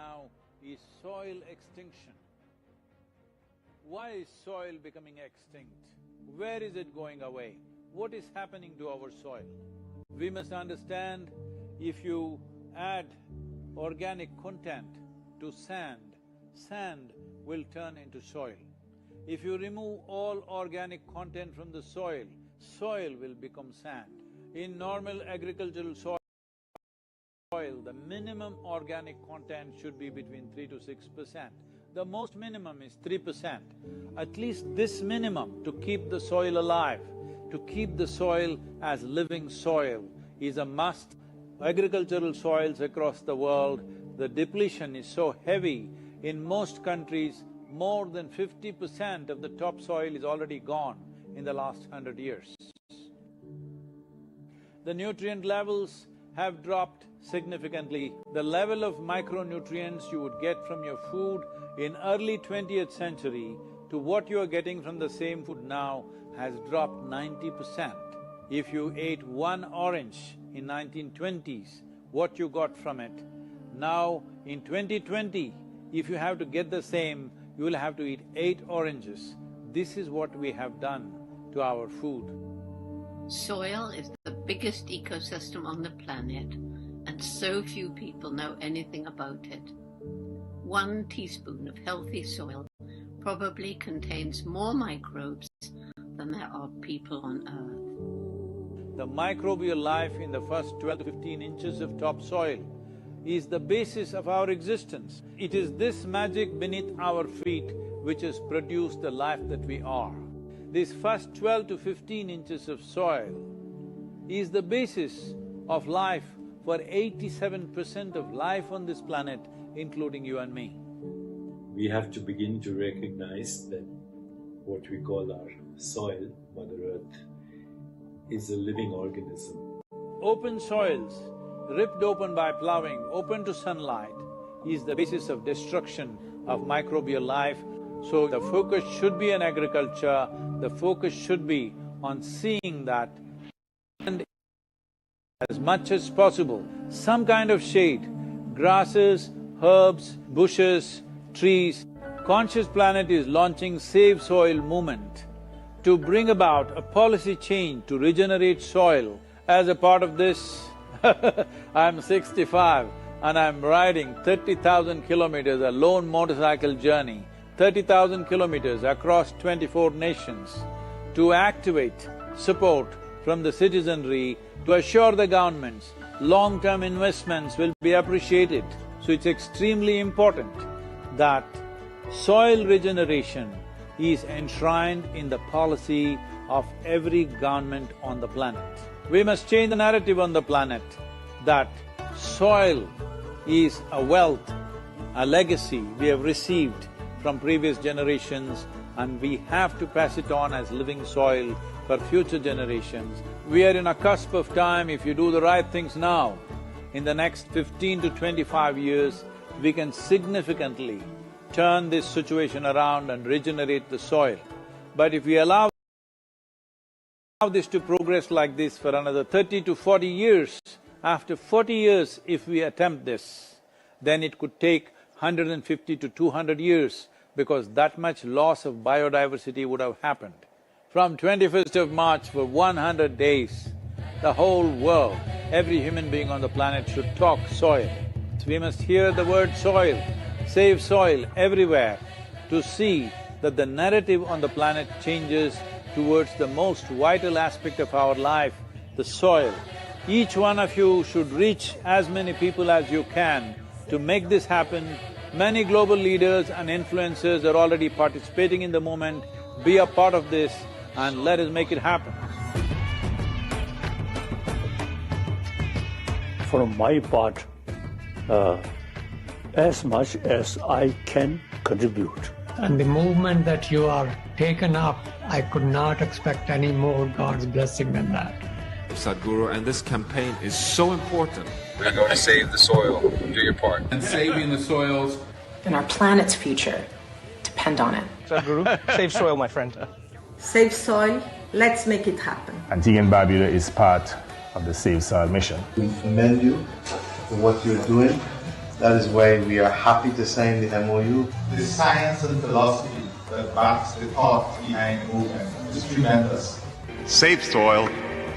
now is soil extinction. Why is soil becoming extinct? Where is it going away? What is happening to our soil? We must understand, if you add organic content to sand, sand will turn into soil. If you remove all organic content from the soil, soil will become sand. In normal agricultural soil, the minimum organic content should be between 3 to 6%. The most minimum is 3%. At least this minimum to keep the soil alive, to keep the soil as living soil is a must. Agricultural soils across the world, the depletion is so heavy. In most countries, more than 50% of the topsoil is already gone in the last 100 years. The nutrient levels have dropped significantly. The level of micronutrients you would get from your food in early 20th century to what you are getting from the same food now has dropped 90%. If you ate one orange in 1920s, what you got from it, now in 2020, if you have to get the same, you will have to eat 8 oranges. This is what we have done to our food. Soil is the biggest ecosystem on the planet, and so few people know anything about it. 1 teaspoon of healthy soil probably contains more microbes than there are people on Earth. The microbial life in the first 12 to 15 inches of topsoil is the basis of our existence. It is this magic beneath our feet which has produced the life that we are. This first 12 to 15 inches of soil is the basis of life for 87% of life on this planet, including you and me. We have to begin to recognize that what we call our soil, Mother Earth, is a living organism. Open soils, ripped open by ploughing, open to sunlight, is the basis of destruction of microbial life. So the focus should be on agriculture, the focus should be on seeing that and as much as possible, some kind of shade, grasses, herbs, bushes, trees. Conscious Planet is launching Save Soil movement to bring about a policy change to regenerate soil. As a part of this, I'm 65 and I'm riding 30,000 kilometers, a lone motorcycle journey, 30,000 kilometers across 24 nations to activate support from the citizenry to assure the governments long-term investments will be appreciated. So it's extremely important that soil regeneration is enshrined in the policy of every government on the planet. We must change the narrative on the planet that soil is a wealth, a legacy we have received from previous generations, and we have to pass it on as living soil for future generations. We are in a cusp of time. If you do the right things now, in the next 15 to 25 years, we can significantly turn this situation around and regenerate the soil. But if we allow this to progress like this for another 30 to 40 years, after 40 years if we attempt this, then it could take 150 to 200 years because that much loss of biodiversity would have happened. From 21st of March for 100 days, the whole world, every human being on the planet should talk soil. We must hear the word soil, save soil everywhere to see that the narrative on the planet changes towards the most vital aspect of our life, the soil. Each one of you should reach as many people as you can to make this happen. Many global leaders and influencers are already participating in the movement. Be a part of this and let us make it happen. For my part, as much as I can contribute. And the movement that you are taken up, I could not expect any more God's blessing than that. Sadhguru, and this campaign is so important. We're going to save the soil. Do your part. And saving the soils. And our planet's future depend on it. Sadhguru, save soil, my friend. Save soil, let's make it happen. Antigua and Barbuda is part of the Save Soil mission. We commend you for what you're doing That is why we are happy to sign the MOU. The science and philosophy that backs the thought behind the movement is tremendous. Save soil,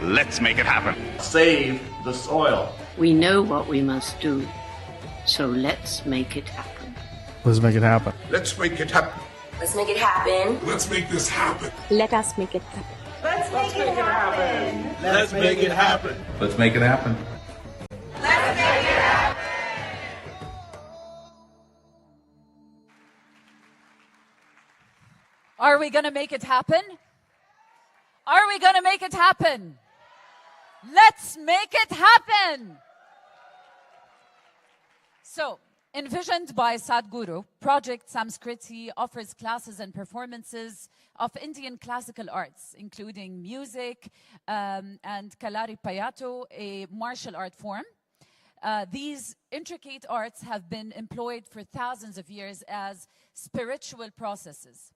let's make it happen. Save the soil. We know what we must do, so let's make it happen. Let's make it happen. Let's make it happen. Let's make it happen. Let's make this happen. Let us make it happen. Let's make it happen. Let's make it happen. Let's make it happen. Let's make it happen. Are we going to make it happen? Are we going to make it happen? Let's make it happen. So, envisioned by Sadhguru, Project Samskrati offers classes and performances of Indian classical arts, including music and Kalari Payato, a martial art form. These intricate arts have been employed for thousands of years as spiritual processes.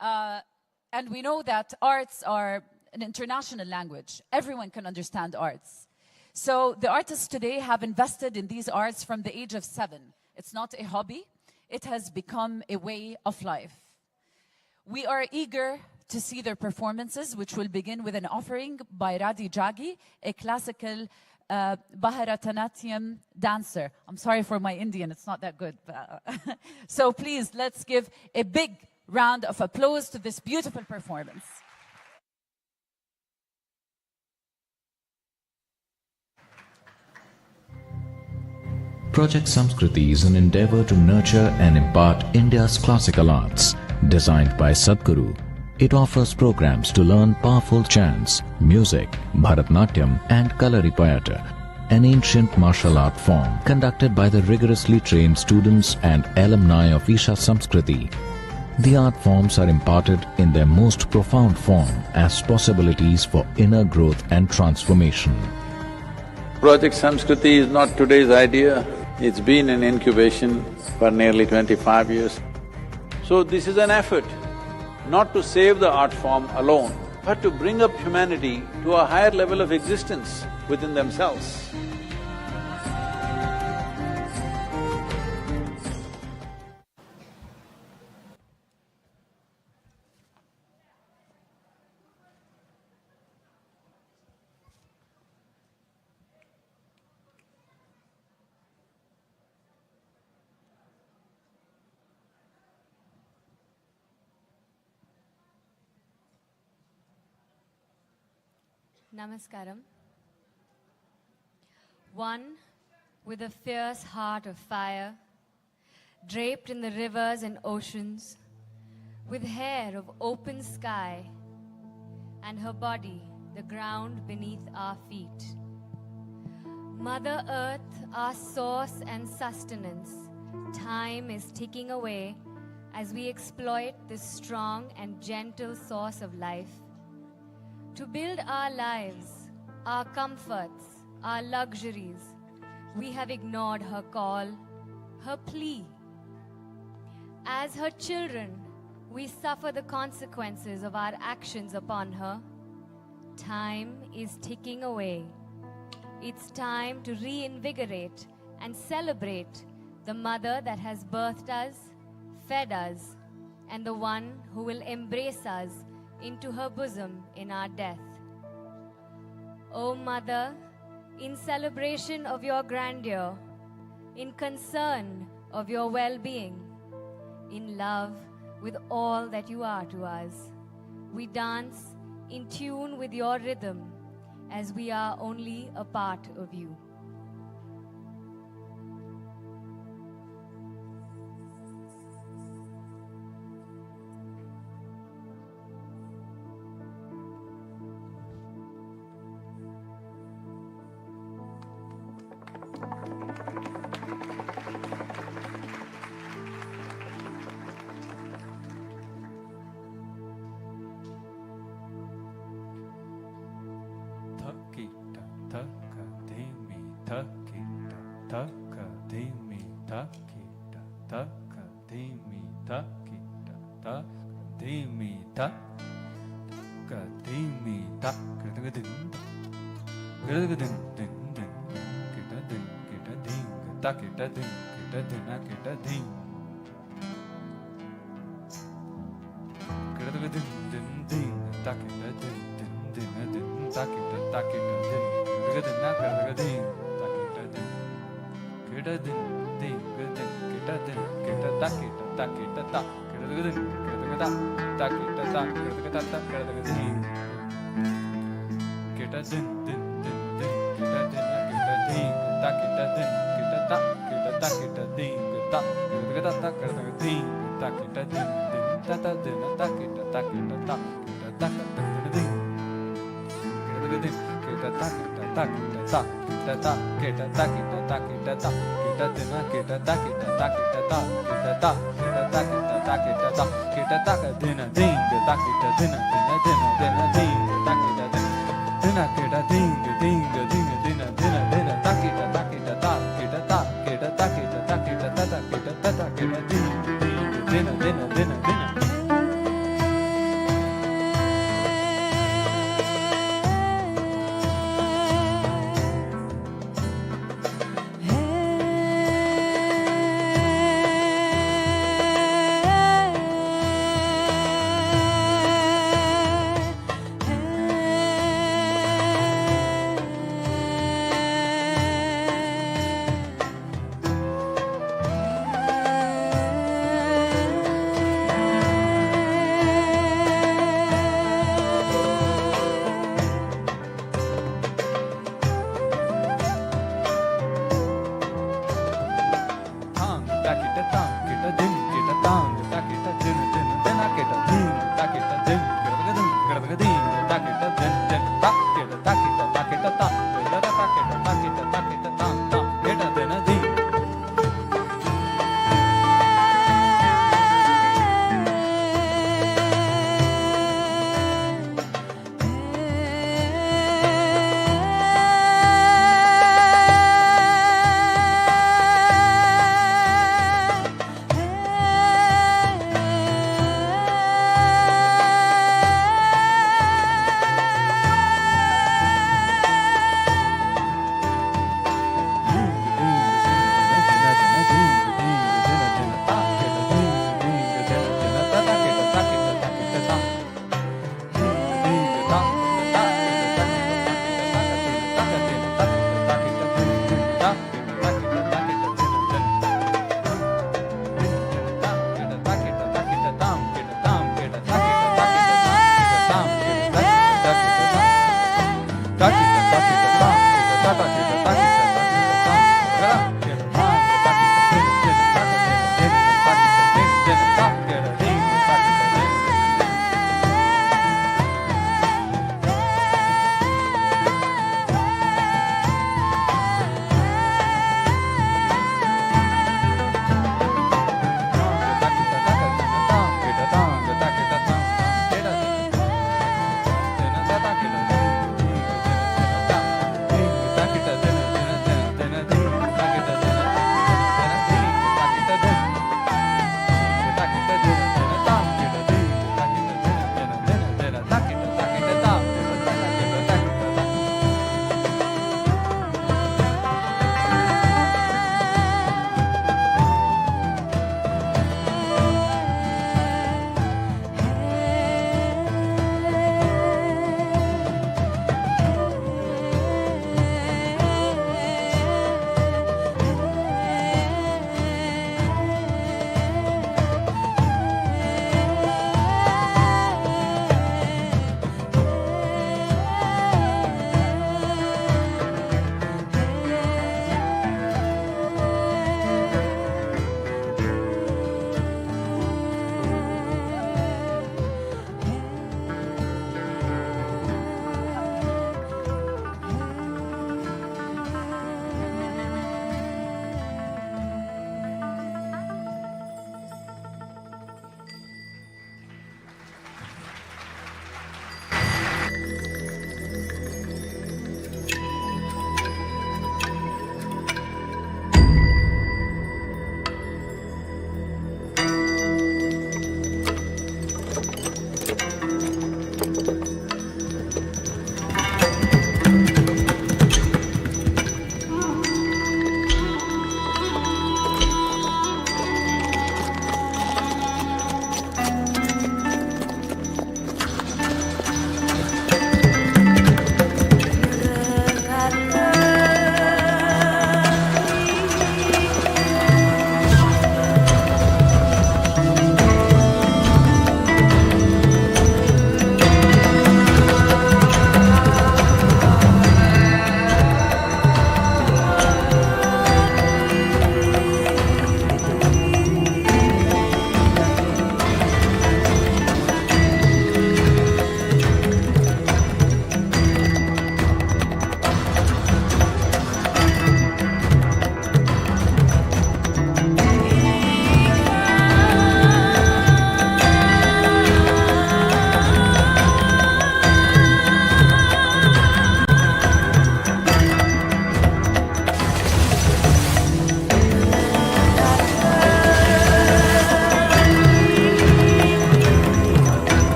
And we know that arts are an international language. Everyone can understand arts. So the artists today have invested in these arts from the age of 7. It's not a hobby. It has become a way of life. We are eager to see their performances, which will begin with an offering by Radhi Jagi, a classical Bharatanatyam dancer. I'm sorry for my Indian, it's not that good. So please, let's give a big round of applause to this beautiful performance. Project Samskrati is an endeavor to nurture and impart India's classical arts. Designed by Sadhguru, it offers programs to learn powerful chants, music, Bharatanatyam and Kalaripayata, an ancient martial art form conducted by the rigorously trained students and alumni of Isha Samskrati. The art forms are imparted in their most profound form as possibilities for inner growth and transformation. Project Samskrati is not today's idea. It's been in incubation for nearly 25 years. So this is an effort not to save the art form alone, but to bring up humanity to a higher level of existence within themselves. Namaskaram. One with a fierce heart of fire, draped in the rivers and oceans, with hair of open sky, and her body the ground beneath our feet. Mother Earth, our source and sustenance, time is ticking away as we exploit this strong and gentle source of life. To build our lives, our comforts, our luxuries, we have ignored her call, her plea. As her children, we suffer the consequences of our actions upon her. Time is ticking away. It's time to reinvigorate and celebrate the mother that has birthed us, fed us, and the one who will embrace us into her bosom in our death. O Mother, in celebration of your grandeur, in concern of your well-being, in love with all that you are to us, we dance in tune with your rhythm as we are only a part of you.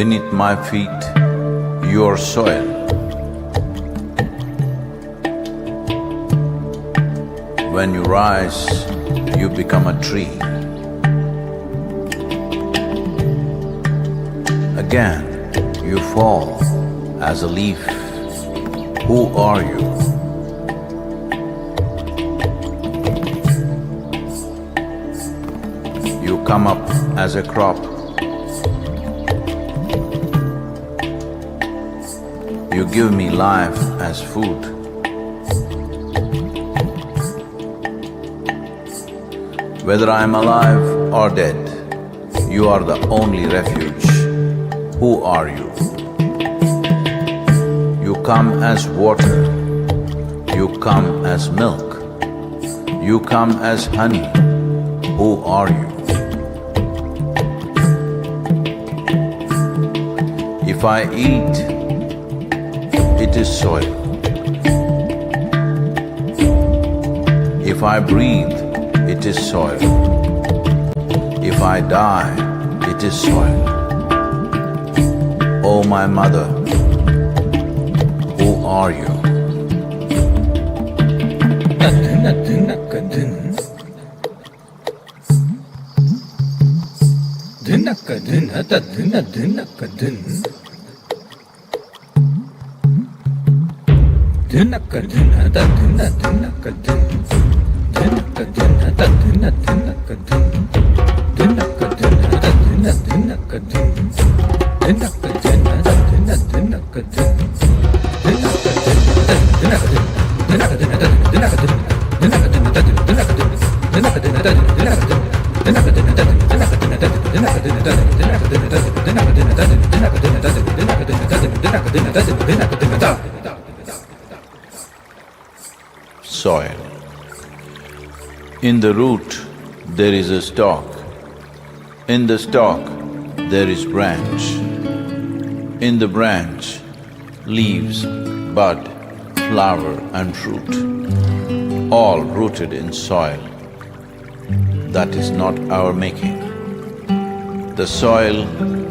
beneath my feet, your soil. When you rise, you become a tree. Again, you fall as a leaf. Who are you? You come up as a crop. You give me life as food. Whether I am alive or dead, you are the only refuge. Who are you? You come as water. You come as milk. You come as honey. Who are you? If I eat, it is soil. If I breathe, it is soil. If I die, it is soil. Oh, my mother, who are you? Soil. In the root, there is a stalk. In the stalk, there is branch. In the branch, leaves, bud, flower and fruit, all rooted in soil. That is not our making. The soil,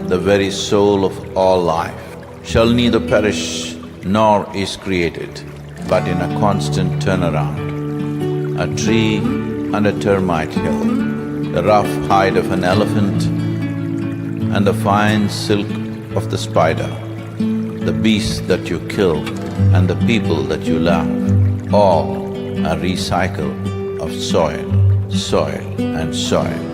the very soul of all life, shall neither perish nor is created, but in a constant turnaround. A tree and a termite hill, the rough hide of an elephant and the fine silk of the spider, the beasts that you kill and the people that you love, all a recycle of soil, soil and soil.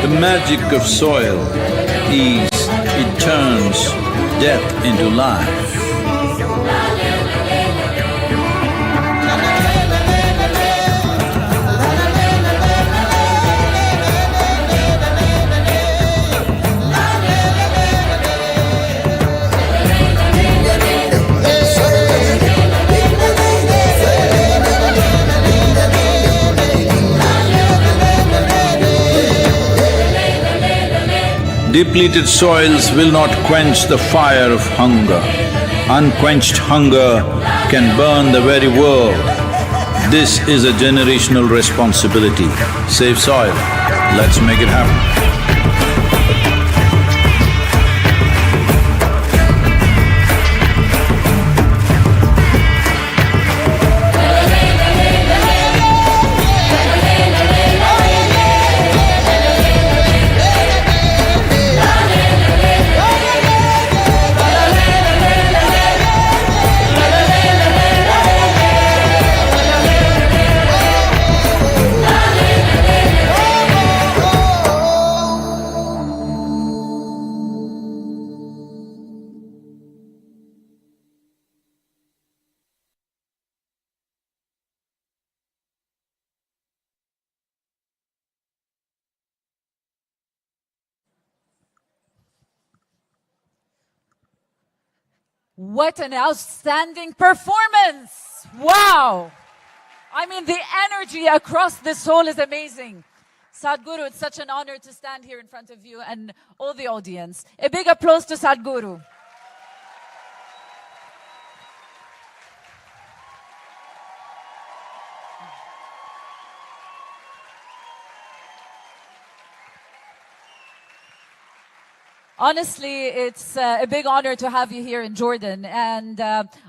The magic of soil is it turns death into life. Depleted soils will not quench the fire of hunger. Unquenched hunger can burn the very world. This is a generational responsibility. Save soil, let's make it happen. What an outstanding performance! Wow! I mean, the energy across this hall is amazing. Sadhguru, it's such an honor to stand here in front of you and all the audience. A big applause to Sadhguru. Honestly, it's a big honor to have you here in Jordan. And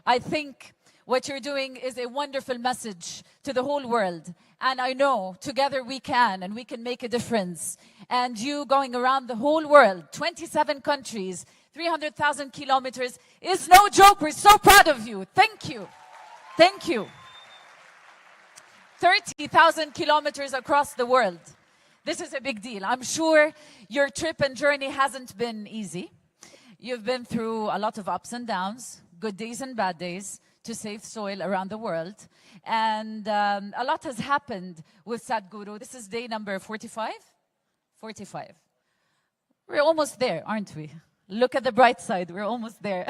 I think what you're doing is a wonderful message to the whole world. And I know together we can, and we can make a difference. And you going around the whole world, 27 countries, 300,000 kilometers, is no joke. We're so proud of you. Thank you. Thank you. 30,000 kilometers across the world. This is a big deal. I'm sure your trip and journey hasn't been easy. You've been through a lot of ups and downs, good days and bad days, to save soil around the world. And a lot has happened with Sadhguru. This is day number 45? 45. We're almost there, aren't we? Look at the bright side. We're almost there.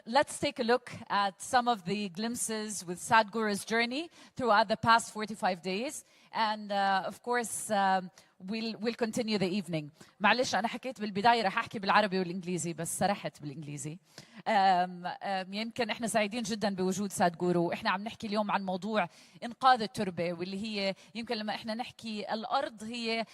Let's take a look at some of the glimpses with Sadhguru's journey throughout the past 45 days. And of course, we'll continue the evening. معلش أنا حكيت بالبداية رح أحكي بالعربي والإنجليزي بس سرحت بالإنجليزي. يمكن إحنا سعيدين جدا بوجود سادغورو. إحنا عم نحكي اليوم عن موضوع إنقاذ التربة واللي هي يمكن لما إحنا نحكي الأرض هي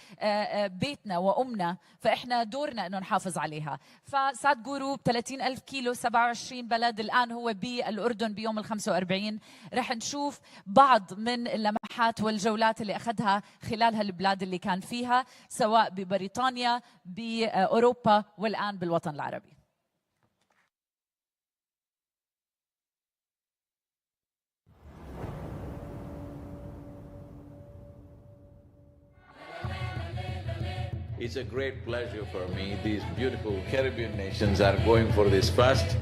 بيتنا وأمنا فإحنا دورنا إنه نحافظ عليها. فسادغورو 30,000 كيلو 27 بلد الآن هو بالأردن بيوم ال 45. رح نشوف بعض من اللمحات والجولات اللي أخذها خلال هالبلاد اللي كان فيها سواء ببريطانيا بأوروبا والآن بالوطن العربي. It's a great pleasure for me. These beautiful Caribbean nations are going for this first.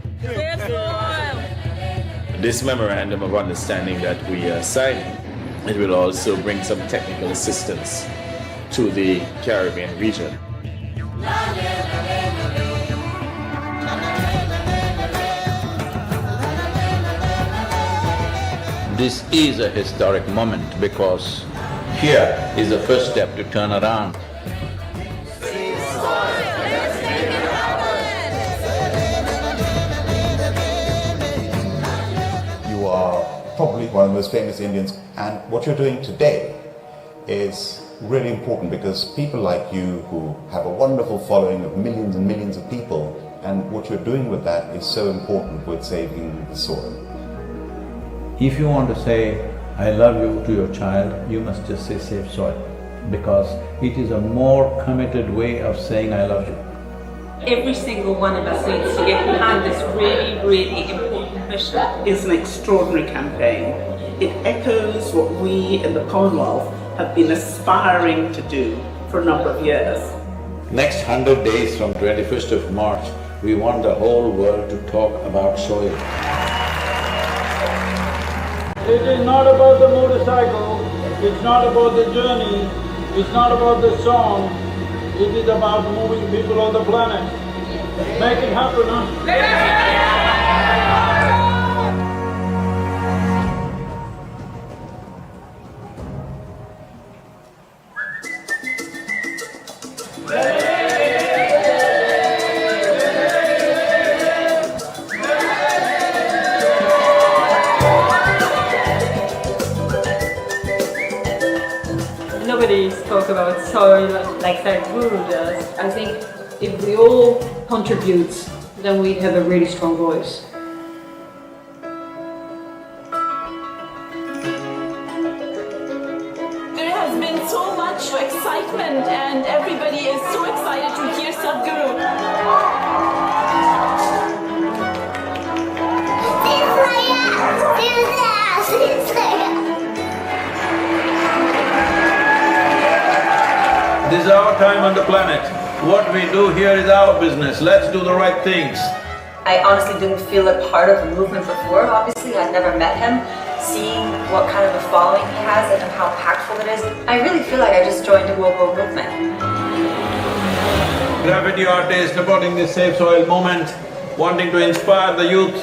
This memorandum of understanding that we are signing, it will also bring some technical assistance to the Caribbean region. This is a historic moment because here is the first step to turn around. You are probably one of the most famous Indians, and what you're doing today is really important because people like you who have a wonderful following of millions and millions of people, and what you're doing with that is so important with saving the soil. If you want to say, I love you to your child, you must just say save soil, because it is a more committed way of saying I love you. Every single one of us needs to get behind this really, really important mission. It's an extraordinary campaign. It echoes what we in the Commonwealth have been aspiring to do for a number of years. Next 100 days from 21st of March, we want the whole world to talk about soil. It is not about the motorcycle, it's not about the journey, it's not about the song, it is about moving people on the planet. Make it happen, huh? Nobody spoke about soil like Sadhguru does. I think if we all contribute, then we'd have a really strong voice. There has been so much excitement and everybody is so excited to hear Sadhguru. This is our time on the planet. What we do here is our business. Let's do the right things. I honestly didn't feel a part of the movement before. Obviously, I'd never met him. Seeing what kind of a following he has and how impactful it is, I really feel like I just joined a global movement. Gravity artists supporting this Save Soil movement. wanting to inspire the youth,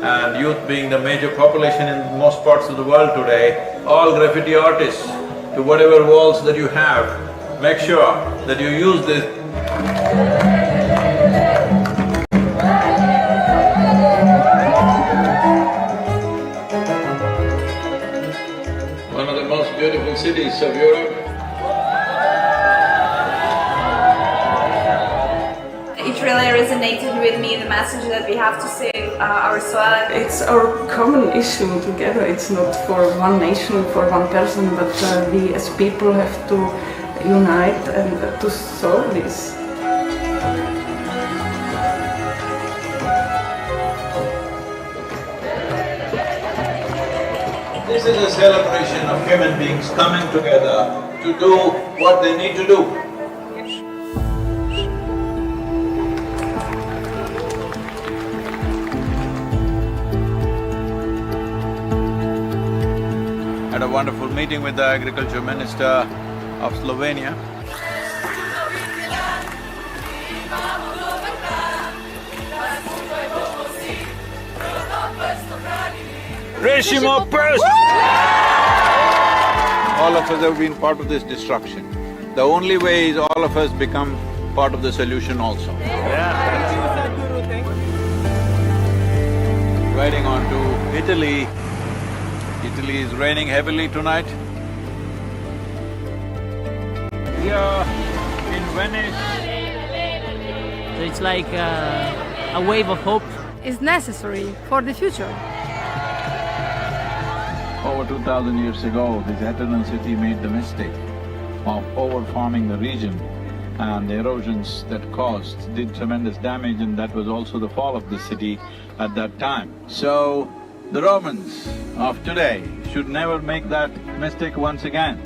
and youth being the major population in most parts of the world today, all graffiti artists, to whatever walls that you have, make sure that you use this. One of the most beautiful cities of Europe. It really resonated with me, the message that we have to save our soil. It's our common issue together. It's not for one nation, for one person, but we as people have to unite and to solve this. This is a celebration of human beings coming together to do what they need to do. Had a wonderful meeting with the Agriculture Minister of Slovenia. All of us have been part of this destruction. The only way is all of us become part of the solution also. Riding on to Italy. Italy is raining heavily tonight. We are in Venice. So it's like a wave of hope. Is necessary for the future. Over 2000 years ago, this eternal city made the mistake of over-farming the region, and the erosions that caused did tremendous damage, and that was also the fall of the city at that time. So, the Romans of today should never make that mistake once again.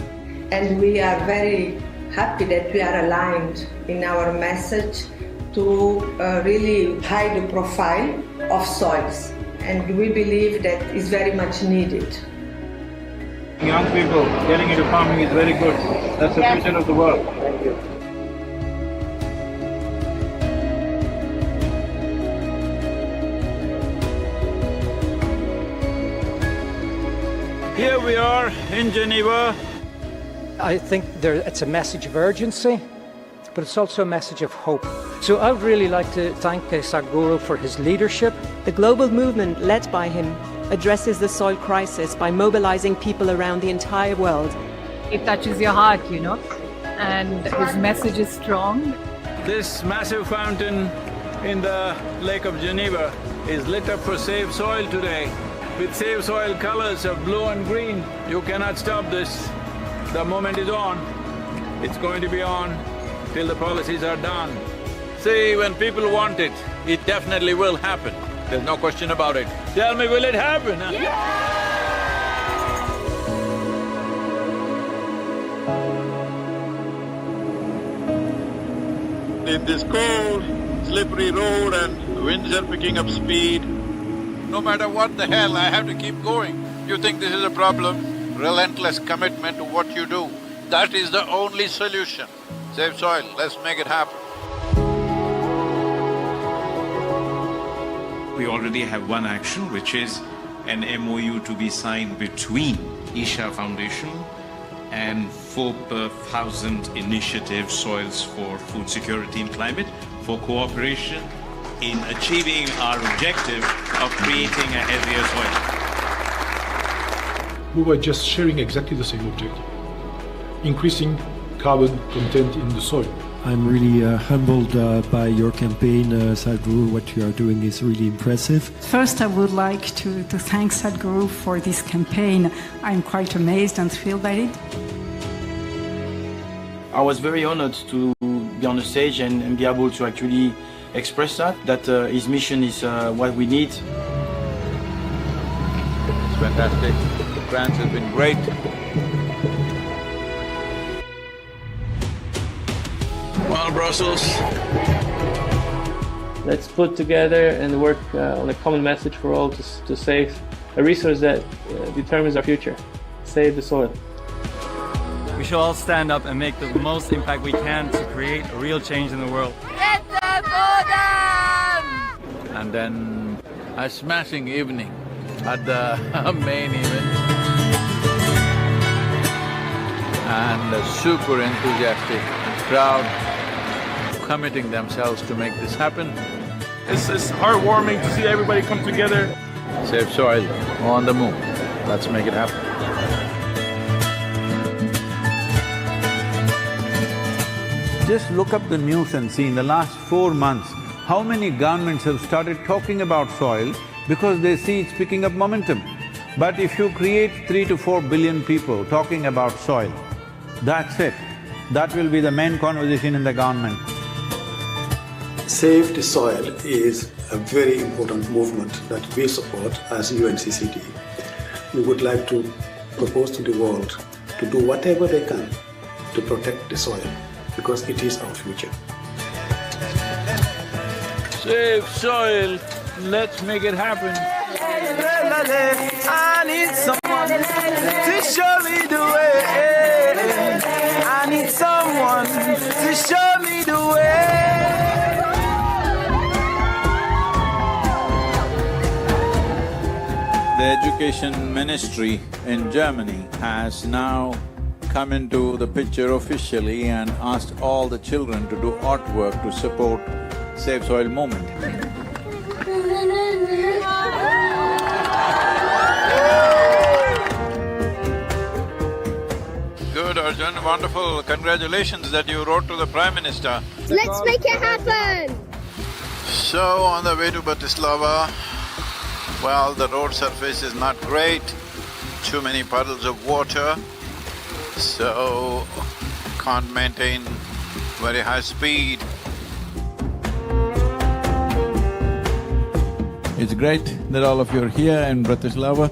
And we are very happy that we are aligned in our message to really high the profile of soils, and we believe that is very much needed. Young people getting into farming is very good. That's the future of the world. Thank you. Here we are in Geneva. I think it's a message of urgency, but it's also a message of hope. So I would really like to thank Sadhguru for his leadership. The global movement led by him addresses the soil crisis by mobilizing people around the entire world. It touches your heart, you know, and his message is strong. This massive fountain in the Lake of Geneva is lit up for Save Soil today. With Save Soil colors of blue and green, you cannot stop this. The moment is on. It's going to be on till the policies are done. See, when people want it, it definitely will happen. There's no question about it. Tell me, will it happen? In this cold, slippery road and winds are picking up speed, no matter what the hell, I have to keep going. You think this is a problem? Relentless commitment to what you do. That is the only solution. Save soil, let's make it happen. We already have one action, which is an MOU to be signed between Isha Foundation and 4,000 Initiative Soils for Food Security and Climate for cooperation in achieving our objective of creating a healthier soil. We were just sharing exactly the same objective, increasing carbon content in the soil. I'm really humbled by your campaign, Sadhguru. What you are doing is really impressive. First, I would like to thank Sadhguru for this campaign. I'm quite amazed and thrilled by it. I was very honored to be on the stage and be able to actually express that his mission is what we need. It's fantastic. France has been great. Well, Brussels. Let's put together and work on a common message for all to save a resource that determines our future. Save the soil. We should all stand up and make the most impact we can to create a real change in the world. and then a smashing evening at the main event. And a super enthusiastic crowd committing themselves to make this happen. It's heartwarming to see everybody come together. Save soil, on the move. Let's make it happen. Just look up the news and see in the last 4 months, how many governments have started talking about soil because they see it's picking up momentum. But if you create 3 to 4 billion people talking about soil, that's it. That will be the main conversation in the government. Save the Soil is a very important movement that we support as UNCCD. We would like to propose to the world to do whatever they can to protect the soil, because it is our future. Save soil, let's make it happen. I need someone to show me the way. I need someone to show me the way. The education ministry in Germany has now come into the picture officially and asked all the children to do artwork to support Save Soil movement. Good, Arjun, wonderful. Congratulations that you wrote to the Prime Minister. Let's make it happen! So, on the way to Bratislava, well, the road surface is not great, too many puddles of water, so can't maintain very high speed. It's great that all of you are here in Bratislava.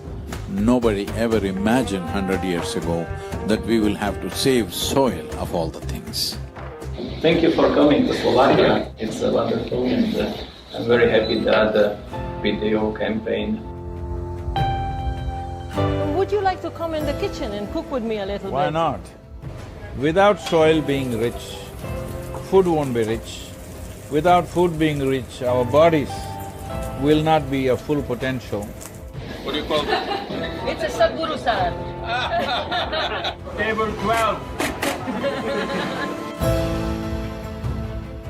Nobody ever imagined 100 years ago that we will have to save soil of all the things. Thank you for coming to Slovakia. It's wonderful, and I'm very happy that with your campaign. Would you like to come in the kitchen and cook with me a little bit? Why not? Without soil being rich, food won't be rich. Without food being rich, our bodies will not be of full potential. What do you call it? It's a Sadhguru salad. Table 12.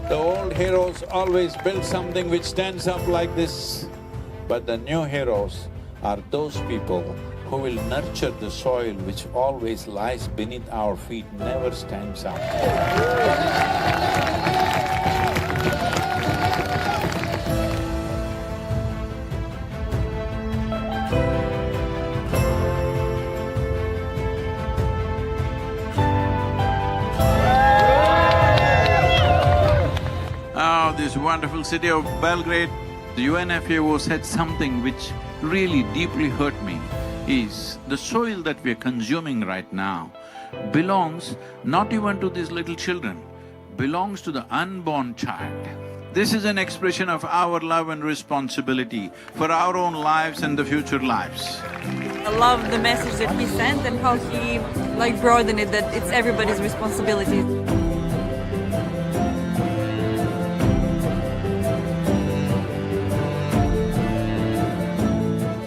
The old heroes always built something which stands up like this, but the new heroes are those people who will nurture the soil which always lies beneath our feet, never stands up. Oh, this wonderful city of Belgrade, the UNFAO said something which really deeply hurt me, is the soil that we are consuming right now belongs not even to these little children, belongs to the unborn child. This is an expression of our love and responsibility for our own lives and the future lives. I love the message that he sent and how he broadened it, that it's everybody's responsibility.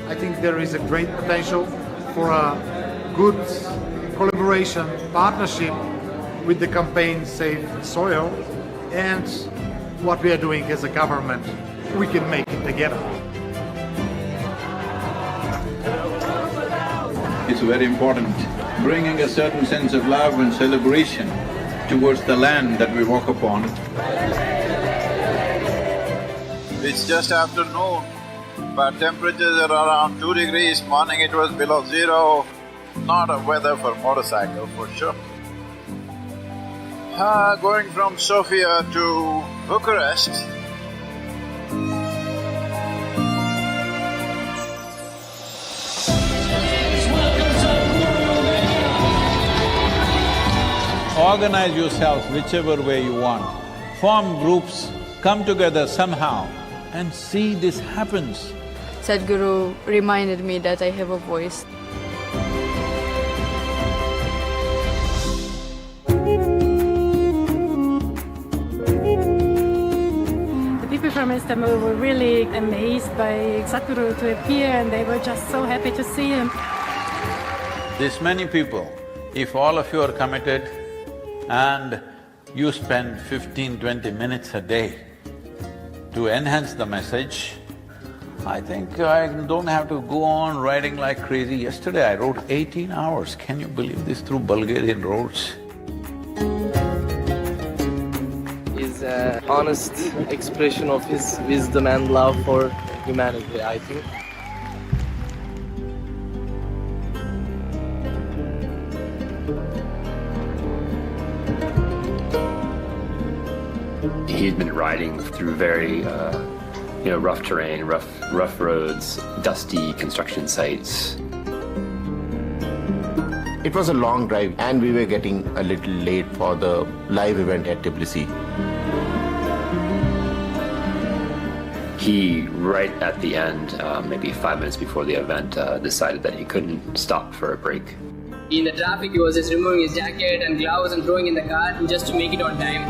I think there is a great potential for a good collaboration, partnership with the campaign Save Soil, and what we are doing as a government, we can make it together. It's very important, bringing a certain sense of love and celebration towards the land that we walk upon. It's just afternoon, but temperatures are around 2 degrees, morning it was below 0. Not a weather for motorcycle for sure. Going from Sofia to Bucharest. Organize yourselves whichever way you want, form groups, come together somehow and see this happens. Sadhguru reminded me that I have a voice. promised them, we were really amazed by Sadhguru to appear, and they were just so happy to see him. This many people, if all of you are committed and you spend 15–20 minutes a day to enhance the message, I think I don't have to go on riding like crazy. Yesterday I rode 18 hours, can you believe this, through Bulgarian roads? Is an honest expression of his wisdom and love for humanity, I think. He'd been riding through very rough terrain, rough roads, dusty construction sites. It was a long drive and we were getting a little late for the live event at Tbilisi. He, right at the end, maybe 5 minutes before the event, decided that he couldn't stop for a break. In the traffic, he was just removing his jacket and gloves and throwing in the car just to make it on time.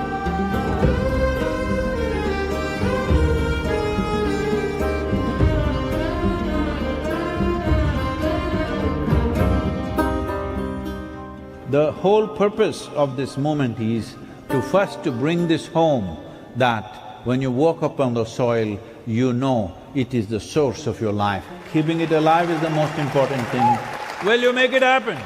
The whole purpose of this moment is to bring this home, that when you walk up on the soil, you know it is the source of your life. Keeping it alive is the most important thing. Will you make it happen?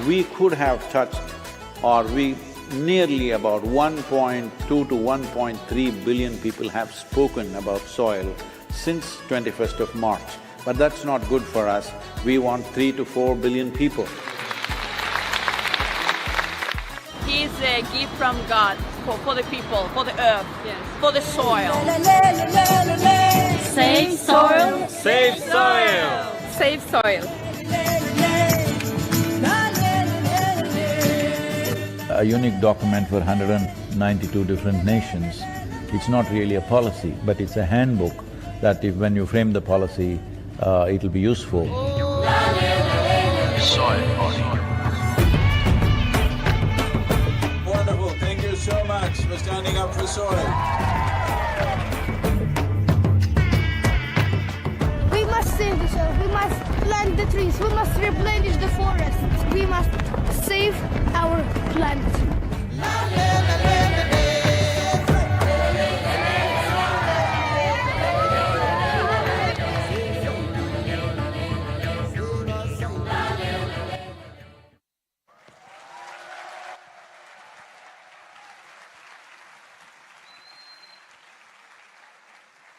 We could have touched, or nearly about 1.2 to 1.3 billion people have spoken about soil since 21st of March. But that's not good for us. We want 3 to 4 billion people. He's a gift from God for the people, for the earth, for the soil. Save soil. Save soil. Save soil. A unique document for 192 different nations. It's not really a policy, but it's a handbook that when you frame the policy, it'll be useful. Soil. Wonderful, thank you so much for standing up for soil. We must save the soil, we must plant the trees, we must replenish the forests, we must save our planet.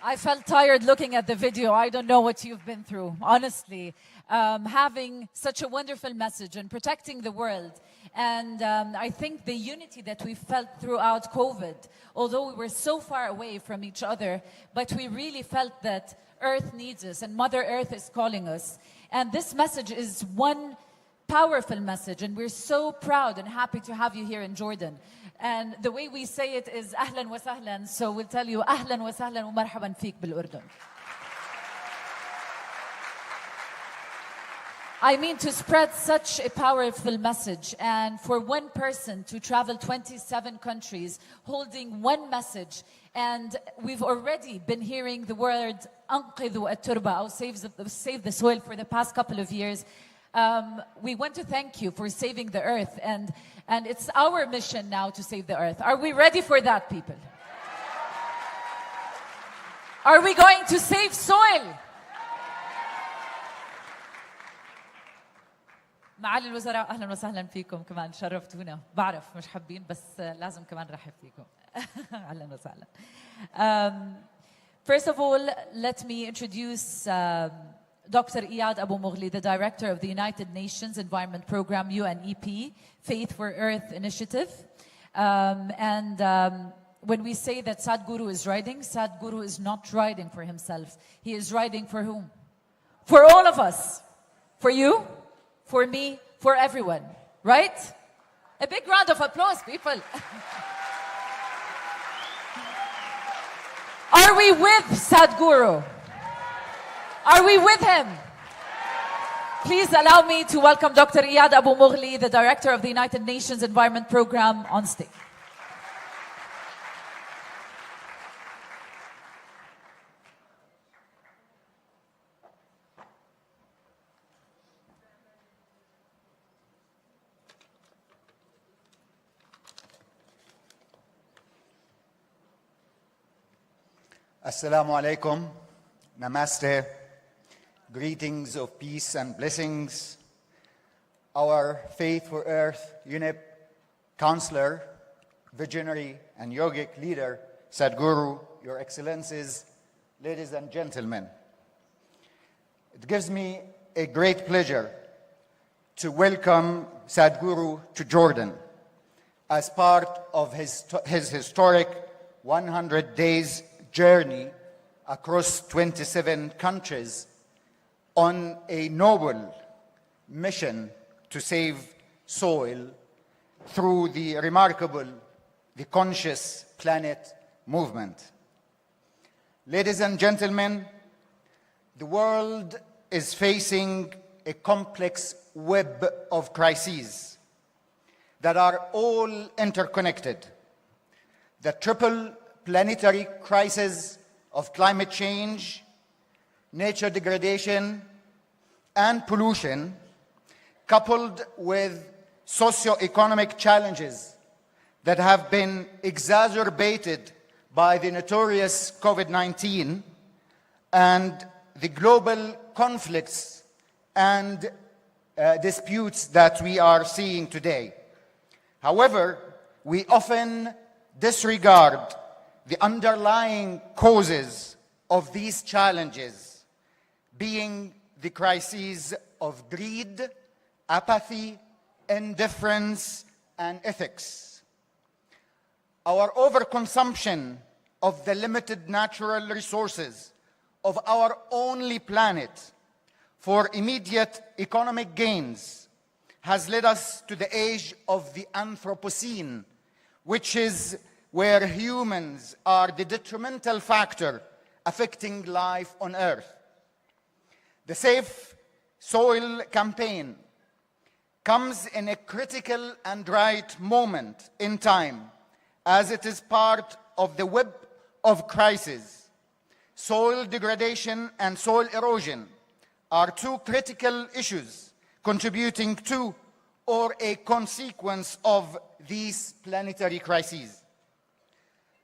I felt tired looking at the video. I don't know what you've been through, honestly. Having such a wonderful message and protecting the world. And I think the unity that we felt throughout COVID, although we were so far away from each other, but we really felt that Earth needs us and Mother Earth is calling us. And this message is one powerful message, and we're so proud and happy to have you here in Jordan. And the way we say it is أهلاً وسهلاً, so we'll tell you أهلاً وسهلاً ومرحباً فيك بالأردن. I mean, to spread such a powerful message, and for one person to travel 27 countries holding one message, and we've already been hearing the word أنقذوا التربة, or save the soil, for the past couple of years. We want to thank you for saving the earth, and it's our mission now to save the earth. Are we ready for that, people? Are we going to save soil? معالي الوزراء أهلاً وسهلاً فيكم كمان، شرفتونا. بعرف مش حابين بس لازم كمان نرحب فيكم. أهلاً وسهلاً. First of all, let me introduce Dr. Iyad Abu Mughli, the Director of the United Nations Environment Program, UNEP, Faith for Earth Initiative. When we say that Sadhguru is riding is not riding for himself. He is riding for whom? For all of us. For you, for me, for everyone, right? A big round of applause, people. Are we with Sadhguru? Are we with him? Please allow me to welcome Dr. Iyad Abu Mughli, the Director of the United Nations Environment Programme, on stage. Assalamu alaikum, namaste, greetings of peace and blessings. Our Faith for Earth UNIP counselor, visionary and yogic leader, Sadhguru, Your Excellencies, ladies and gentlemen. It gives me a great pleasure to welcome Sadhguru to Jordan as part of his historic 100 days journey across 27 countries on a noble mission to save soil through the remarkable, the Conscious Planet movement. Ladies and gentlemen, the world is facing a complex web of crises that are all interconnected. The triple planetary crisis of climate change, nature degradation, and pollution, coupled with socio-economic challenges that have been exacerbated by the notorious COVID-19 and the global conflicts and disputes that we are seeing today. However, we often disregard the underlying causes of these challenges, being the crises of greed, apathy, indifference, and ethics. Our overconsumption of the limited natural resources of our only planet for immediate economic gains has led us to the age of the Anthropocene, which is where humans are the detrimental factor affecting life on Earth. The Safe Soil campaign comes in a critical and right moment in time, as it is part of the web of crises. Soil degradation and soil erosion are two critical issues contributing to or a consequence of these planetary crises.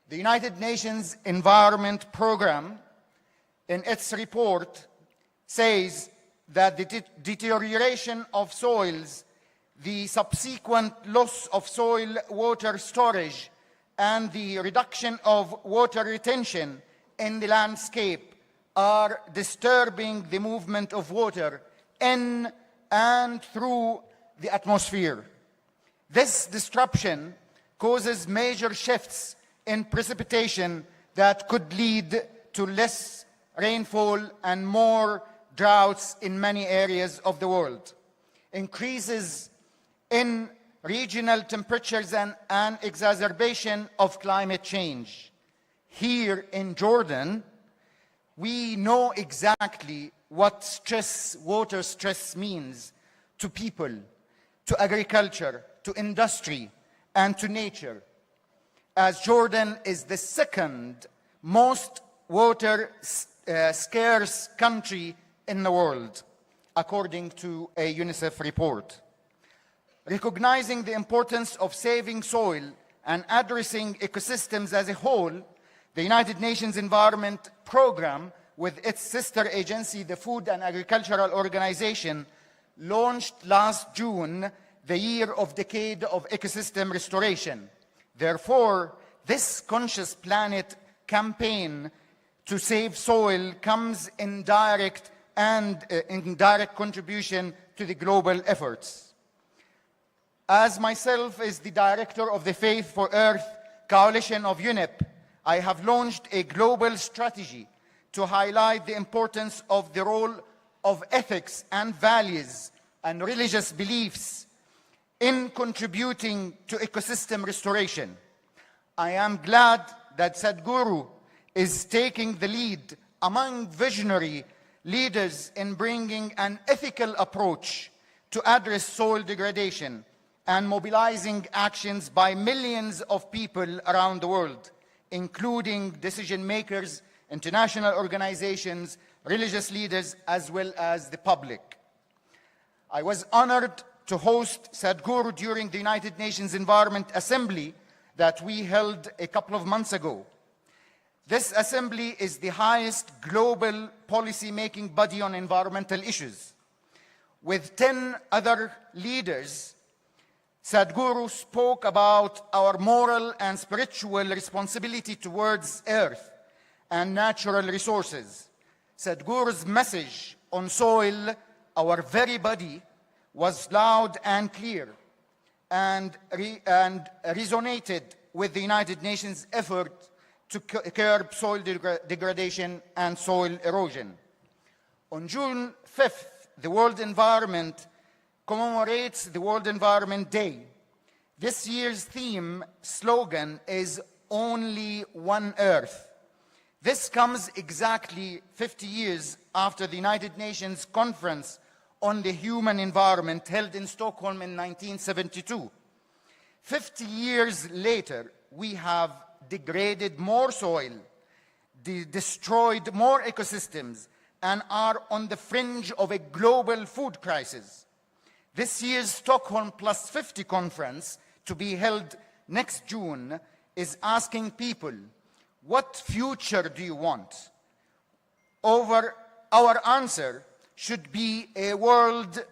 The United Nations Environment Programme, in its report, says that the deterioration of soils, the subsequent loss of soil water storage, and the reduction of water retention in the landscape are disturbing the movement of water in and through the atmosphere. This disruption causes major shifts in precipitation that could lead to less rainfall and more droughts in many areas of the world. Increases in regional temperatures and an exacerbation of climate change. Here in Jordan, we know exactly what stress, water stress means to people, to agriculture, to industry, and to nature, as Jordan is the second most water scarce country in the world, according to a UNICEF report. Recognizing the importance of saving soil and addressing ecosystems as a whole, the United Nations Environment Programme, with its sister agency, the Food and Agricultural Organization, launched last June the Year of Decade of Ecosystem Restoration. Therefore, this Conscious Planet campaign to save soil comes in direct contribution to the global efforts. As myself is the director of the Faith for Earth Coalition of UNIP, I have launched a global strategy to highlight the importance of the role of ethics and values and religious beliefs in contributing to ecosystem restoration. I am glad that Sadhguru is taking the lead among visionary leaders in bringing an ethical approach to address soil degradation and mobilizing actions by millions of people around the world, including decision makers, international organizations, religious leaders, as well as the public. I was honored to host Sadhguru during the United Nations Environment Assembly that we held a couple of months ago. This assembly is the highest global policy-making body on environmental issues. With 10 other leaders, Sadhguru spoke about our moral and spiritual responsibility towards Earth and natural resources. Sadhguru's message on soil, our very body, was loud and clear and resonated with the United Nations effort to curb soil degradation and soil erosion. On June 5th, the World Environment commemorates the World Environment Day. This year's theme slogan is "Only One Earth." This comes exactly 50 years after the United Nations Conference on the Human Environment held in Stockholm in 1972. 50 years later, we have degraded more soil, destroyed more ecosystems, and are on the fringe of a global food crisis. This year's Stockholm Plus 50 conference, to be held next June, is asking people, what future do you want? Our answer should be a world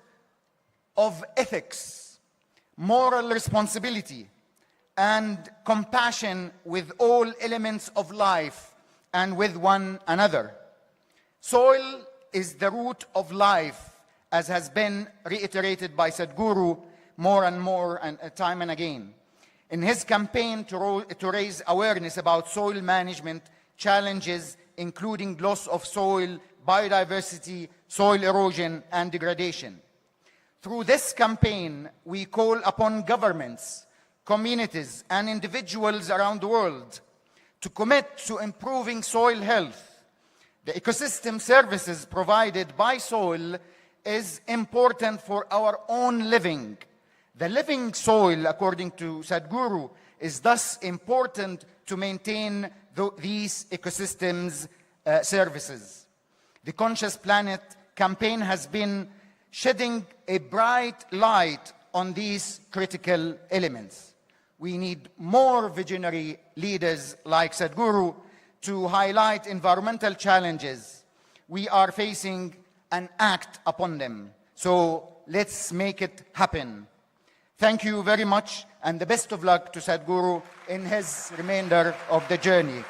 of ethics, moral responsibility, and compassion with all elements of life and with one another. Soil is the root of life, as has been reiterated by Sadhguru more and more and time and again. In his campaign to raise awareness about soil management challenges, including loss of soil, biodiversity, soil erosion, and degradation. Through this campaign, we call upon governments, communities, and individuals around the world to commit to improving soil health. The ecosystem services provided by soil is important for our own living. The living soil, according to Sadhguru, is thus important to maintain these ecosystems services. The Conscious Planet campaign has been shedding a bright light on these critical elements. We need more visionary leaders like Sadhguru to highlight environmental challenges we are facing and act upon them. So let's make it happen. Thank you very much, and the best of luck to Sadhguru in his remainder of the journey.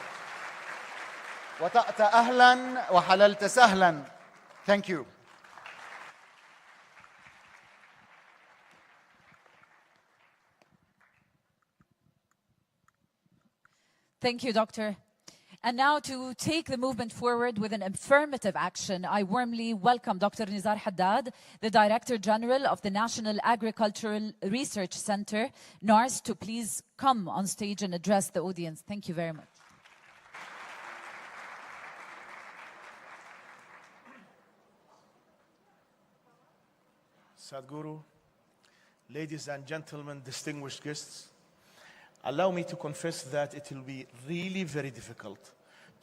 وَتَأْتَ أَهْلًا وَحَلَلْتَ سَهْلًا. Thank you. Thank you, Doctor. And now to take the movement forward with an affirmative action, I warmly welcome Dr. Nizar Haddad, the Director General of the National Agricultural Research Center, NARS, to please come on stage and address the audience. Thank you very much. Sadhguru, ladies and gentlemen, distinguished guests, allow me to confess that it will be really very difficult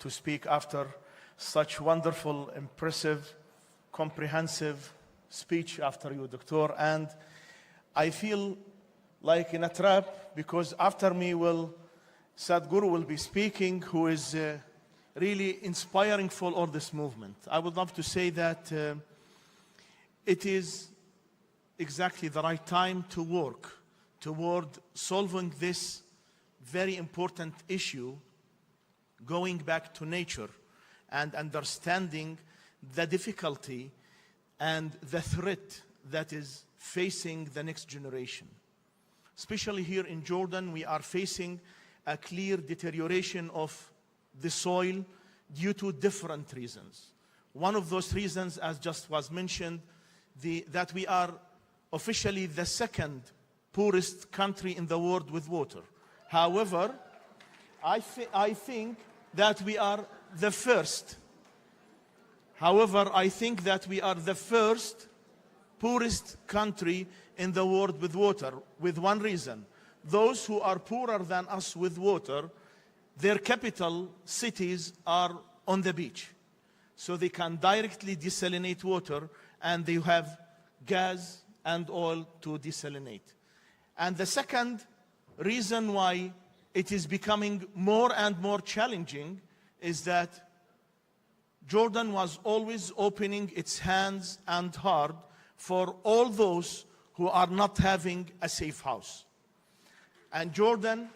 to speak after such wonderful, impressive, comprehensive speech after you, Doctor. And I feel like in a trap, because after me Sadhguru will be speaking, who is really inspiring for all this movement. I would love to say that it is exactly the right time to work toward solving this very important issue, going back to nature and understanding the difficulty and the threat that is facing the next generation. Especially here in Jordan, we are facing a clear deterioration of the soil due to different reasons. One of those reasons, as just was mentioned, that we are officially the second poorest country in the world with water. However, I think that we are the first. However, I think that we are the first poorest country in the world with water, with one reason. Those who are poorer than us with water, their capital cities are on the beach. So they can directly desalinate water, and they have gas and oil to desalinate. And the second reason why it is becoming more and more challenging is that Jordan was always opening its hands and heart for all those who are not having a safe house. And Jordan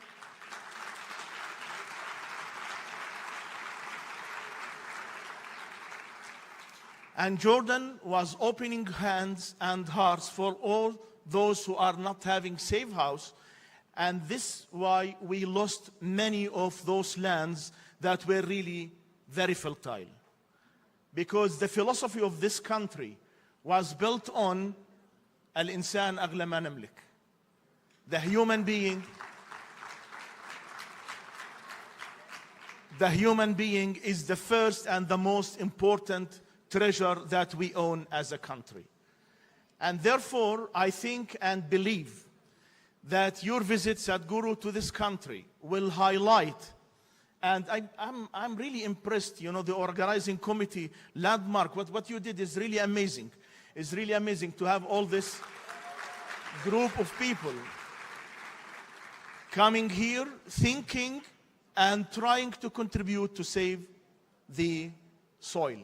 was opening hands and hearts for all those who are not having safe house, and this is why we lost many of those lands that were really very fertile. Because the philosophy of this country was built on al-insan aghla ma namlik. The human being is the first and the most important treasure that we own as a country. And therefore, I think and believe that your visit, Sadhguru, to this country will highlight, and I'm really impressed, you know, the organizing committee, landmark, what you did is really amazing. It's really amazing to have all this group of people coming here, thinking and trying to contribute to save the soil.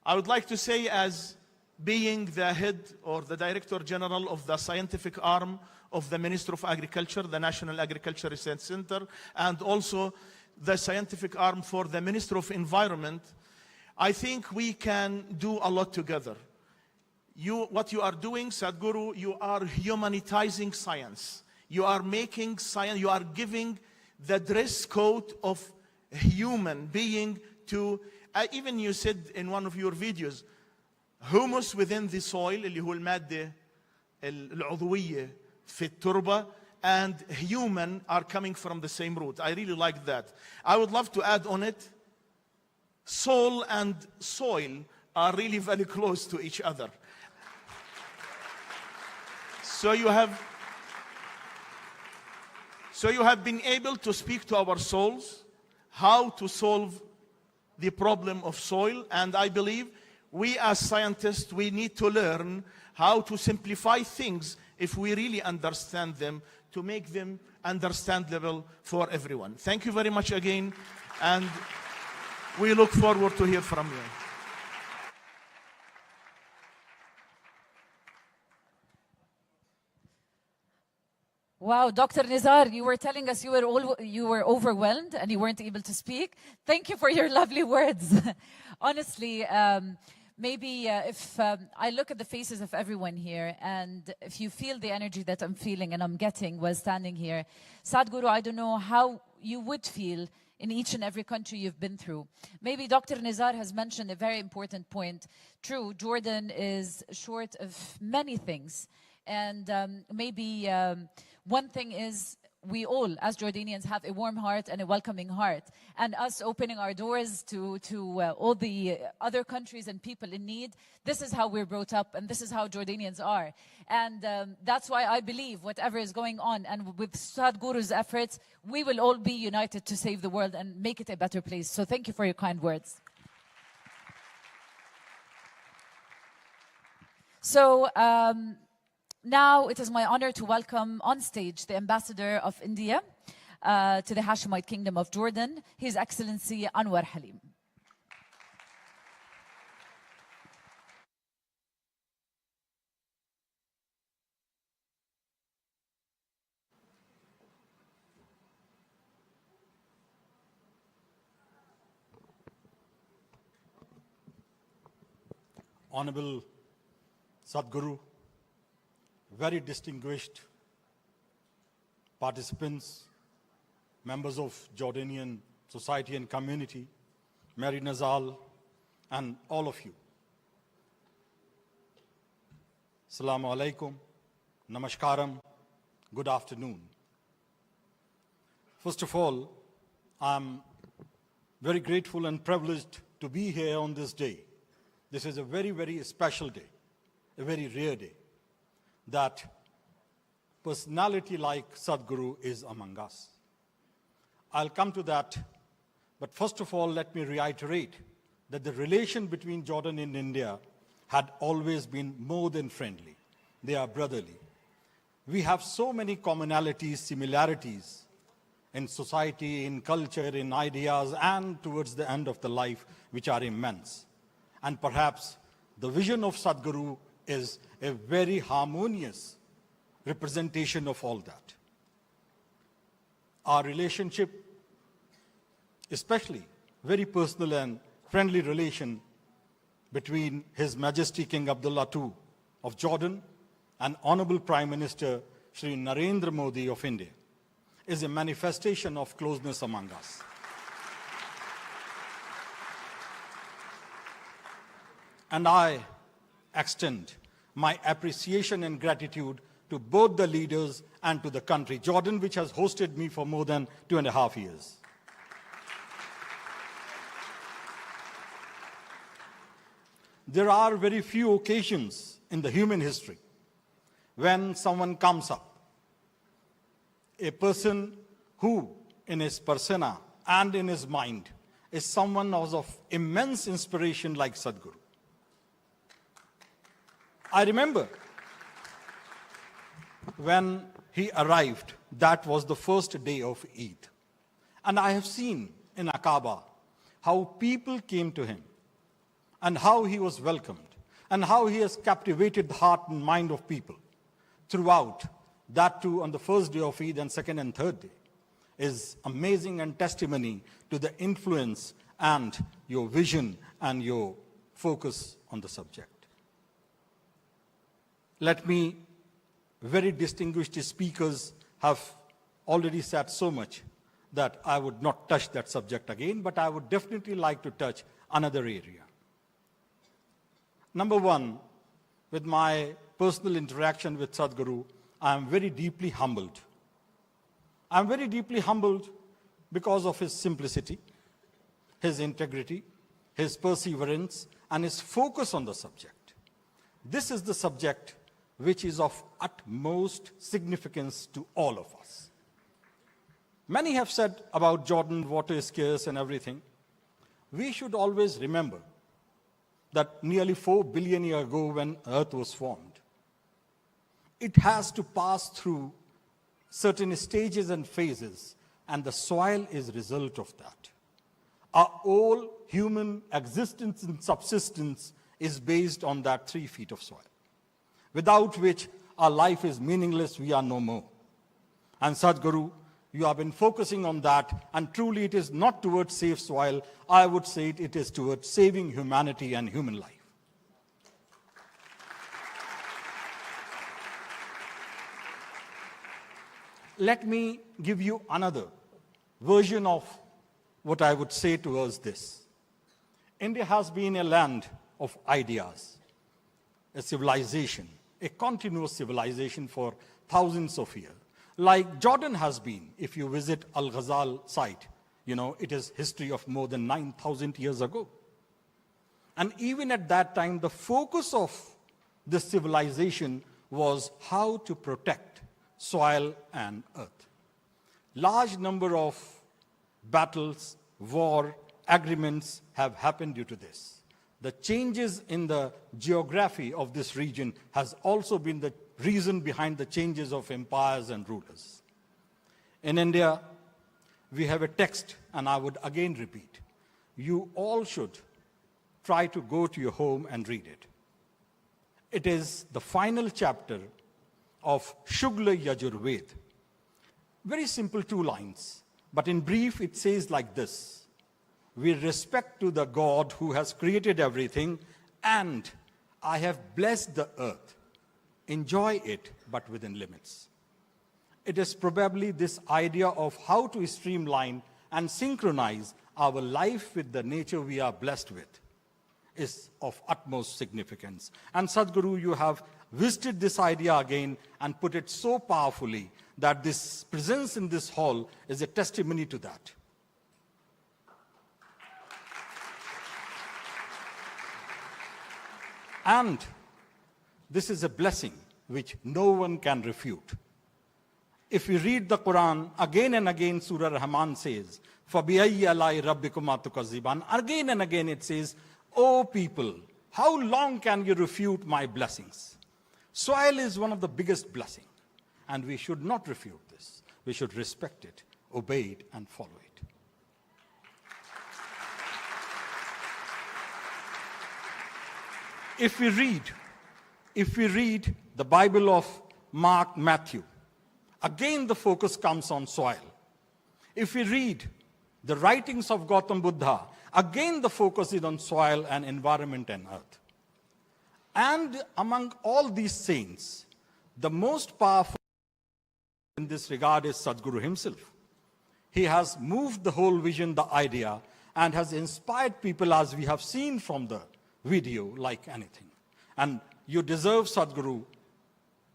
I would like to say, as being the head or the Director General of the scientific arm of the Ministry of Agriculture, the National Agriculture Research Center, and also the scientific arm for the Ministry of Environment, I think we can do a lot together. What you are doing, Sadhguru, you are humanitizing science. You are making science, you are giving the dress code of human being to, even you said in one of your videos, humus within the soil, اللي هو المادة العضوية في التربة, and human are coming from the same root. I really like that. I would love to add on it, soul and soil are really very close to each other. So you have been able to speak to our souls, how to solve the problem of soil, and I believe we as scientists, we need to learn how to simplify things if we really understand them, to make them understandable for everyone. Thank you very much again, and we look forward to hear from you. Wow, Dr. Nizar, you were telling us you were overwhelmed and you weren't able to speak. Thank you for your lovely words. Honestly, maybe if I look at the faces of everyone here, and if you feel the energy that I'm feeling and I'm getting while standing here, Sadhguru, I don't know how you would feel in each and every country you've been through. Maybe Dr. Nizar has mentioned a very important point. True, Jordan is short of many things. And maybe one thing is, we all, as Jordanians, have a warm heart and a welcoming heart. And us opening our doors to all the other countries and people in need, this is how we're brought up, and this is how Jordanians are. And that's why I believe whatever is going on, and with Sadhguru's efforts, we will all be united to save the world and make it a better place. So thank you for your kind words. So, now it is my honor to welcome on stage the Ambassador of India to the Hashemite Kingdom of Jordan, His Excellency Anwar Halim. Honorable Sadhguru, very distinguished participants, members of Jordanian society and community, Mary Nazal, and all of you. Assalamu alaikum, namaskaram, good afternoon. First of all, I'm very grateful and privileged to be here on this day. This is a very, very special day, a very rare day, that personality like Sadhguru is among us. I'll come to that, but first of all, let me reiterate that the relation between Jordan and India had always been more than friendly. They are brotherly. We have so many commonalities, similarities in society, in culture, in ideas, and towards the end of the life, which are immense. And perhaps the vision of Sadhguru is a very harmonious representation of all that. Our relationship, especially very personal and friendly relation between His Majesty King Abdullah II of Jordan and Honorable Prime Minister Shri Narendra Modi of India, is a manifestation of closeness among us. And I extend my appreciation and gratitude to both the leaders and to the country, Jordan, which has hosted me for more than 2.5 years. There are very few occasions in the human history when someone comes up, a person who in his persona and in his mind is someone of immense inspiration like Sadhguru. I remember when he arrived, that was the first day of Eid. And I have seen in Aqaba how people came to him and how he was welcomed and how he has captivated the heart and mind of people throughout. That too on the first day of Eid and second and third day is amazing and testimony to the influence and your vision and your focus on the subject. Let me, very distinguished speakers have already said so much that I would not touch that subject again, but I would definitely like to touch another area. Number one, with my personal interaction with Sadhguru, I am very deeply humbled. I am very deeply humbled because of his simplicity, his integrity, his perseverance, and his focus on the subject. This is the subject which is of utmost significance to all of us. Many have said about Jordan, water is scarce and everything. We should always remember that nearly 4 billion years ago when Earth was formed, it has to pass through certain stages and phases, and the soil is a result of that. Our whole human existence and subsistence is based on that 3 feet of soil, without which our life is meaningless, we are no more. And Sadhguru, you have been focusing on that, and truly it is not towards safe soil, I would say it is towards saving humanity and human life. Let me give you another version of what I would say towards this. India has been a land of ideas, a civilization, a continuous civilization for thousands of years. Like Jordan has been, if you visit Al-Ghazal site, it is history of more than 9,000 years ago. And even at that time, the focus of this civilization was how to protect soil and earth. Large number of battles, war, agreements have happened due to this. The changes in the geography of this region has also been the reason behind the changes of empires and rulers. In India, we have a text, and I would again repeat, you all should try to go to your home and read it. It is the final chapter of Shugla Yajurved. Very simple 2 lines, but in brief it says like this: with respect to the God who has created everything, and I have blessed the earth. Enjoy it, but within limits. It is probably this idea of how to streamline and synchronize our life with the nature we are blessed with. is of utmost significance. And Sadhguru, you have visited this idea again and put it so powerfully that this presence in this hall is a testimony to that. And this is a blessing which no one can refute. If we read the Quran, again and again Surah Rahman says, فَبِأَيِّ عَلَىٰ رَبِّكُمَا تُكَذِّبَانِ. Again and again it says, O people, how long can you refute my blessings? Soil is one of the biggest blessings, and we should not refute this. We should respect it, obey it, and follow it. If we read the Bible of Mark, Matthew, again the focus comes on soil. If we read the writings of Gautam Buddha, again the focus is on soil and environment and earth. And among all these saints, the most powerful in this regard is Sadhguru himself. He has moved the whole vision, the idea, and has inspired people, as we have seen from the video, like anything. And you deserve, Sadhguru,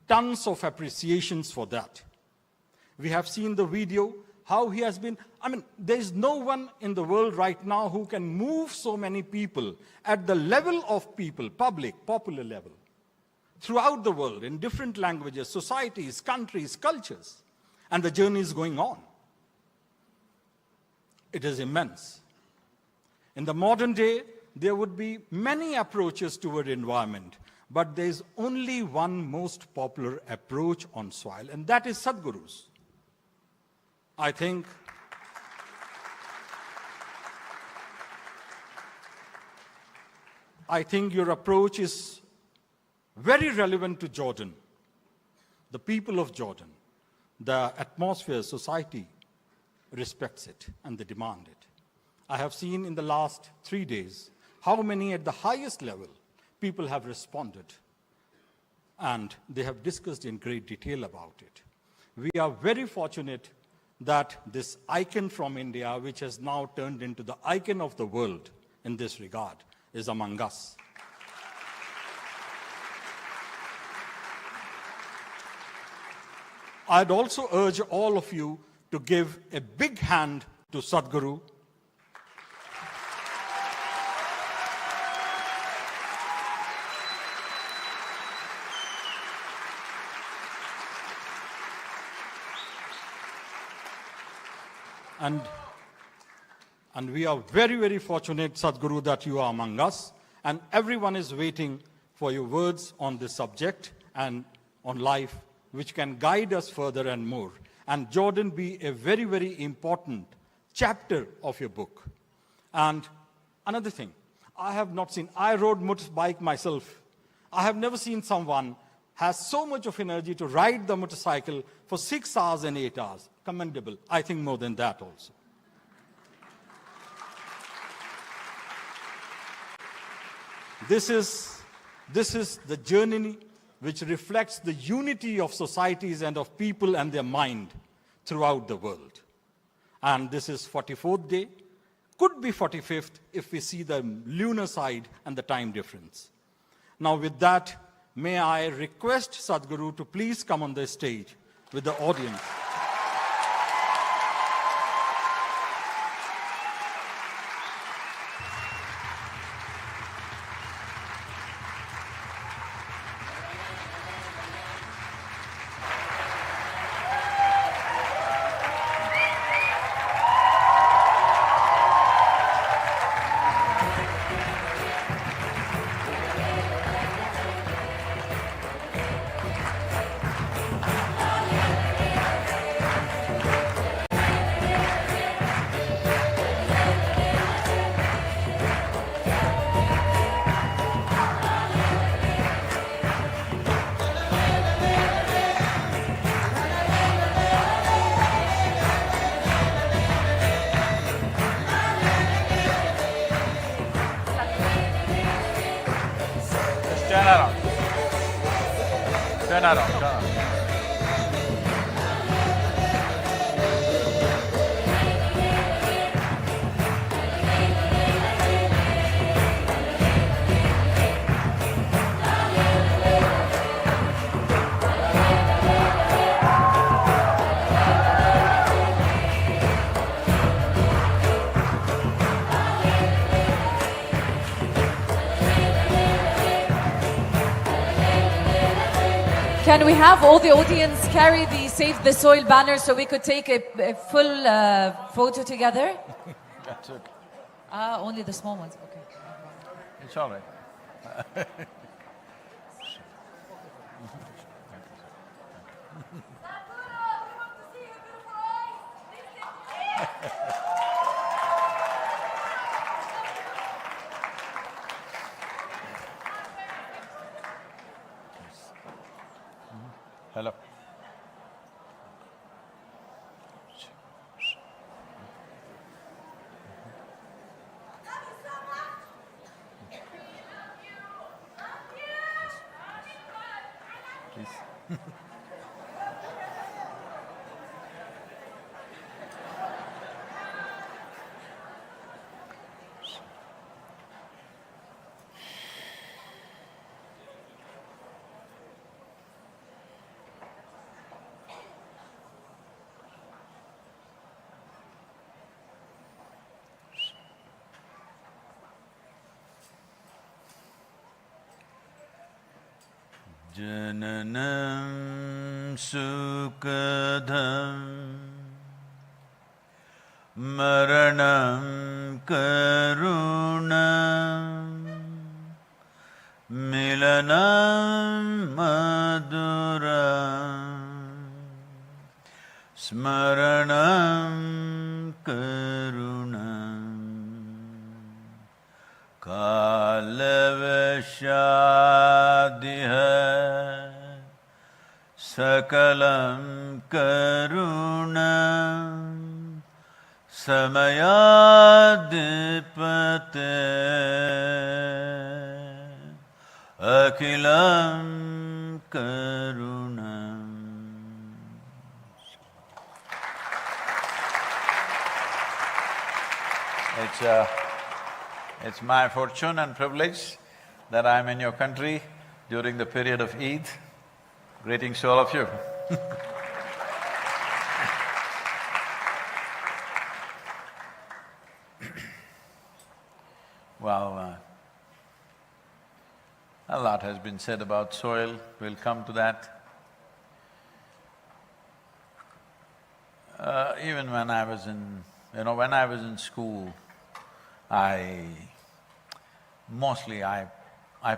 tons of appreciations for that. We have seen the video, how he has been, there is no one in the world right now who can move so many people at the level of people, public, popular level, throughout the world, in different languages, societies, countries, cultures, and the journey is going on. It is immense. In the modern day, there would be many approaches toward environment, but there is only one most popular approach on soil, and that is Sadhguru's. I think your approach is very relevant to Jordan, the people of Jordan. The atmosphere, society respects it and they demand it. I have seen in the last 3 days how many at the highest level people have responded, and they have discussed in great detail about it. We are very fortunate that this icon from India, which has now turned into the icon of the world in this regard, is among us. I'd also urge all of you to give a big hand to Sadhguru. And we are very, very fortunate, Sadhguru, that you are among us. And everyone is waiting for your words on this subject and on life, which can guide us further and more. And Jordan be a very, very important chapter of your book. And another thing, I have not seen, I rode motorbike myself. I have never seen someone has so much of energy to ride the motorcycle for 6 hours and 8 hours. Commendable. I think more than that also. This is the journey which reflects the unity of societies and of people and their mind throughout the world. And this is 44th day, could be 45th if we see the lunar side and the time difference. Now with that, may I request Sadhguru to please come on the stage with the audience. Turn around. Turn around. Turn around. Can we have all the audience carry the Save the Soil banner so we could take a full photo together? That's okay. Only the small ones, okay. It's all right. Hello. Please. Jananam sukadham maranam karunam milanam maduram smaranam karunam kalavashadiha sakalam karunam samayadipate akilam karunam. It's my fortune and privilege that I'm in your country during the period of Eid. Greetings to all of you. Well, a lot has been said about soil, we'll come to that. Even when I was in… when I was in school, I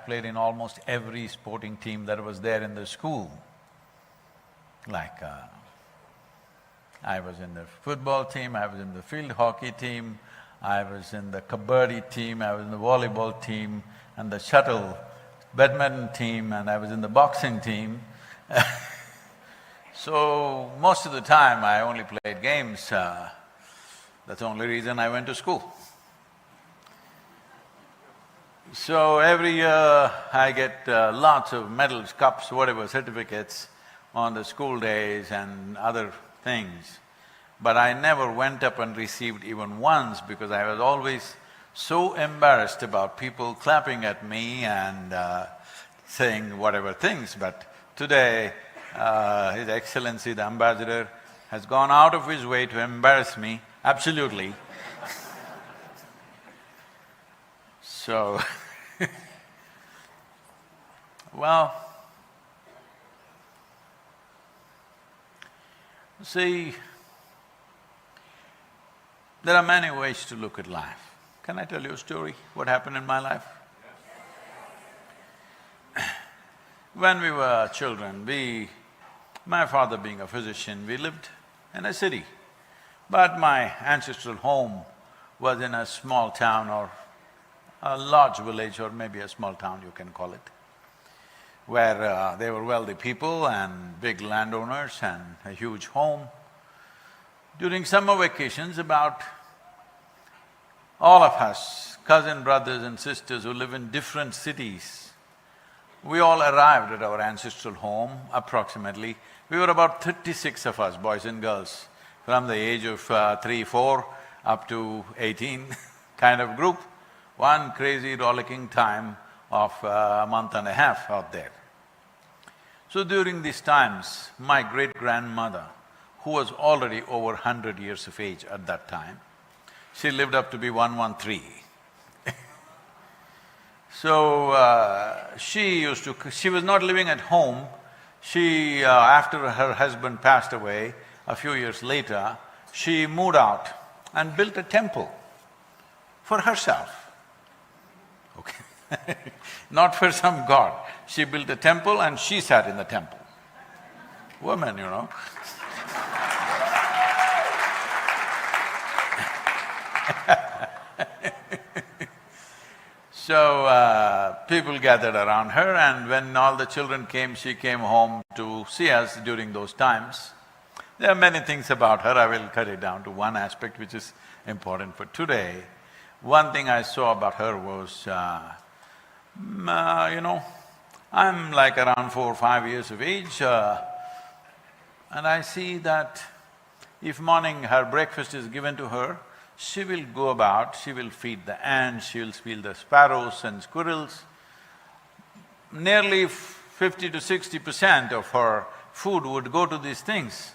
played in almost every sporting team that was there in the school. Like, I was in the football team, I was in the field hockey team, I was in the kabaddi team, I was in the volleyball team, and the shuttle badminton team, and I was in the boxing team. So, most of the time I only played games, that's the only reason I went to school. So every year I get lots of medals, cups, whatever, certificates on the school days and other things. But I never went up and received even once because I was always so embarrassed about people clapping at me and saying whatever things. But today, His Excellency the Ambassador has gone out of his way to embarrass me, absolutely. So well, see, there are many ways to look at life. Can I tell you a story, what happened in my life? When we were children, my father being a physician, we lived in a city. But my ancestral home was in a small town or a large village or maybe a small town you can call it, where they were wealthy people and big landowners and a huge home. During summer vacations, about all of us, cousin brothers and sisters who live in different cities, we all arrived at our ancestral home approximately. We were about 36 of us, boys and girls, from the age of 3, 4 up to 18 kind of group. One crazy rollicking time of a month and a half out there. So during these times, my great-grandmother, who was already over 100 years of age at that time, she lived up to be 113. So, she was not living at home, She, after her husband passed away, a few years later, she moved out and built a temple for herself, okay? Not for some god. She built a temple and she sat in the temple. Woman, you know. So, people gathered around her, and when all the children came, she came home to see us during those times. There are many things about her, I will cut it down to one aspect which is important for today. One thing I saw about her was, you know, I'm like around 4 or 5 years of age, and I see that if morning her breakfast is given to her, she will go about, she will feed the ants, she will feed the sparrows and squirrels. Nearly 50 to 60% of her food would go to these things.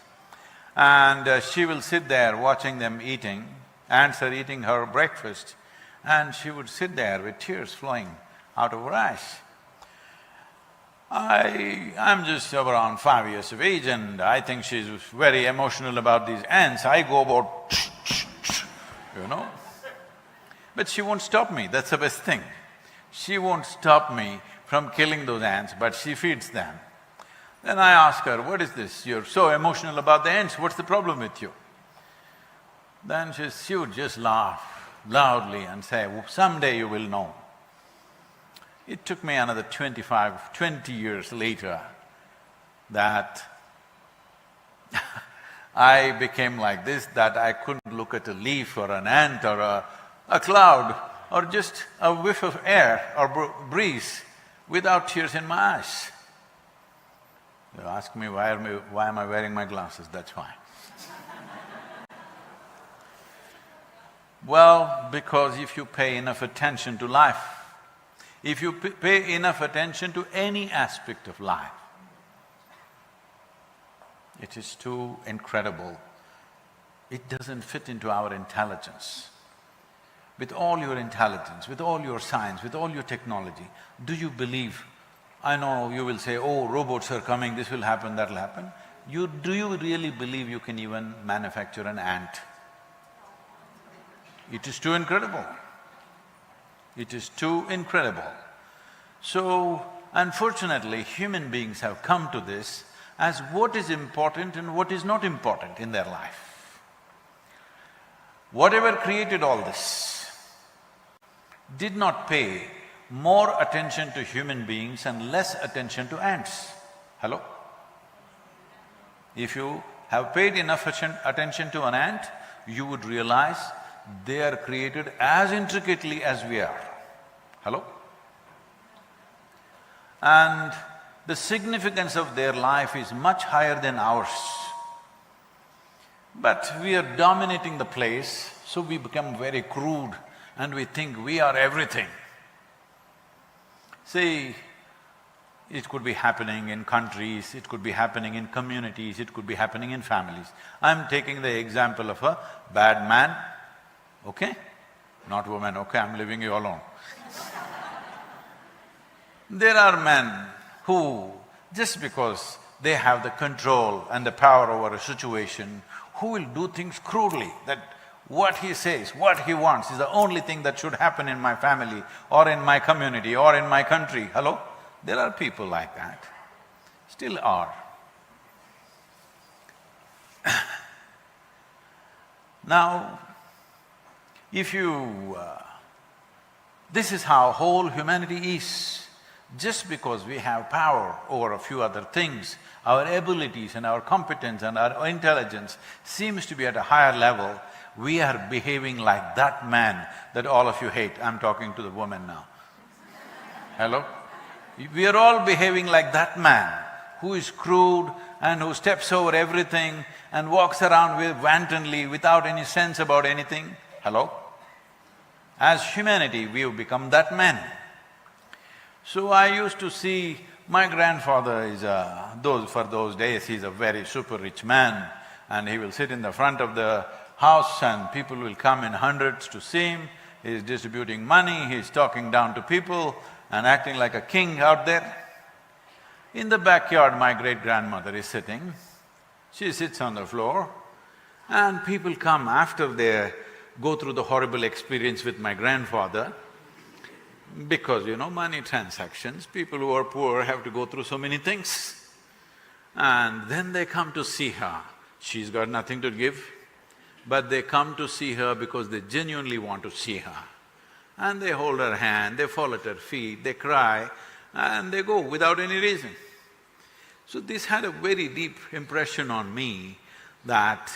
And she will sit there watching them eating, ants are eating her breakfast, and she would sit there with tears flowing out of her eyes. I'm just around 5 years of age and I think she's very emotional about these ants. I go about you know. But she won't stop me, that's the best thing. She won't stop me from killing those ants, but she feeds them. Then I ask her, what is this? You're so emotional about the ants, what's the problem with you? Then she would just laugh loudly and say, someday you will know. It took me another 20 years later that I became like this, that I couldn't look at a leaf or an ant or a cloud or just a whiff of air or breeze without tears in my eyes. You ask me why am I wearing my glasses, that's why. Well, because if you pay enough attention to life, if you pay enough attention to any aspect of life, it is too incredible. It doesn't fit into our intelligence. With all your intelligence, with all your science, with all your technology, do you believe, I know you will say, oh, robots are coming, this will happen, that will happen. Do you really believe you can even manufacture an ant? It is too incredible. It is too incredible. So, unfortunately, human beings have come to this as what is important and what is not important in their life. Whatever created all this did not pay more attention to human beings and less attention to ants. Hello? If you have paid enough attention to an ant, you would realize they are created as intricately as we are. Hello? And the significance of their life is much higher than ours. But we are dominating the place, so we become very crude and we think we are everything. See, it could be happening in countries, it could be happening in communities, it could be happening in families. I'm taking the example of a bad man, okay? Not woman, okay, I'm leaving you alone. There are men who, just because they have the control and the power over a situation, who will do things crudely, that what he says, what he wants is the only thing that should happen in my family or in my community or in my country. Hello? There are people like that, still are. Now, if you… this is how whole humanity is. Just because we have power over a few other things, our abilities and our competence and our intelligence seems to be at a higher level, we are behaving like that man that all of you hate. I'm talking to the woman now. Hello? We are all behaving like that man who is crude and who steps over everything and walks around wantonly without any sense about anything. Hello? As humanity, we have become that man. So I used to see, my grandfather is for those days, he's a very super rich man, and he will sit in the front of the house and people will come in hundreds to see him. He's distributing money, he's talking down to people and acting like a king out there. In the backyard, my great-grandmother is sitting. She sits on the floor, and people come after they go through the horrible experience with my grandfather. Because, money transactions, people who are poor have to go through so many things. And then they come to see her. She's got nothing to give, but they come to see her because they genuinely want to see her. And they hold her hand, they fall at her feet, they cry, and they go without any reason. So this had a very deep impression on me that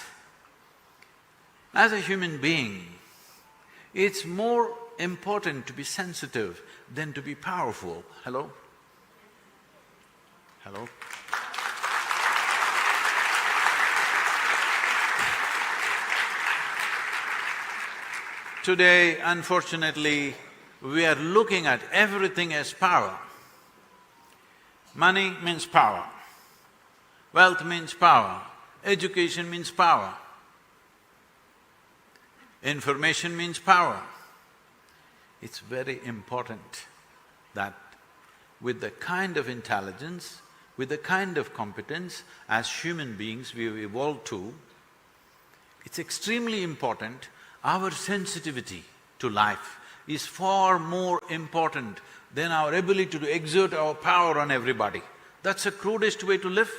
as a human being, it's more important to be sensitive than to be powerful. Hello? Hello? Today, unfortunately, we are looking at everything as power. Money means power. Wealth means power. Education means power. Information means power. It's very important that with the kind of intelligence, with the kind of competence as human beings we've evolved to, it's extremely important. Our sensitivity to life is far more important than our ability to exert our power on everybody. That's the crudest way to live,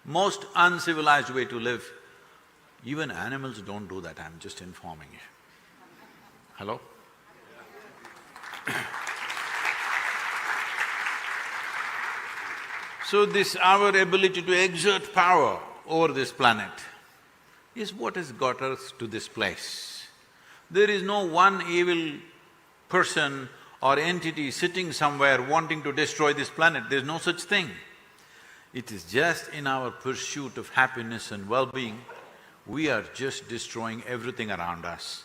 most uncivilized way to live. Even animals don't do that, I'm just informing you. Hello? So this our ability to exert power over this planet is what has got us to this place. There is no one evil person or entity sitting somewhere wanting to destroy this planet, there's no such thing. It is just in our pursuit of happiness and well-being, we are just destroying everything around us.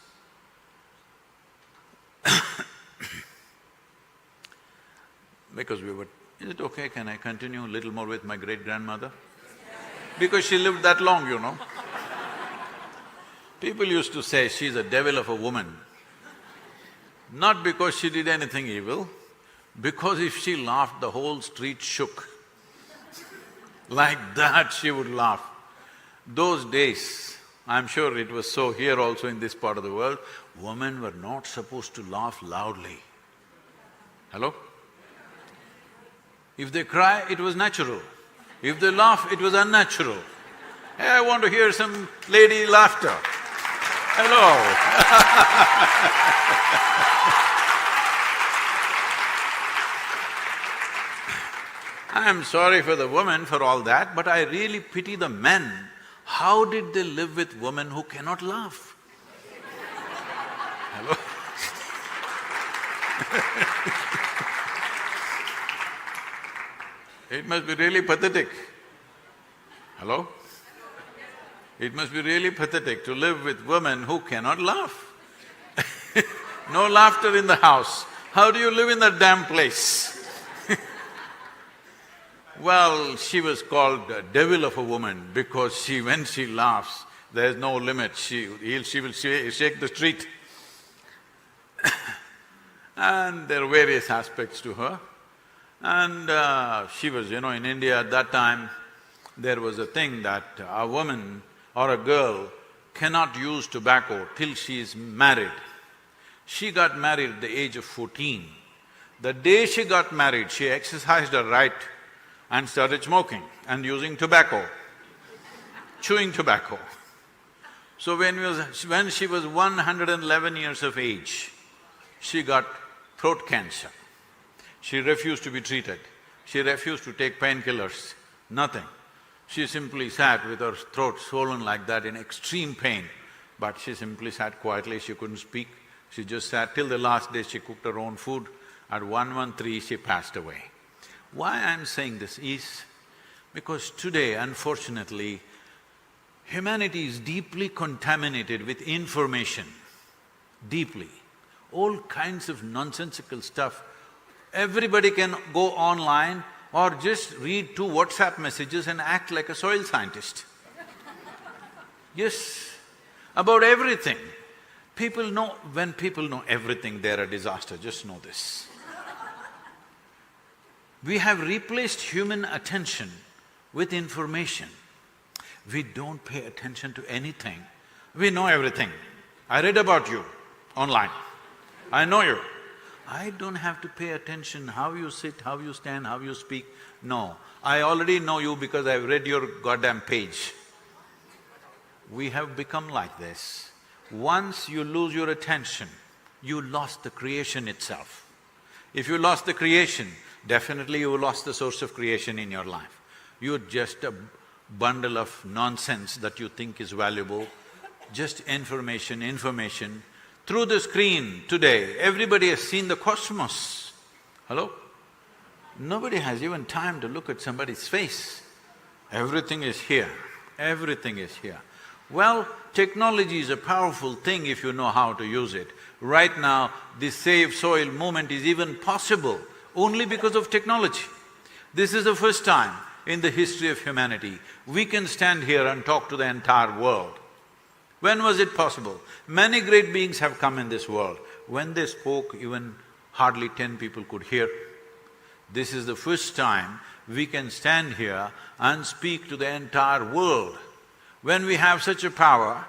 Because we were… Is it okay, can I continue a little more with my great-grandmother? Because she lived that long, People used to say she's a devil of a woman. Not because she did anything evil, because if she laughed, the whole street shook. Like that she would laugh. Those days, I'm sure it was so here also in this part of the world, women were not supposed to laugh loudly. Hello? If they cry, it was natural. If they laugh, it was unnatural. Hey, I want to hear some lady laughter. Hello. I am sorry for the women for all that, but I really pity the men. How did they live with women who cannot laugh? Hello? It must be really pathetic. Hello? It must be really pathetic to live with women who cannot laugh. No laughter in the house. How do you live in that damn place? Well, she was called a devil of a woman because when she laughs, there's no limit, she will shake the street. And there are various aspects to her. And she was, in India at that time, there was a thing that a woman or a girl cannot use tobacco till she is married. She got married at the age of 14. The day she got married, she exercised her right and started smoking and using tobacco, chewing tobacco. So when she was 111 years of age, she got throat cancer. She refused to be treated, she refused to take painkillers, nothing. She simply sat with her throat swollen like that in extreme pain, but she simply sat quietly, she couldn't speak. She just sat till the last day she cooked her own food. At 113 she passed away. Why I'm saying this is because today, unfortunately, humanity is deeply contaminated with information, deeply. All kinds of nonsensical stuff. Everybody can go online or just read 2 WhatsApp messages and act like a soil scientist. Yes, about everything. People know… when people know everything, they're a disaster, just know this. We have replaced human attention with information. We don't pay attention to anything. We know everything. I read about you online. I know you. I don't have to pay attention how you sit, how you stand, how you speak. No, I already know you because I've read your goddamn page. We have become like this. Once you lose your attention, you lost the creation itself. If you lost the creation, definitely you lost the source of creation in your life. You're just a bundle of nonsense that you think is valuable, just information. Through the screen today, everybody has seen the cosmos. Hello? Nobody has even time to look at somebody's face. Everything is here, everything is here. Well, technology is a powerful thing if you know how to use it. Right now, this Save Soil movement is even possible only because of technology. This is the first time in the history of humanity we can stand here and talk to the entire world. When was it possible? Many great beings have come in this world. When they spoke, even hardly 10 people could hear. This is the first time we can stand here and speak to the entire world. When we have such a power,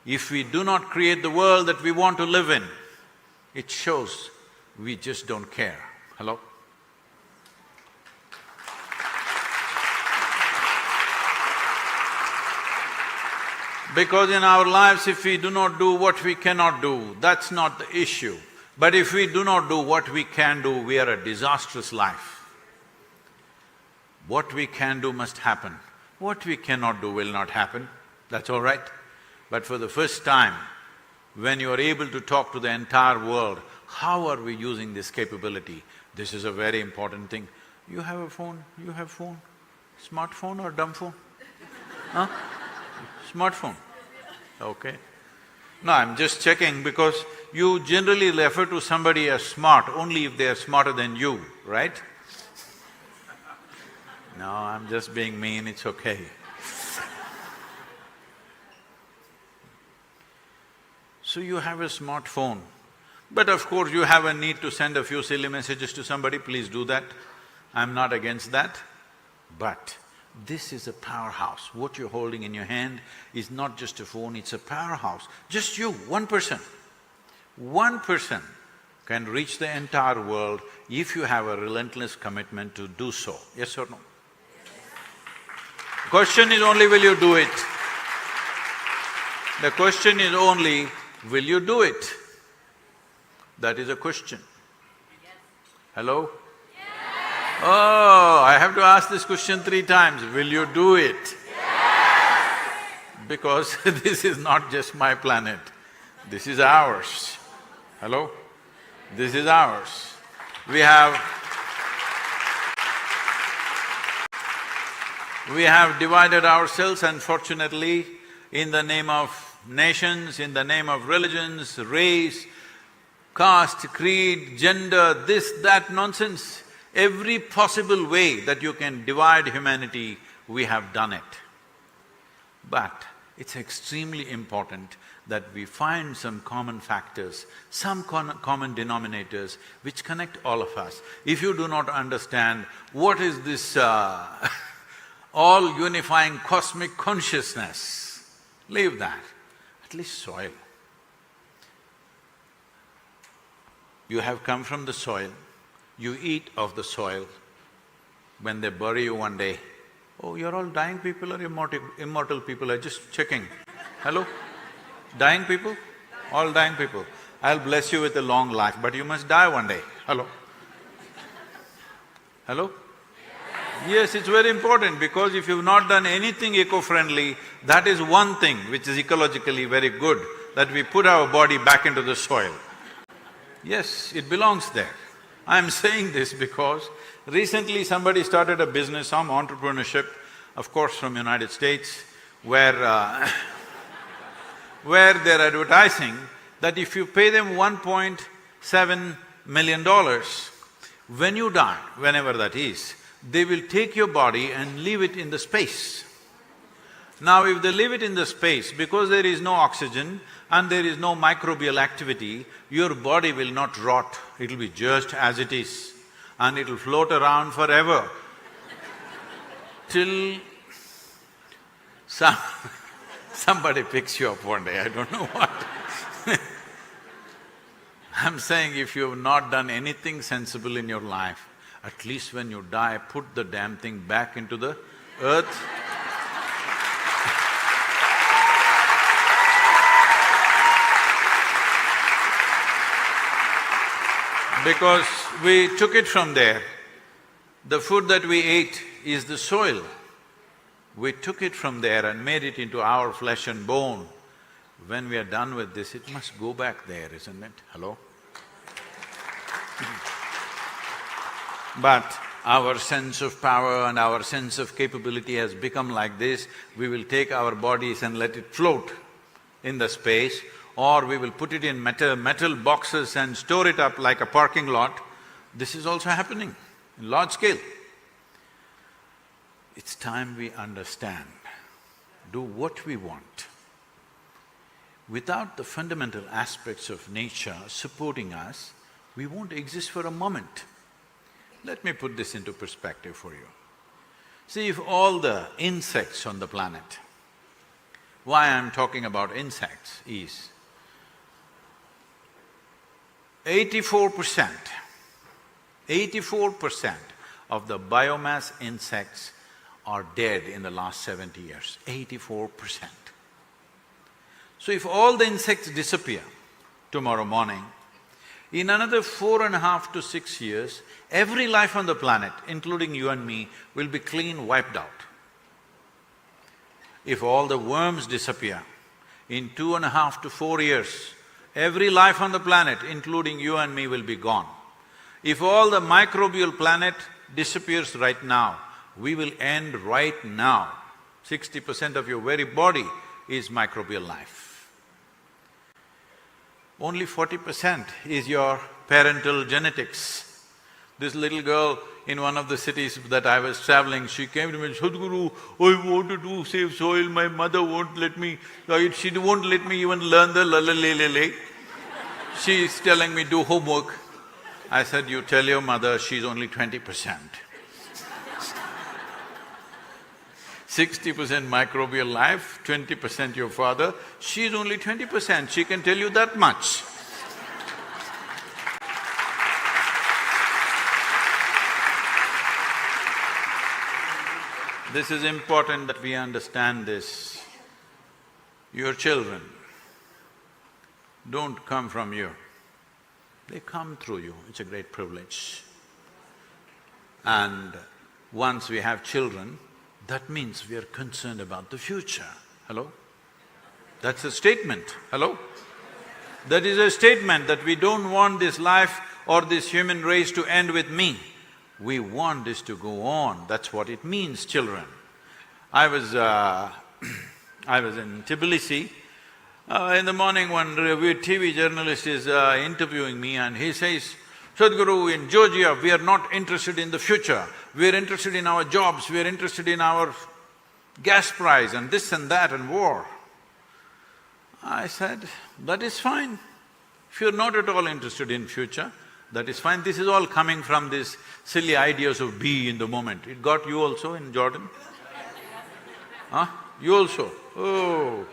if we do not create the world that we want to live in, it shows we just don't care. Hello? Because in our lives, if we do not do what we cannot do, that's not the issue. But if we do not do what we can do, we are a disastrous life. What we can do must happen. What we cannot do will not happen, that's all right. But for the first time, when you are able to talk to the entire world, how are we using this capability? This is a very important thing. You have a phone, you have phone, smartphone or dumb phone? Huh? Smartphone, okay. No, I'm just checking because you generally refer to somebody as smart only if they are smarter than you, right? No, I'm just being mean, it's okay. So you have a smartphone, but of course you have a need to send a few silly messages to somebody, please do that. I'm not against that, but this is a powerhouse. What you're holding in your hand is not just a phone, it's a powerhouse. Just you, one person can reach the entire world if you have a relentless commitment to do so, yes or no? Question is only, will you do it? The question is only, will you do it? That is a question. Hello? Oh, I have to ask this question 3 times, will you do it? Yes! Because this is not just my planet, this is ours. Hello? This is ours. We have divided ourselves, unfortunately, in the name of nations, in the name of religions, race, caste, creed, gender, this, that nonsense. Every possible way that you can divide humanity, we have done it. But it's extremely important that we find some common factors, some common denominators which connect all of us. If you do not understand what is this all-unifying cosmic consciousness, leave that, at least soil. You have come from the soil, you eat of the soil. When they bury you one day, oh, you're all dying people or immortal people? I'm just checking. Hello? Dying people? All dying people. I'll bless you with a long life, but you must die one day. Hello? Hello? Yes, it's very important because if you've not done anything eco-friendly, that is one thing which is ecologically very good, that we put our body back into the soil. Yes, it belongs there. I'm saying this because recently somebody started a business, some entrepreneurship, of course from United States, where they're advertising that if you pay them $1.7 million, when you die, whenever that is, they will take your body and leave it in the space. Now if they leave it in the space, because there is no oxygen and there is no microbial activity, your body will not rot, it'll be just as it is. and it'll float around forever till somebody picks you up one day, I don't know what. I'm saying if you have not done anything sensible in your life, at least when you die, put the damn thing back into the earth. Because we took it from there. The food that we ate is the soil. We took it from there and made it into our flesh and bone. When we are done with this, it must go back there, isn't it? Hello? But our sense of power and our sense of capability has become like this, we will take our bodies and let it float in the space, or we will put it in metal boxes and store it up like a parking lot. This is also happening in large scale. It's time we understand, do what we want. Without the fundamental aspects of nature supporting us, we won't exist for a moment. Let me put this into perspective for you. See, if all the insects on the planet, why I'm talking about insects is 84% of the biomass insects are dead in the last 70 years, 84%. So if all the insects disappear tomorrow morning, in another 4.5 to 6 years, every life on the planet, including you and me, will be clean wiped out. If all the worms disappear, in 2.5 to 4 years, every life on the planet, including you and me, will be gone. If all the microbial planet disappears right now, we will end right now. 60% of your very body is microbial life. Only 40% is your parental genetics. This little girl in one of the cities that I was traveling, she came to me, Sadhguru, I want to save soil, my mother won't let me, she won't let me even learn the la-la-le-le-le. She is telling me, do homework. I said, you tell your mother she's only 20%. 60% microbial life, 20% your father, she's only 20%, she can tell you that much. This is important that we understand this. Your children don't come from you, they come through you, it's a great privilege. And once we have children, that means we are concerned about the future. Hello? That's a statement. Hello? That is a statement that we don't want this life or this human race to end with me. We want this to go on, that's what it means, children. I was in Tbilisi, in the morning one TV journalist is interviewing me and he says, Sadhguru, in Georgia, we are not interested in the future, we are interested in our jobs, we are interested in our gas price and this and that and war. I said, that is fine. If you're not at all interested in future, that is fine. This is all coming from these silly ideas of be in the moment. It got you also in Jordan? Huh? You also? Oh.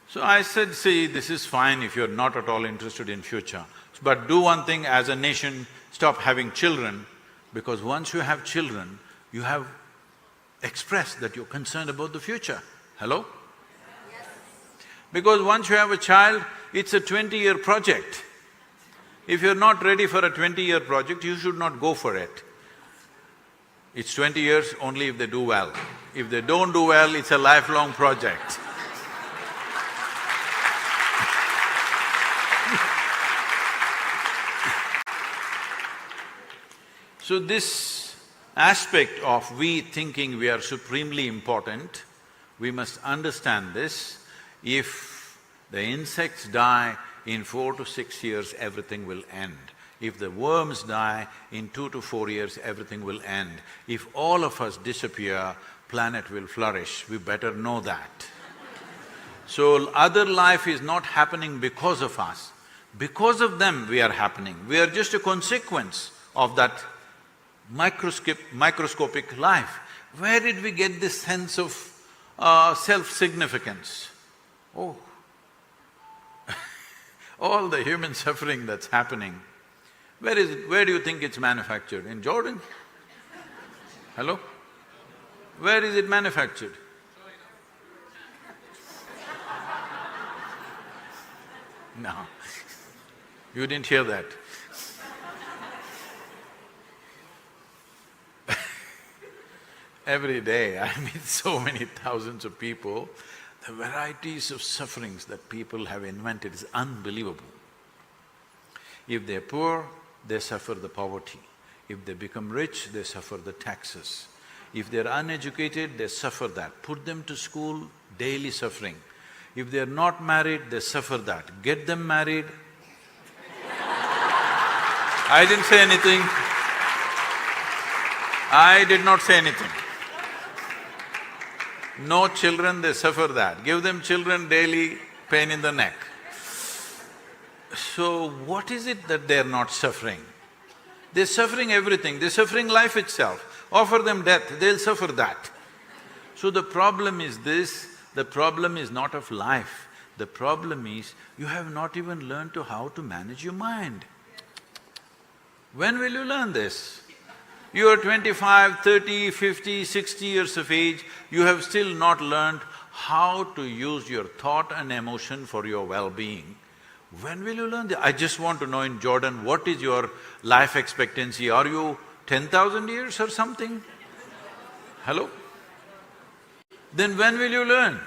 So I said, see, this is fine if you're not at all interested in future. But do one thing as a nation, stop having children, because once you have children, you have expressed that you're concerned about the future. Hello? Yes. Because once you have a child, it's a 20-year project. If you're not ready for a 20-year project, you should not go for it. It's 20 years only if they do well. If they don't do well, it's a lifelong project. So this aspect of we thinking we are supremely important, we must understand this. If the insects die, in 4 to 6 years everything will end. If the worms die, in 2 to 4 years everything will end. If all of us disappear, planet will flourish, we better know that. So other life is not happening because of us. Because of them we are happening. We are just a consequence of that microscopic life. Where did we get this sense of self-significance? Oh, all the human suffering that's happening, where is it? Where do you think it's manufactured? In Jordan? Hello? Where is it manufactured? No, you didn't hear that. Every day I meet so many thousands of people, the varieties of sufferings that people have invented is unbelievable. If they're poor, they suffer the poverty. If they become rich, they suffer the taxes. If they're uneducated, they suffer that. Put them to school, daily suffering. If they're not married, they suffer that. Get them married. I didn't say anything. I did not say anything. No children, they suffer that. Give them children, daily pain in the neck. So what is it that they're not suffering? They're suffering everything, they're suffering life itself. Offer them death, they'll suffer that. So the problem is this, the problem is not of life, the problem is you have not even learned how to manage your mind. When will you learn this? You are 25, 30, 50, 60 years of age, you have still not learned how to use your thought and emotion for your well-being. When will you learn this? I just want to know in Jordan, what is your life expectancy? Are you 10,000 years or something? Hello? Then when will you learn?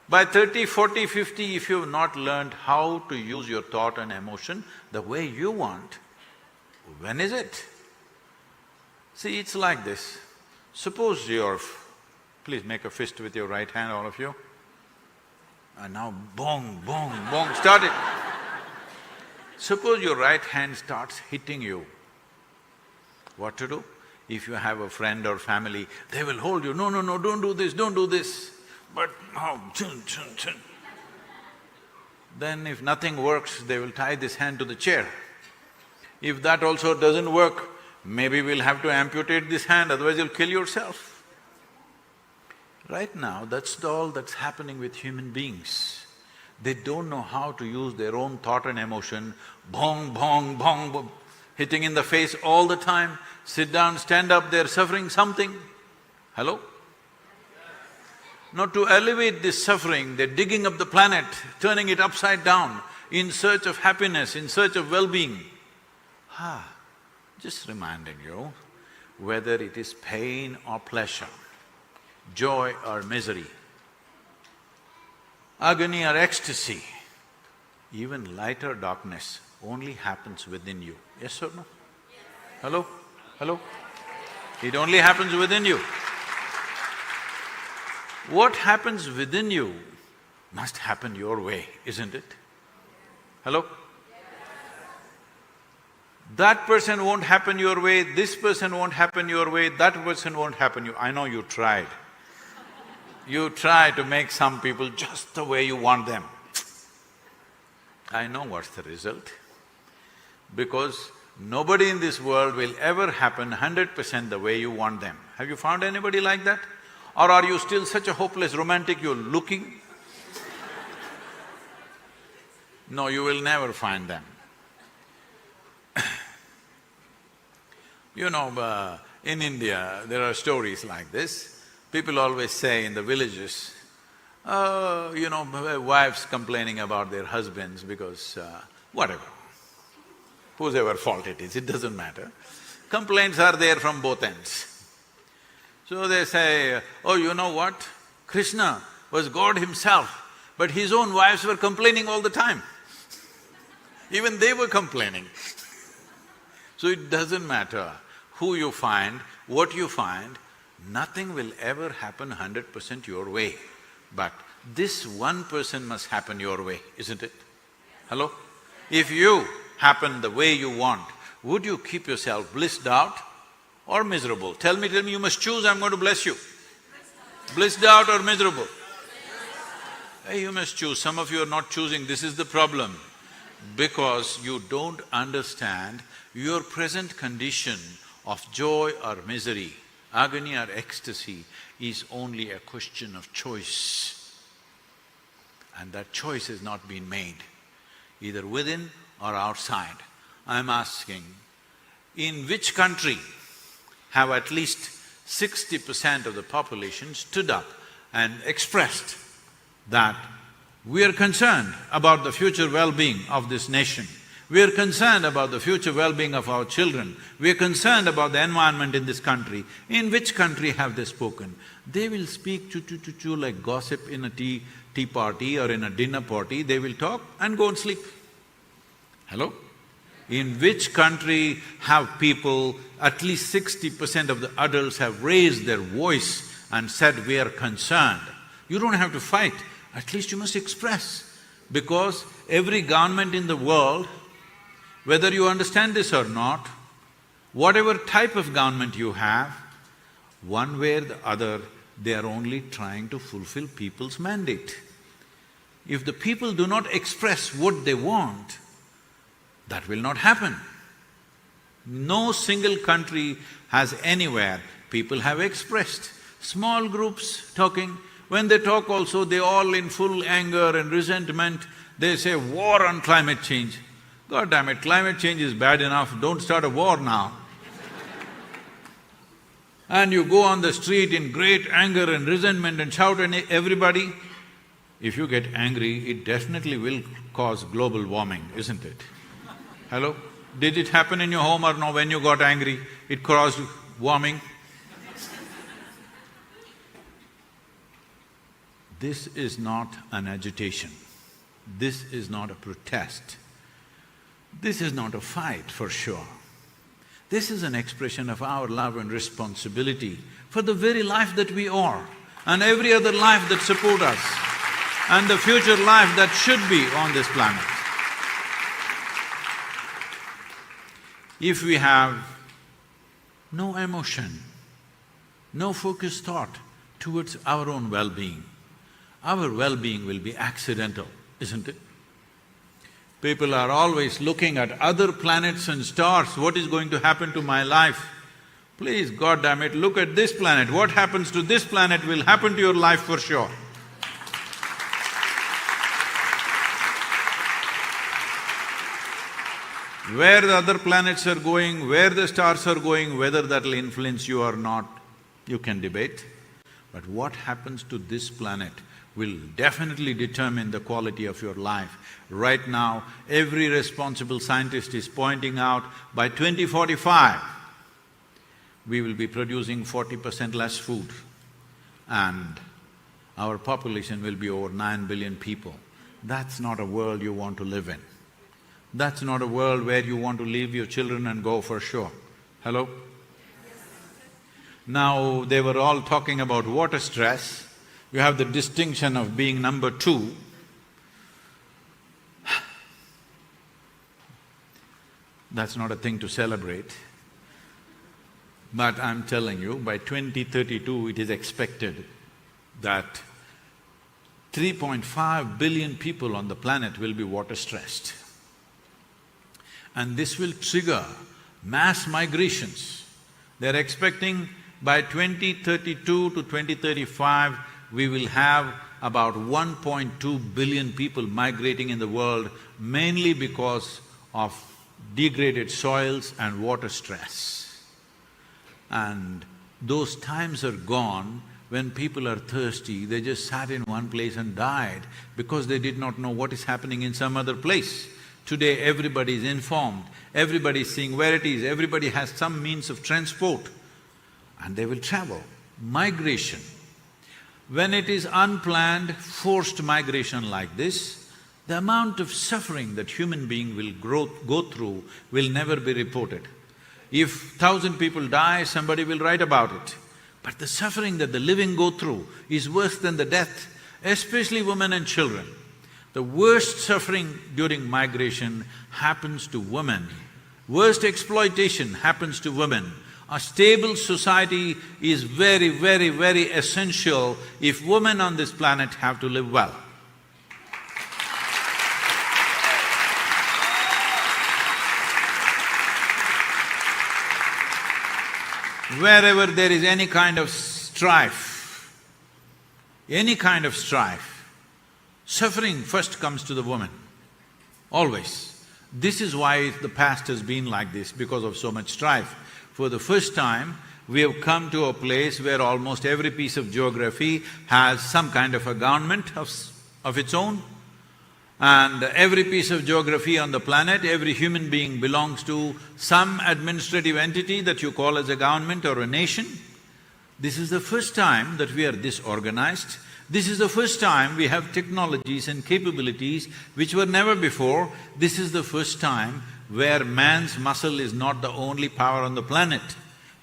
By 30, 40, 50, if you've not learned how to use your thought and emotion the way you want, when is it? See, it's like this. Suppose you're… Please make a fist with your right hand, all of you. And now bong, bong, bong, start it. Suppose your right hand starts hitting you. What to do? If you have a friend or family, they will hold you, no, no, no, don't do this, don't do this. But chun, chun, chun. Then if nothing works, they will tie this hand to the chair. If that also doesn't work, maybe we'll have to amputate this hand, otherwise you'll kill yourself. Right now, that's all that's happening with human beings. They don't know how to use their own thought and emotion, bong, bong, bong, bong, hitting in the face all the time, sit down, stand up, they're suffering something. Hello? Now to alleviate this suffering, they're digging up the planet, turning it upside down, in search of happiness, in search of well-being. Just reminding you, whether it is pain or pleasure, joy or misery, agony or ecstasy, even light or darkness only happens within you. Yes or no? Hello? Hello? It only happens within you. What happens within you must happen your way, isn't it? Hello? That person won't happen your way, this person won't happen your way, that person won't happen you… I know you tried. You try to make some people just the way you want them. I know what's the result. Because nobody in this world will ever happen 100% the way you want them. Have you found anybody like that? Or are you still such a hopeless romantic you're looking? No, you will never find them. You know, in India, there are stories like this. People always say in the villages, wives complaining about their husbands because whatever, whosever fault it is, it doesn't matter. Complaints are there from both ends. So they say, oh, you know what? Krishna was God himself, but his own wives were complaining all the time. Even they were complaining. So it doesn't matter who you find, what you find, nothing will ever happen 100% your way. But this one person must happen your way, isn't it? Hello? If you happen the way you want, would you keep yourself blissed out or miserable? Tell me, you must choose, I'm going to bless you. Blissed out or miserable? Hey, you must choose. Some of you are not choosing, this is the problem. because you don't understand your present condition of joy or misery, agony or ecstasy is only a question of choice. And that choice has not been made, either within or outside. I'm asking, in which country have at least 60% of the population stood up and expressed that we are concerned about the future well-being of this nation, we are concerned about the future well-being of our children, we are concerned about the environment in this country. In which country have they spoken? They will speak choo-choo-choo-choo like gossip in a tea party or in a dinner party, they will talk and go and sleep. Hello? In which country have people, at least 60% of the adults have raised their voice and said, we are concerned? You don't have to fight, at least you must express. Because every government in the world, whether you understand this or not, whatever type of government you have, one way or the other, they are only trying to fulfill people's mandate. If the people do not express what they want, that will not happen. No single country has anywhere people have expressed. Small groups talking, when they talk also, they all in full anger and resentment, they say war on climate change. God damn it, climate change is bad enough, don't start a war now. And you go on the street in great anger and resentment and shout at everybody. If you get angry, it definitely will cause global warming, isn't it? Hello? Did it happen in your home or no? When you got angry, it caused warming? This is not an agitation. This is not a protest. This is not a fight for sure. This is an expression of our love and responsibility for the very life that we are and every other life that supports us and the future life that should be on this planet. If we have no emotion, no focused thought towards our own well-being, our well-being will be accidental, isn't it? People are always looking at other planets and stars, what is going to happen to my life? Please, God damn it, look at this planet, what happens to this planet will happen to your life for sure. Where the other planets are going, where the stars are going, whether that'll influence you or not, you can debate. But what happens to this planet will definitely determine the quality of your life. Right now, every responsible scientist is pointing out by 2045, we will be producing 40% less food and our population will be over 9 billion people. That's not a world you want to live in. That's not a world where you want to leave your children and go for sure. Hello? Now, they were all talking about water stress. You have the distinction of being number 2. That's not a thing to celebrate. But I'm telling you, by 2032 it is expected that 3.5 billion people on the planet will be water stressed. And this will trigger mass migrations. They're expecting by 2032 to 2035, we will have about 1.2 billion people migrating in the world, mainly because of degraded soils and water stress. And those times are gone when people are thirsty, they just sat in one place and died because they did not know what is happening in some other place. Today everybody is informed, everybody is seeing where it is, everybody has some means of transport and they will travel. Migration. When it is unplanned, forced migration like this, the amount of suffering that human being will go through will never be reported. If 1,000 people die, somebody will write about it. But the suffering that the living go through is worse than the death, especially women and children. The worst suffering during migration happens to women. Worst exploitation happens to women. A stable society is very, very, very essential if women on this planet have to live well. Wherever there is any kind of strife, suffering first comes to the woman, always. This is why the past has been like this, because of so much strife. For the first time, we have come to a place where almost every piece of geography has some kind of a government of its own, and every piece of geography on the planet, every human being belongs to some administrative entity that you call as a government or a nation. This is the first time that we are this organized. This is the first time we have technologies and capabilities which were never before. This is the first time where man's muscle is not the only power on the planet.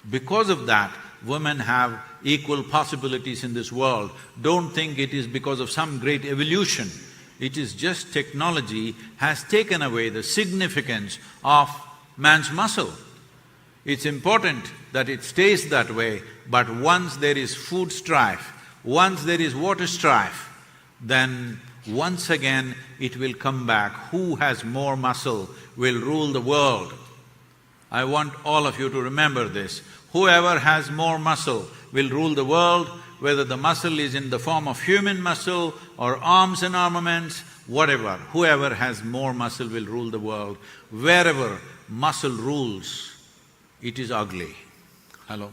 Because of that, women have equal possibilities in this world. Don't think it is because of some great evolution. It is just technology has taken away the significance of man's muscle. It's important that it stays that way, but once there is food strife, once there is water strife, then once again it will come back. Who has more muscle will rule the world. I want all of you to remember this. Whoever has more muscle will rule the world, whether the muscle is in the form of human muscle or arms and armaments, whatever. Whoever has more muscle will rule the world. Wherever muscle rules, it is ugly. Hello?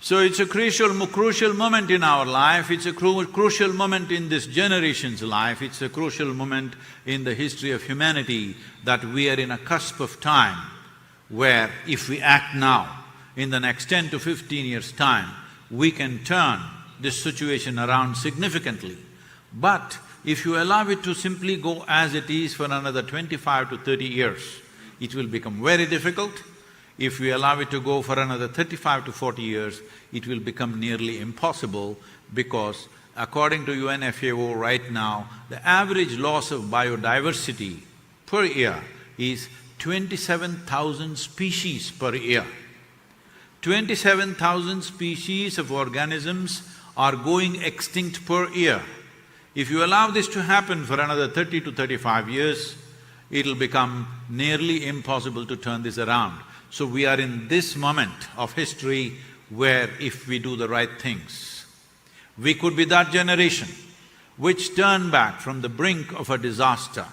So it's a crucial moment in our life, it's a crucial moment in this generation's life, it's a crucial moment in the history of humanity that we are in a cusp of time where if we act now, in the next 10 to 15 years' time, we can turn this situation around significantly. But if you allow it to simply go as it is for another 25 to 30 years, it will become very difficult. If we allow it to go for another 35 to 40 years, it will become nearly impossible because according to UNFAO right now, the average loss of biodiversity per year is 27,000 species per year. 27,000 species of organisms are going extinct per year. If you allow this to happen for another 30 to 35 years, it'll become nearly impossible to turn this around. So we are in this moment of history where if we do the right things, we could be that generation which turned back from the brink of a disaster,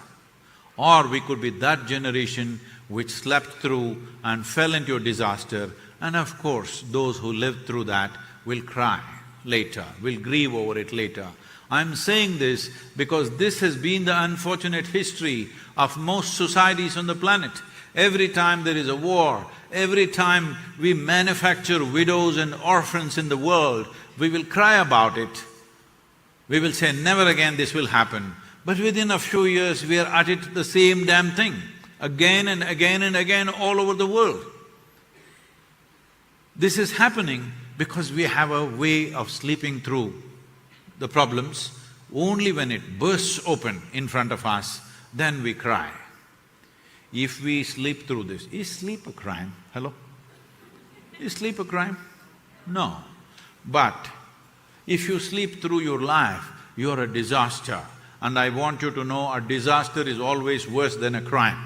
or we could be that generation which slept through and fell into a disaster, and of course, those who lived through that will cry later, will grieve over it later. I'm saying this because this has been the unfortunate history of most societies on the planet. Every time there is a war, every time we manufacture widows and orphans in the world, we will cry about it. We will say, never again this will happen. But within a few years, we are at it the same damn thing, again and again and again all over the world. This is happening because we have a way of sleeping through the problems. Only when it bursts open in front of us, then we cry. If we sleep through this, is sleep a crime? Hello? Is sleep a crime? No. But if you sleep through your life, you're a disaster. And I want you to know a disaster is always worse than a crime.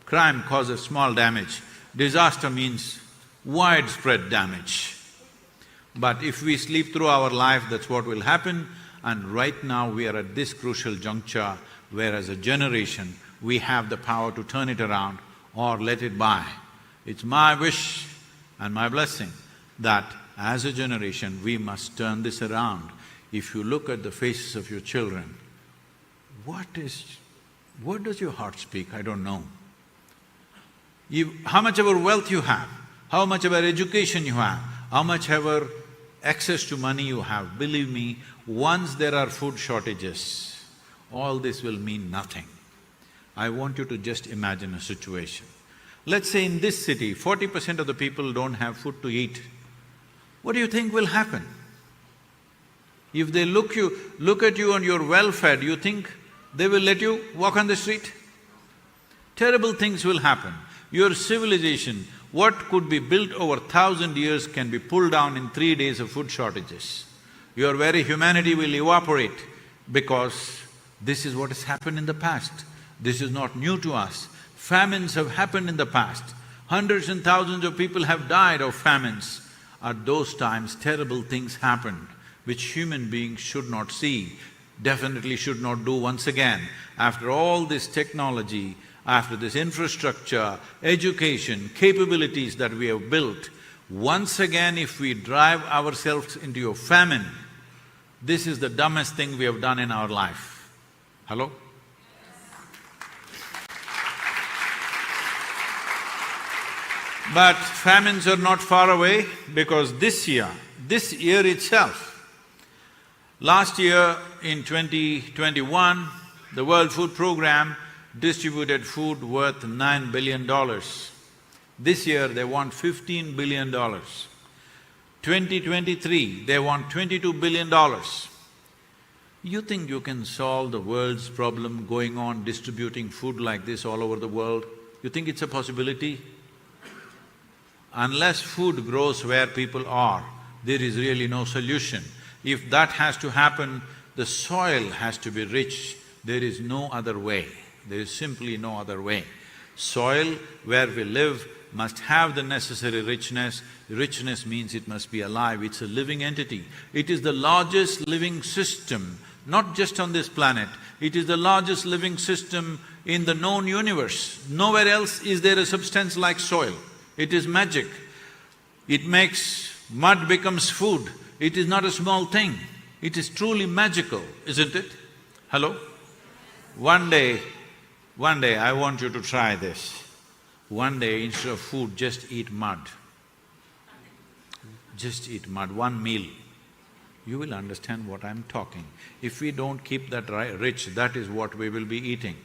Crime causes small damage, disaster means widespread damage. But if we sleep through our life, that's what will happen. And right now we are at this crucial juncture where as a generation, we have the power to turn it around or let it by. It's my wish and my blessing that as a generation, we must turn this around. If you look at the faces of your children, what does your heart speak? I don't know. How much ever wealth you have, how much ever education you have, how much ever access to money you have, believe me, once there are food shortages, all this will mean nothing. I want you to just imagine a situation. Let's say in this city, 40% of the people don't have food to eat. What do you think will happen? If they look at you and you're well-fed, you think they will let you walk on the street? Terrible things will happen. Your civilization, what could be built over 1,000 years can be pulled down in 3 days of food shortages. Your very humanity will evaporate because This is what has happened in the past. This is not new to us. Famines have happened in the past. Hundreds and thousands of people have died of famines. At those times, terrible things happened, which human beings should not see, definitely should not do once again. After all this technology, after this infrastructure, education, capabilities that we have built, once again if we drive ourselves into a famine, this is the dumbest thing we have done in our life. Hello? But famines are not far away, because this year itself, last year in 2021, the World Food Programme distributed food worth $9 billion. This year they want $15 billion. 2023, they want $22 billion. You think you can solve the world's problem going on distributing food like this all over the world? You think it's a possibility? Unless food grows where people are, there is really no solution. If that has to happen, the soil has to be rich. There is no other way. There is simply no other way. Soil where we live must have the necessary richness. Richness means it must be alive, it's a living entity. It is the largest living system, not just on this planet, it is the largest living system in the known universe. Nowhere else is there a substance like soil. It is magic. It makes… mud becomes food. It is not a small thing. It is truly magical, isn't it? Hello? One day I want you to try this. One day instead of food, just eat mud. Just eat mud, one meal. You will understand what I'm talking. If we don't keep that rich, that is what we will be eating.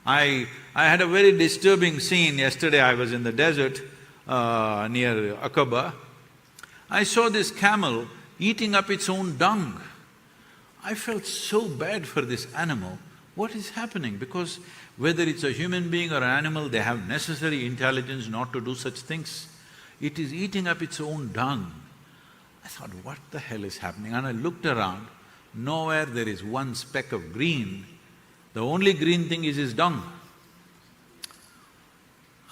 I had a very disturbing scene yesterday. I was in the desert near Aqaba. I saw this camel eating up its own dung. I felt so bad for this animal. What is happening? Because whether it's a human being or an animal, they have necessary intelligence not to do such things. It is eating up its own dung. I thought, what the hell is happening? And I looked around, nowhere there is one speck of green. The only green thing is his dung.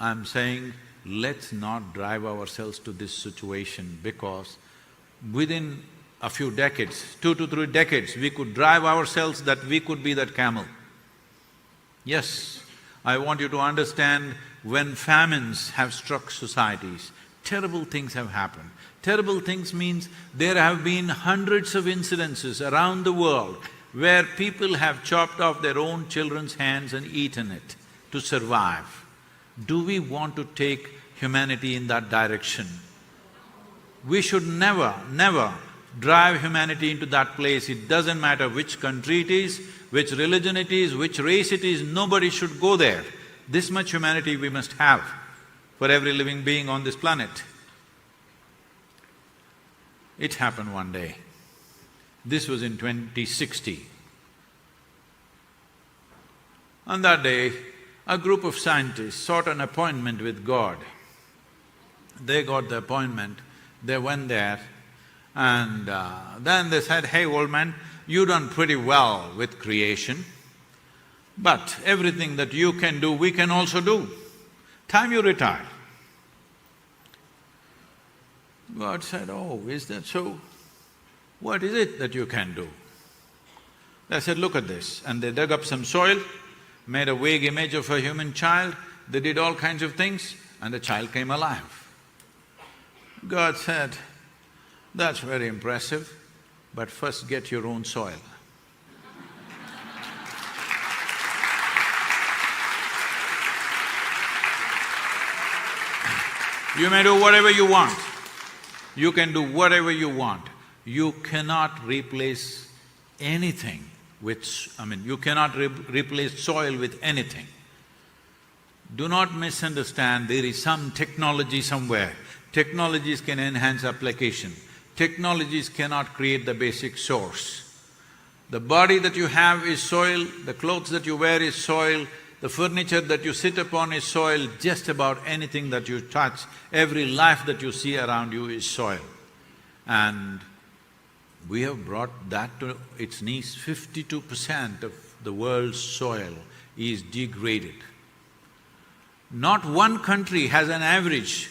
I'm saying, let's not drive ourselves to this situation, because within a few decades, 2 to 3 decades, we could drive ourselves that we could be that camel. Yes, I want you to understand, when famines have struck societies, terrible things have happened. Terrible things means there have been hundreds of incidences around the world where people have chopped off their own children's hands and eaten it to survive. Do we want to take humanity in that direction? We should never drive humanity into that place. It doesn't matter which country it is, which religion it is, which race it is, nobody should go there. This much humanity we must have for every living being on this planet. It happened one day. This was in 2060. On that day, a group of scientists sought an appointment with God. They got the appointment, they went there, and then they said, "Hey, old man, you've done pretty well with creation, but everything that you can do, we can also do. Time you retire." God said, "Oh, is that so? What is it that you can do?" They said, "Look at this." And they dug up some soil, made a vague image of a human child, they did all kinds of things, and the child came alive. God said, "That's very impressive, but first get your own soil." You may do whatever you want. You can do whatever you want. You cannot replace anything with… you cannot replace soil with anything. Do not misunderstand, there is some technology somewhere. Technologies can enhance application. Technologies cannot create the basic source. The body that you have is soil, the clothes that you wear is soil, the furniture that you sit upon is soil, just about anything that you touch, every life that you see around you is soil. And we have brought that to its knees. 52% of the world's soil is degraded. Not one country has an average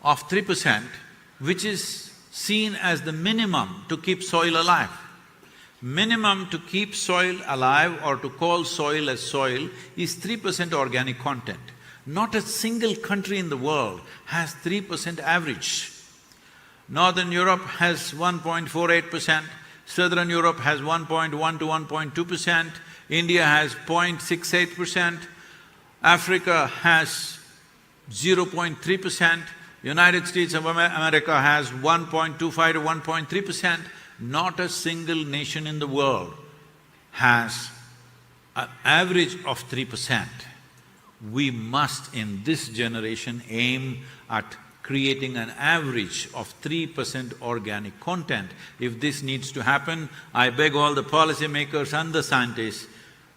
of 3%, which is seen as the minimum to keep soil alive. Minimum to keep soil alive or to call soil as soil is 3% organic content. Not a single country in the world has 3% average. Northern Europe has 1.48%, Southern Europe has 1.1 to 1.2%, India has 0.68%, Africa has 0.3%, United States of America has 1.25 to 1.3%. Not a single nation in the world has an average of 3%. We must, in this generation, aim at creating an average of 3% organic content. If this needs to happen, I beg all the policymakers and the scientists,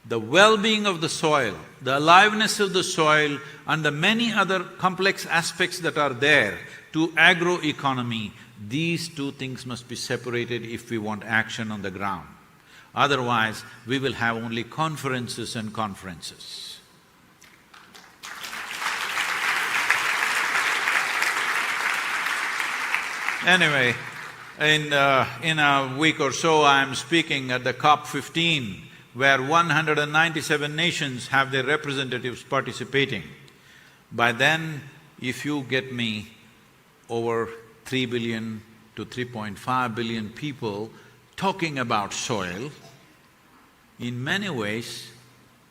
the well-being of the soil, the aliveness of the soil and the many other complex aspects that are there to agroeconomy, these two things must be separated if we want action on the ground. Otherwise, we will have only conferences and conferences. Anyway, in a week or so, I am speaking at the COP15, where 197 nations have their representatives participating. By then, if you get me over 3 billion to 3.5 billion people talking about soil, in many ways,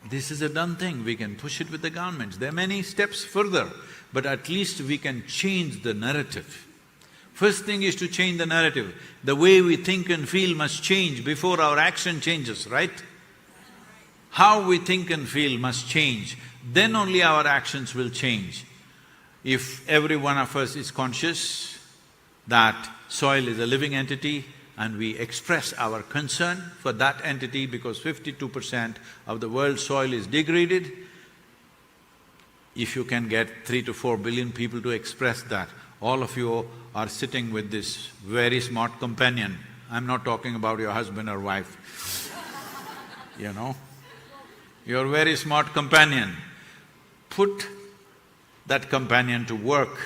this is a done thing. We can push it with the governments. There are many steps further, but at least we can change the narrative. First thing is to change the narrative. The way we think and feel must change before our action changes, right? How we think and feel must change, then only our actions will change. If every one of us is conscious that soil is a living entity and we express our concern for that entity because 52% of the world's soil is degraded, if you can get 3 to 4 billion people to express that, all of you are sitting with this very smart companion. I'm not talking about your husband or wife, you know. Your very smart companion. Put that companion to work.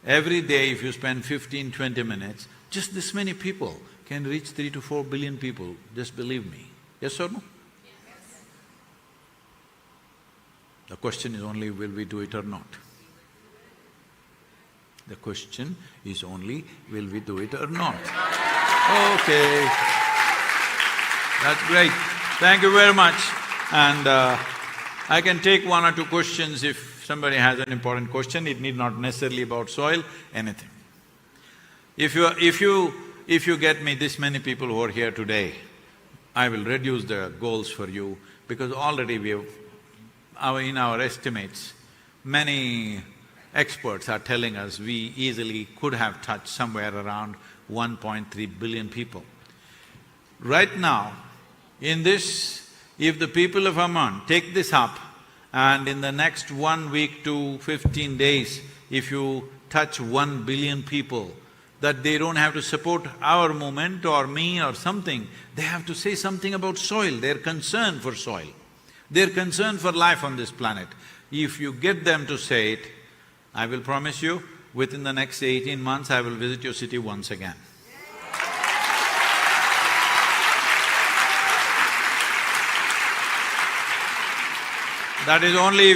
Every day if you spend 15–20 minutes, just this many people can reach 3 to 4 billion people, just believe me. Yes or no? Yes. The question is only, will we do it or not? The question is only, will we do it or not? Okay. That's great. Thank you very much. And I can take 1 or 2 questions if somebody has an important question. It need not necessarily about soil, anything. If you get me this many people who are here today, I will reduce the goals for you because already we have… in our estimates, many experts are telling us we easily could have touched somewhere around 1.3 billion people. Right now, in this, if the people of Amman take this up and in the next 1 week to 15 days, if you touch 1 billion people, that they don't have to support our movement or me or something, they have to say something about soil, their concern for soil, their concern for life on this planet. If you get them to say it, I will promise you, within the next 18 months, I will visit your city once again. That is only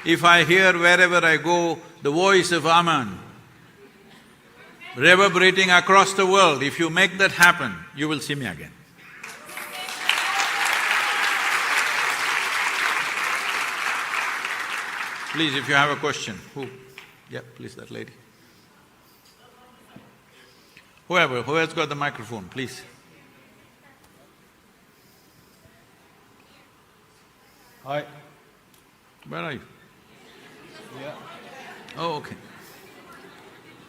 if I hear wherever I go the voice of Aman reverberating across the world, if you make that happen, you will see me again. Please, if you have a question, who? Yeah, please, that lady. Who has got the microphone, please. Hi. Where are you? Yeah. Oh, okay.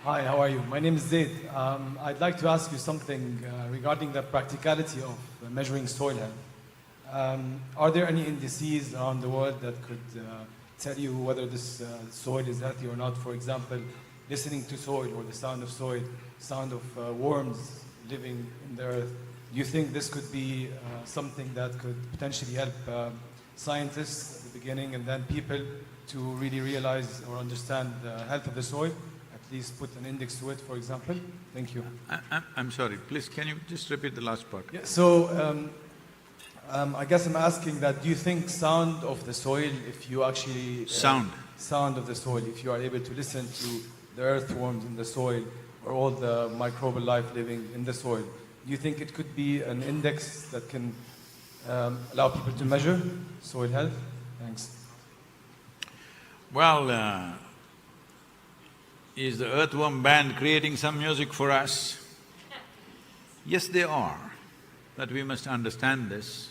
Hi, how are you? My name is Zaid. I'd like to ask you something regarding the practicality of measuring soil health. Are there any indices around the world that could tell you whether this soil is healthy or not? For example, listening to soil or the sound of soil, sound of worms living in the earth. Do you think this could be something that could potentially help scientists at the beginning and then people to really realize or understand the health of the soil? At least put an index to it, for example. Thank you. I'm sorry, please can you just repeat the last part? Yeah, so I guess I'm asking that, do you think sound of the soil, if you actually… Sound of the soil, if you are able to listen to the earthworms in the soil or all the microbial life living in the soil, do you think it could be an index that can allow people to measure soil health? Thanks. Well, is the Earthworm Band creating some music for us? Yes, they are, but we must understand this.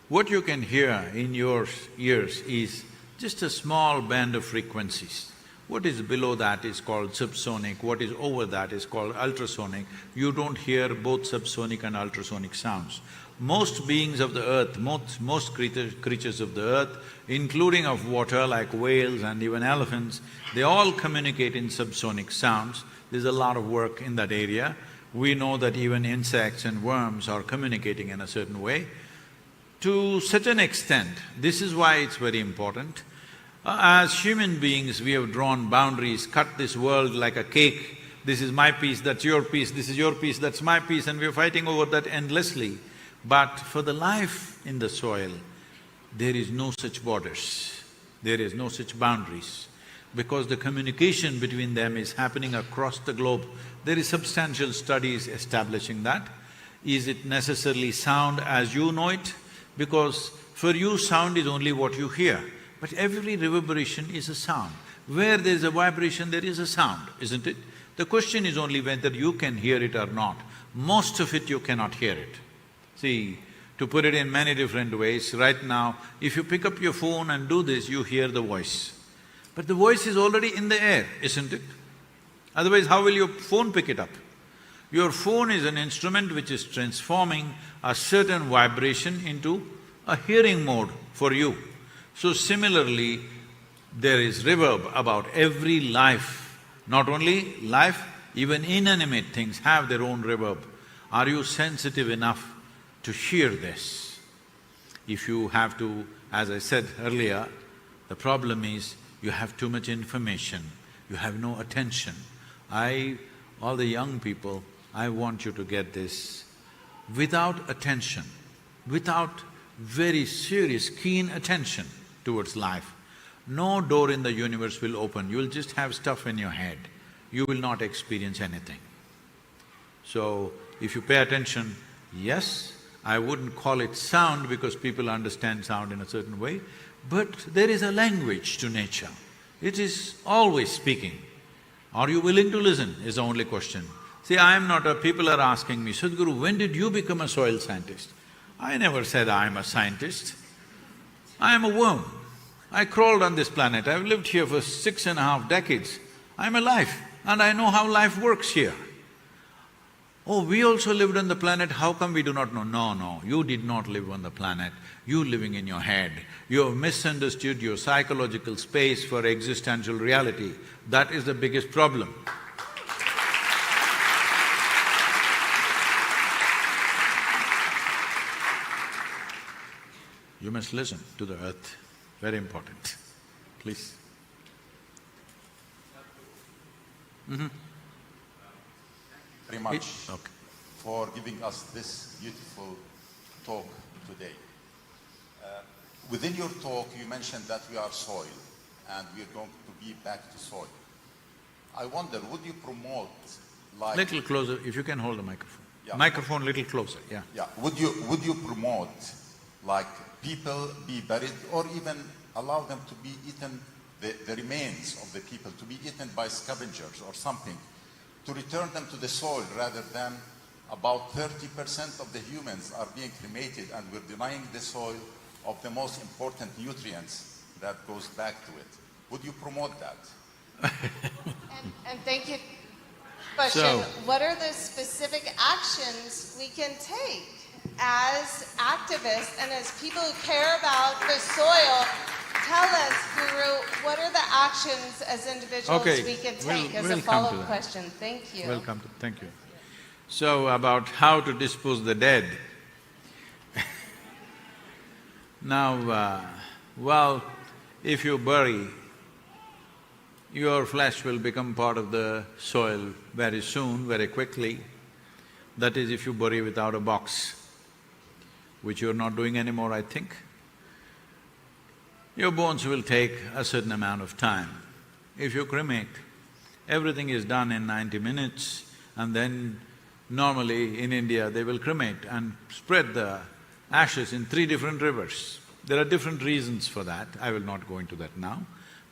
What you can hear in your ears is just a small band of frequencies. What is below that is called subsonic, what is over that is called ultrasonic. You don't hear both subsonic and ultrasonic sounds. Most beings of the earth, most creatures of the earth, including of water like whales and even elephants, they all communicate in subsonic sounds. There's a lot of work in that area. We know that even insects and worms are communicating in a certain way. To such an extent, this is why it's very important. As human beings, we have drawn boundaries, cut this world like a cake. This is my piece, that's your piece, this is your piece, that's my piece, and we're fighting over that endlessly. But for the life in the soil, there is no such borders, there is no such boundaries, because the communication between them is happening across the globe. There is substantial studies establishing that. Is it necessarily sound as you know it? Because for you, sound is only what you hear. But every reverberation is a sound. Where there is a vibration, there is a sound, isn't it? The question is only whether you can hear it or not. Most of it you cannot hear it. See, to put it in many different ways, right now, if you pick up your phone and do this, you hear the voice. But the voice is already in the air, isn't it? Otherwise, how will your phone pick it up? Your phone is an instrument which is transforming a certain vibration into a hearing mode for you. So similarly, there is reverb about every life. Not only life, even inanimate things have their own reverb. Are you sensitive enough to hear this? If you have to, as I said earlier, the problem is you have too much information, you have no attention. All the young people, I want you to get this. Without attention, without very serious, keen attention towards life, no door in the universe will open, you'll just have stuff in your head, you will not experience anything. So, if you pay attention, yes, I wouldn't call it sound because people understand sound in a certain way, but there is a language to nature. It is always speaking. Are you willing to listen is the only question. See, I am not a… people are asking me, Sadhguru, when did you become a soil scientist? I never said I am a scientist. I am a worm. I crawled on this planet, I've lived here for 6.5 decades. I'm alive and I know how life works here. Oh, we also lived on the planet, how come we do not know? No, you did not live on the planet, you living in your head. You have misunderstood your psychological space for existential reality. That is the biggest problem. You must listen to the earth, very important. Please. Very much for giving us this beautiful talk today. Within your talk, you mentioned that we are soil and we are going to be back to soil. I wonder, would you promote like… Little closer, if you can hold the microphone. Yeah. Microphone little closer, yeah. Yeah, would you promote like people be buried or even allow them to be eaten, the remains of the people to be eaten by scavengers or something, to return them to the soil rather than about 30% of the humans are being cremated and we're denying the soil of the most important nutrients that goes back to it. Would you promote that? And thank you. Question, what are the specific actions we can take as activists and as people who care about the soil? Tell us, Guru, what are the actions as individuals we can take as a follow-up question? Thank you. Thank you. So about how to dispose the dead. Now, well, if you bury, your flesh will become part of the soil very soon, very quickly. That is if you bury without a box, which you're not doing anymore, I think. Your bones will take a certain amount of time. If you cremate, everything is done in 90 minutes, and then normally in India they will cremate and spread the ashes in 3 different rivers. There are different reasons for that, I will not go into that now,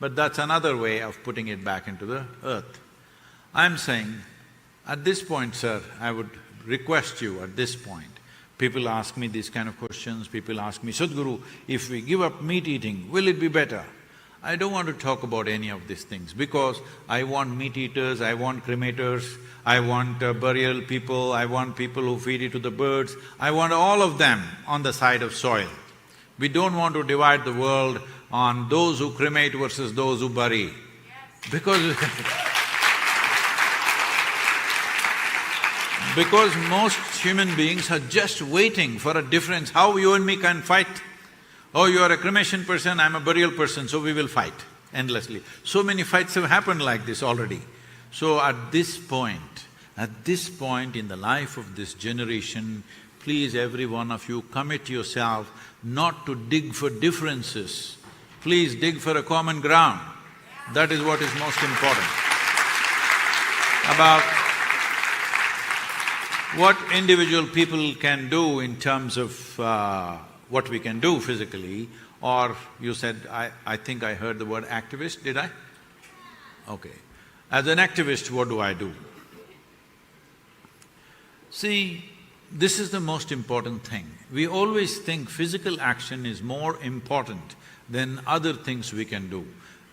but that's another way of putting it back into the earth. I'm saying, at this point, sir, I would request you at this point, people ask me these kind of questions, people ask me, Sadhguru, if we give up meat eating, will it be better? I don't want to talk about any of these things because I want meat eaters, I want cremators, I want burial people, I want people who feed it to the birds, I want all of them on the side of soil. We don't want to divide the world on those who cremate versus those who bury. Because because most human beings are just waiting for a difference, how you and me can fight. Oh, you are a cremation person, I'm a burial person, so we will fight endlessly. So many fights have happened like this already. So at this point in the life of this generation, please every one of you commit yourself not to dig for differences, please dig for a common ground. That is what is most important. About what individual people can do in terms of what we can do physically, or you said, I think I heard the word activist, did I? Okay. As an activist, what do I do? See, this is the most important thing. We always think physical action is more important than other things we can do.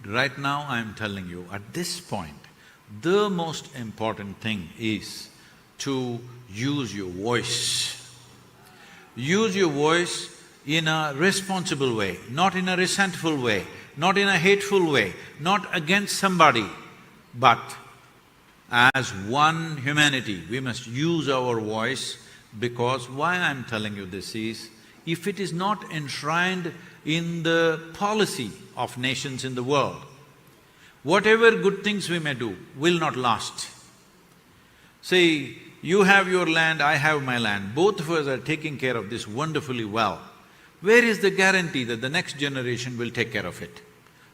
Right now, I'm telling you, at this point, the most important thing is to use your voice. Use your voice in a responsible way, not in a resentful way, not in a hateful way, not against somebody, but as one humanity, we must use our voice. Because why I'm telling you this is, if it is not enshrined in the policy of nations in the world, whatever good things we may do will not last. See, you have your land, I have my land, both of us are taking care of this wonderfully well. Where is the guarantee that the next generation will take care of it?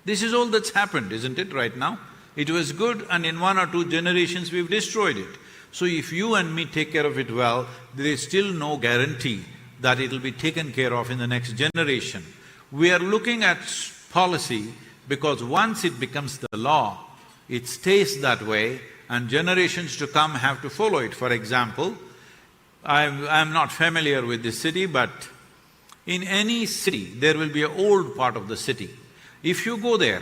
This is all that's happened, isn't it, right now? It was good and in 1 or 2 generations we've destroyed it. So if you and me take care of it well, there is still no guarantee that it'll be taken care of in the next generation. We are looking at policy because once it becomes the law, it stays that way and generations to come have to follow it. For example, I'm not familiar with this city, but in any city, there will be an old part of the city. If you go there,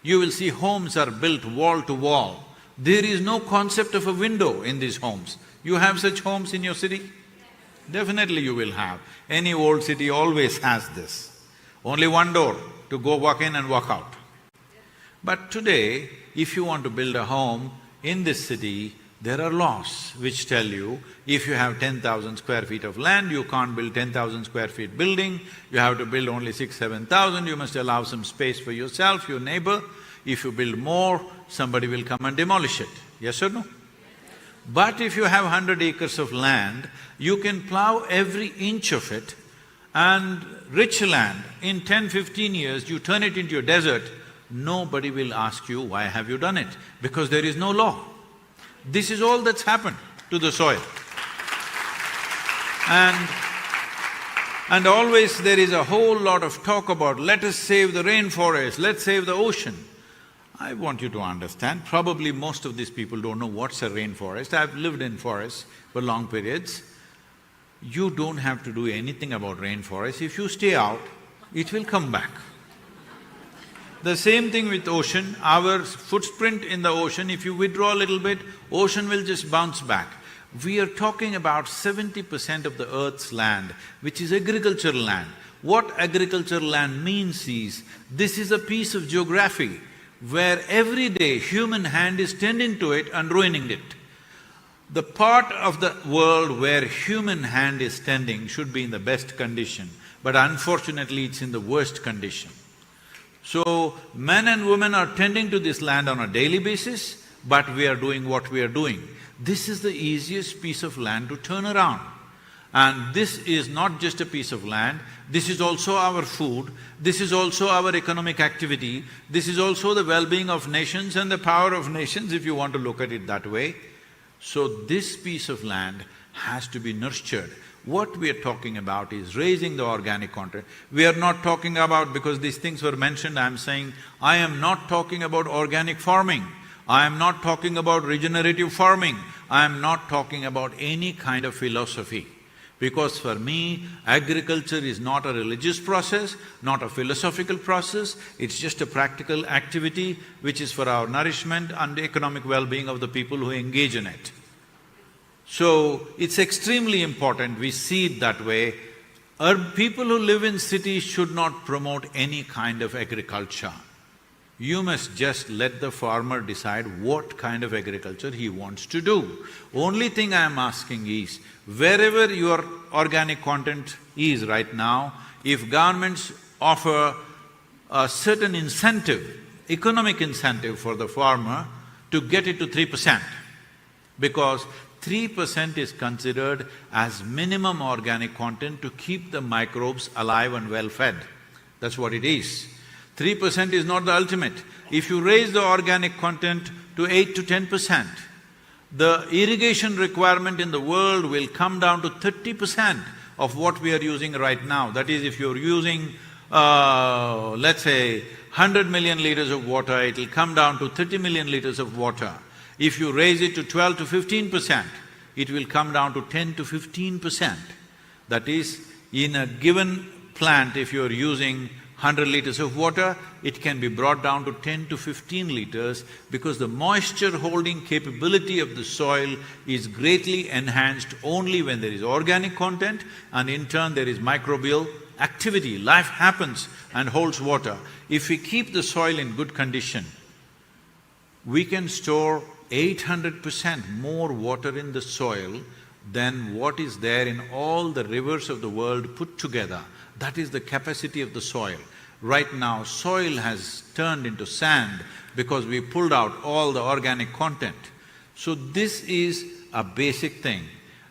you will see homes are built wall to wall. There is no concept of a window in these homes. You have such homes in your city? Definitely you will have. Any old city always has this. Only one door to go walk in and walk out. But today, if you want to build a home in this city, there are laws which tell you, if you have 10,000 square feet of land, you can't build 10,000 square feet building, you have to build only 6,000–7,000, you must allow some space for yourself, your neighbor. If you build more, somebody will come and demolish it, yes or no? But if you have 100 acres of land, you can plow every inch of it, and rich land, in 10–15 years, you turn it into a desert, nobody will ask you, why have you done it? Because there is no law. This is all that's happened to the soil. And always there is a whole lot of talk about, let us save the rainforest, let's save the ocean. I want you to understand, probably most of these people don't know what's a rainforest. I've lived in forests for long periods. You don't have to do anything about rainforest. If you stay out, it will come back. The same thing with ocean, our footprint in the ocean, if you withdraw a little bit, ocean will just bounce back. We are talking about 70% of the earth's land, which is agricultural land. What agricultural land means is, this is a piece of geography where every day human hand is tending to it and ruining it. The part of the world where human hand is tending should be in the best condition, but unfortunately it's in the worst condition. So, men and women are tending to this land on a daily basis, but we are doing what we are doing. This is the easiest piece of land to turn around. And this is not just a piece of land, this is also our food, this is also our economic activity, this is also the well-being of nations and the power of nations, if you want to look at it that way. So this piece of land has to be nurtured. What we are talking about is raising the organic content. We are not talking about, because these things were mentioned, I am saying, I am not talking about organic farming, I am not talking about regenerative farming, I am not talking about any kind of philosophy. Because for me, agriculture is not a religious process, not a philosophical process, it's just a practical activity which is for our nourishment and the economic well-being of the people who engage in it. So, it's extremely important we see it that way. People who live in cities should not promote any kind of agriculture. You must just let the farmer decide what kind of agriculture he wants to do. Only thing I am asking is, wherever your organic content is right now, if governments offer a certain incentive, economic incentive for the farmer to get it to 3%, because 3% is considered as minimum organic content to keep the microbes alive and well-fed. That's what it is. 3% is not the ultimate. If you raise the organic content to 8 to 10%, the irrigation requirement in the world will come down to 30% of what we are using right now. That is, if you're using, let's say, 100 million liters of water, it'll come down to 30 million liters of water. If you raise it to 12 to 15%, it will come down to 10 to 15%. That is, in a given plant, if you're using 100 liters of water, it can be brought down to 10 to 15 liters because the moisture holding capability of the soil is greatly enhanced only when there is organic content, and in turn there is microbial activity. Life happens and holds water. If we keep the soil in good condition, we can store 800% more water in the soil than what is there in all the rivers of the world put together. That is the capacity of the soil. Right now, soil has turned into sand because we pulled out all the organic content. So this is a basic thing.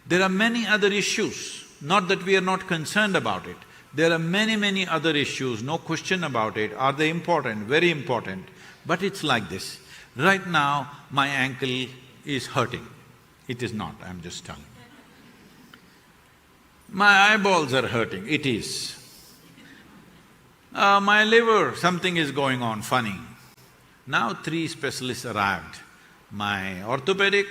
There are many other issues, not that we are not concerned about it. There are many other issues, no question about it. Are they important? Very important. But it's like this. Right now, my ankle is hurting. It is not, I'm just telling. My eyeballs are hurting, it is. My liver, something is going on funny. Now 3 specialists arrived, my orthopedic,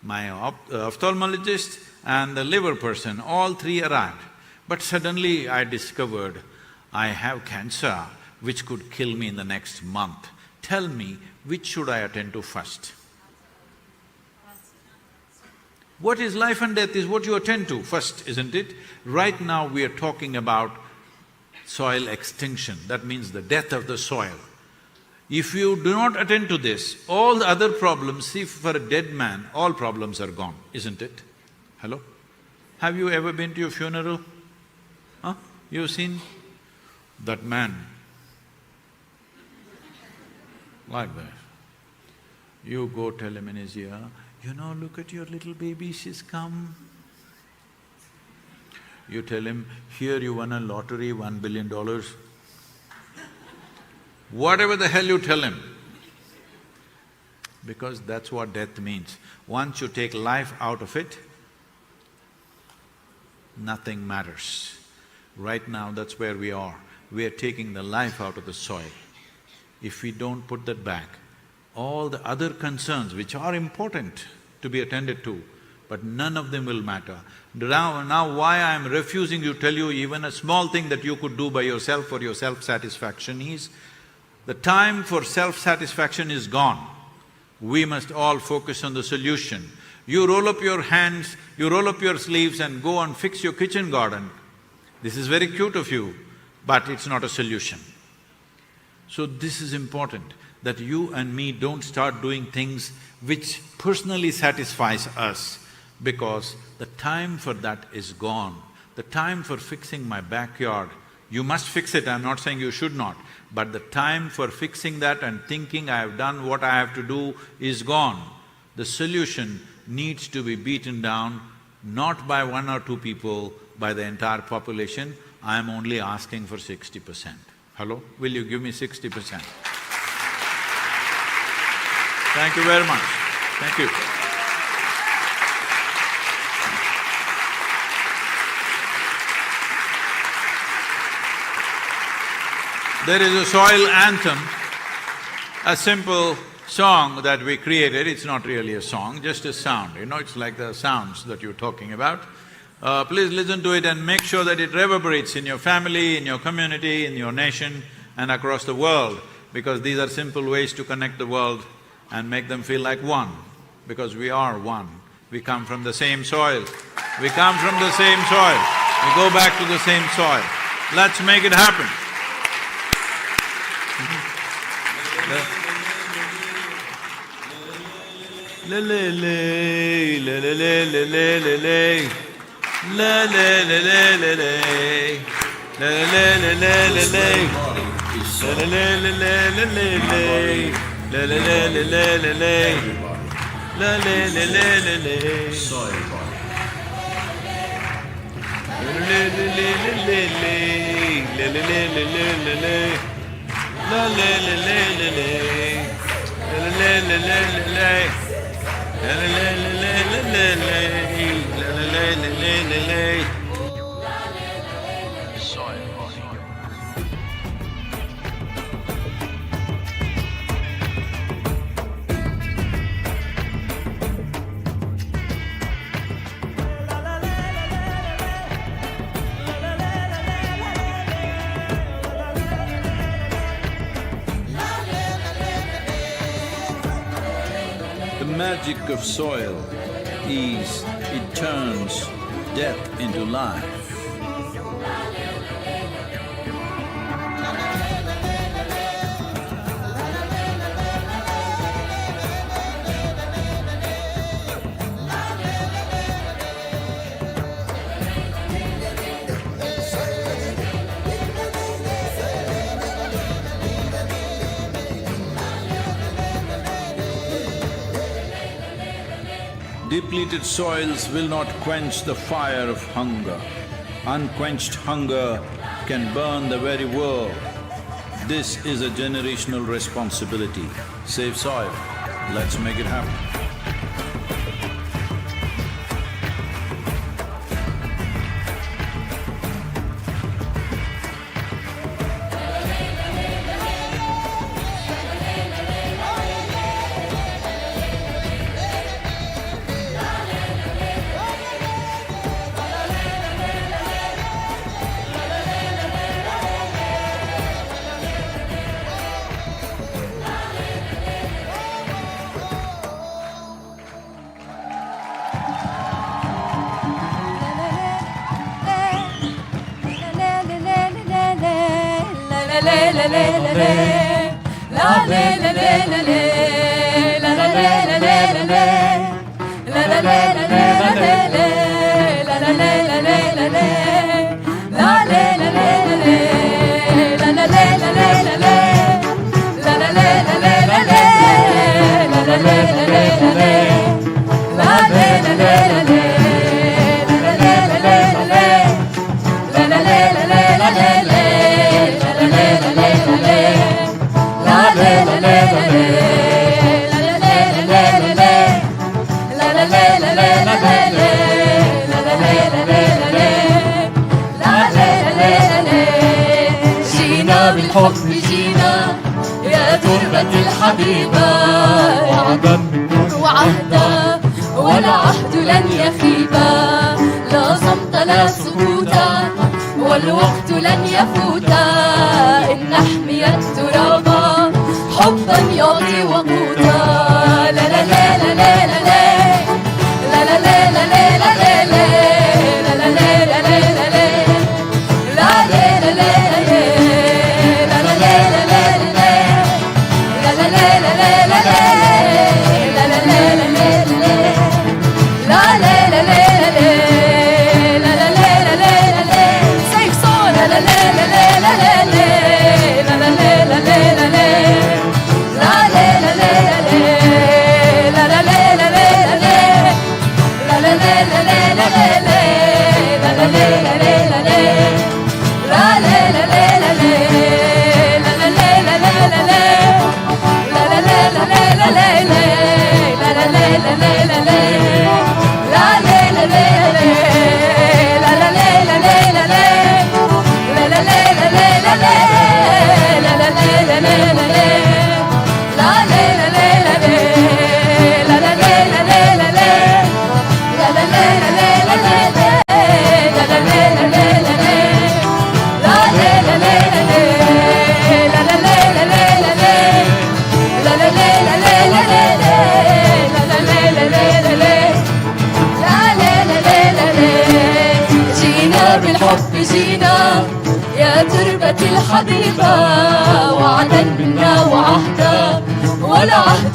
my ophthalmologist and the liver person, all 3 arrived. But suddenly I discovered I have cancer which could kill me in the next month. Tell me, which should I attend to first? What is life and death is what you attend to first, isn't it? Right now we are talking about soil extinction, that means the death of the soil. If you do not attend to this, all the other problems, see, for a dead man, all problems are gone, isn't it? Hello? Have you ever been to a funeral? Huh? You've seen that man like that. You go tell him in his ear, you know, look at your little baby, she's come. You tell him, here you won a lottery, $1 billion. Whatever the hell you tell him, because that's what death means. Once you take life out of it, nothing matters. Right now, that's where we are. We are taking the life out of the soil. If we don't put that back, all the other concerns which are important to be attended to, but none of them will matter. Now why I am refusing to tell you even a small thing that you could do by yourself for your self-satisfaction is, the time for self-satisfaction is gone. We must all focus on the solution. You roll up your hands, you roll up your sleeves and go and fix your kitchen garden. This is very cute of you, but it's not a solution. So this is important, that you and me don't start doing things which personally satisfies us, because the time for that is gone. The time for fixing my backyard, you must fix it, I'm not saying you should not, but the time for fixing that and thinking I have done what I have to do is gone. The solution needs to be beaten down, not by 1 or 2 people, by the entire population. I am only asking for 60%. Hello? Will you give me 60%? Thank you very much. Thank you. There is a soil anthem, a simple song that we created. It's not really a song, just a sound, it's like the sounds that you're talking about. Please listen to it and make sure that it reverberates in your family, in your community, in your nation and across the world, because these are simple ways to connect the world and make them feel like one, because we are one. We come from the same soil. We come from the same soil. We go back to the same soil. Let's make it happen. La la la la la la la la la la la la la la la la la la la la The magic of soil is it turns death into life. Depleted soils will not quench the fire of hunger. Unquenched hunger can burn the very world. This is a generational responsibility. Save soil. Let's make it happen. بالحب جينا يا تربة الحبيبة وعهدا والعهد لن يخيبا لا صمت لا سكوتا والوقت لن يفوتا إن نحمي التراب حبا يعطي وقوتا لا لا لا لا لا لا لا لا لا لا لا لا la la la la la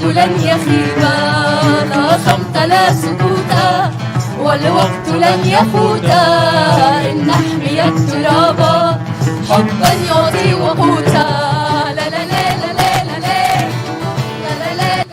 والوقت لن يخيبا لا صمت لا سكوتا والوقت لن يفوتا إن نحمي الترابا حبا يعطي وقوتا لا لا لا لا لا لا لا لا لا.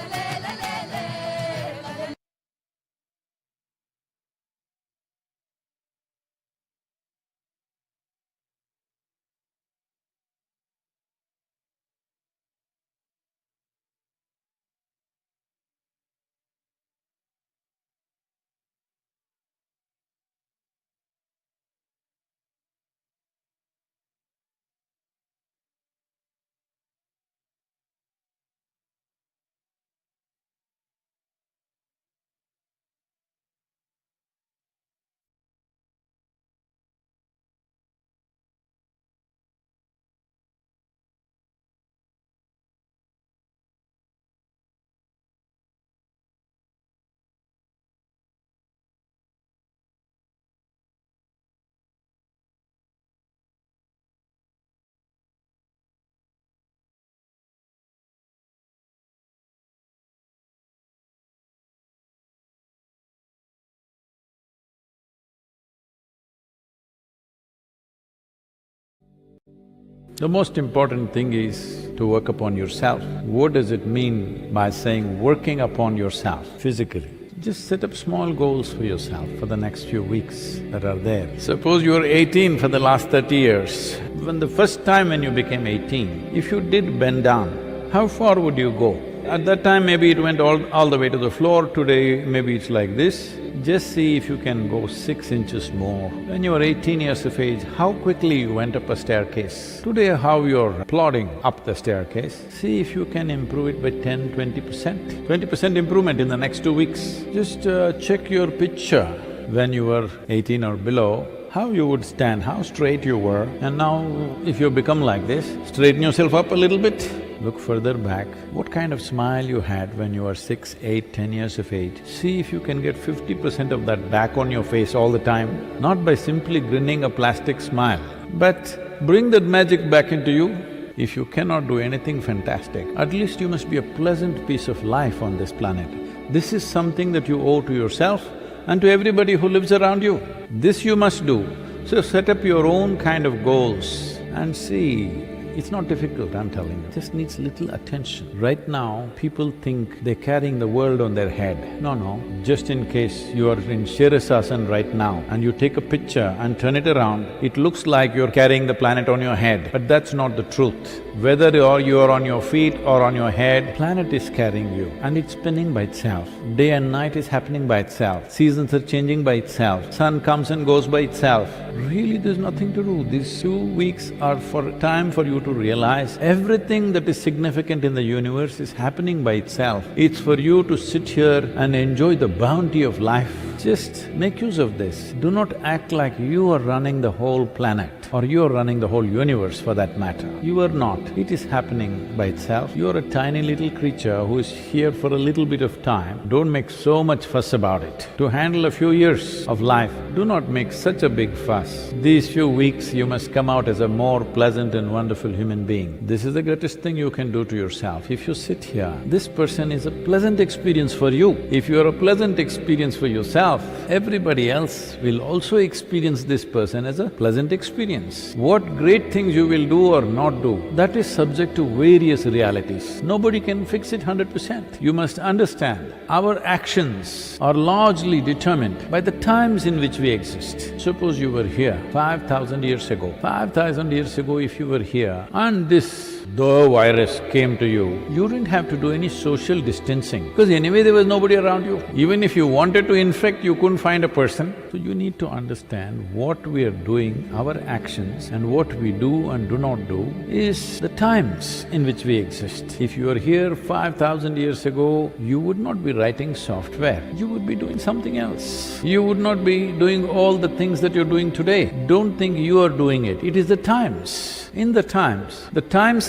The most important thing is to work upon yourself. What does it mean by saying working upon yourself physically? Just set up small goals for yourself for the next few weeks that are there. Suppose you were 18 for the last 30 years. When the first time when you became 18, if you did bend down, how far would you go? At that time maybe it went all the way to the floor, today maybe it's like this. Just see if you can go 6 inches more. When you were 18 years of age, how quickly you went up a staircase. Today how you're plodding up the staircase, see if you can improve it by 10–20%. 20% improvement in the next 2 weeks. Just check your picture when you were 18 or below, how you would stand, how straight you were, and now if you become like this, straighten yourself up a little bit. Look further back, what kind of smile you had when you were 6, 8, 10 years of age. See if you can get 50% of that back on your face all the time, not by simply grinning a plastic smile, but bring that magic back into you. If you cannot do anything fantastic, at least you must be a pleasant piece of life on this planet. This is something that you owe to yourself and to everybody who lives around you. This you must do. So set up your own kind of goals and see. It's not difficult, I'm telling you, it just needs little attention. Right now, people think they're carrying the world on their head. No, just in case you are in Shirasasana right now and you take a picture and turn it around, it looks like you're carrying the planet on your head, but that's not the truth. Whether you are on your feet or on your head, planet is carrying you and it's spinning by itself. Day and night is happening by itself, seasons are changing by itself, sun comes and goes by itself. Really, there's nothing to do. These 2 weeks are for time for you to realize everything that is significant in the universe is happening by itself. It's for you to sit here and enjoy the bounty of life. Just make use of this. Do not act like you are running the whole planet or you are running the whole universe for that matter. You are not. It is happening by itself. You are a tiny little creature who is here for a little bit of time. Don't make so much fuss about it. To handle a few years of life, do not make such a big fuss. These few weeks you must come out as a more pleasant and wonderful human being. This is the greatest thing you can do to yourself. If you sit here, this person is a pleasant experience for you. If you are a pleasant experience for yourself, everybody else will also experience this person as a pleasant experience. What great things you will do or not do, that is subject to various realities. Nobody can fix it 100%. You must understand, our actions are largely determined by the times in which we exist. Suppose you were here 5,000 years ago. 5,000 years ago if you were here and the virus came to you, you didn't have to do any social distancing because anyway there was nobody around you. Even if you wanted to infect, you couldn't find a person. So you need to understand what we are doing, our actions and what we do and do not do is the times in which we exist. If you were here 5,000 years ago, you would not be writing software, you would be doing something else. You would not be doing all the things that you're doing today. Don't think you are doing it, it is the times. In the times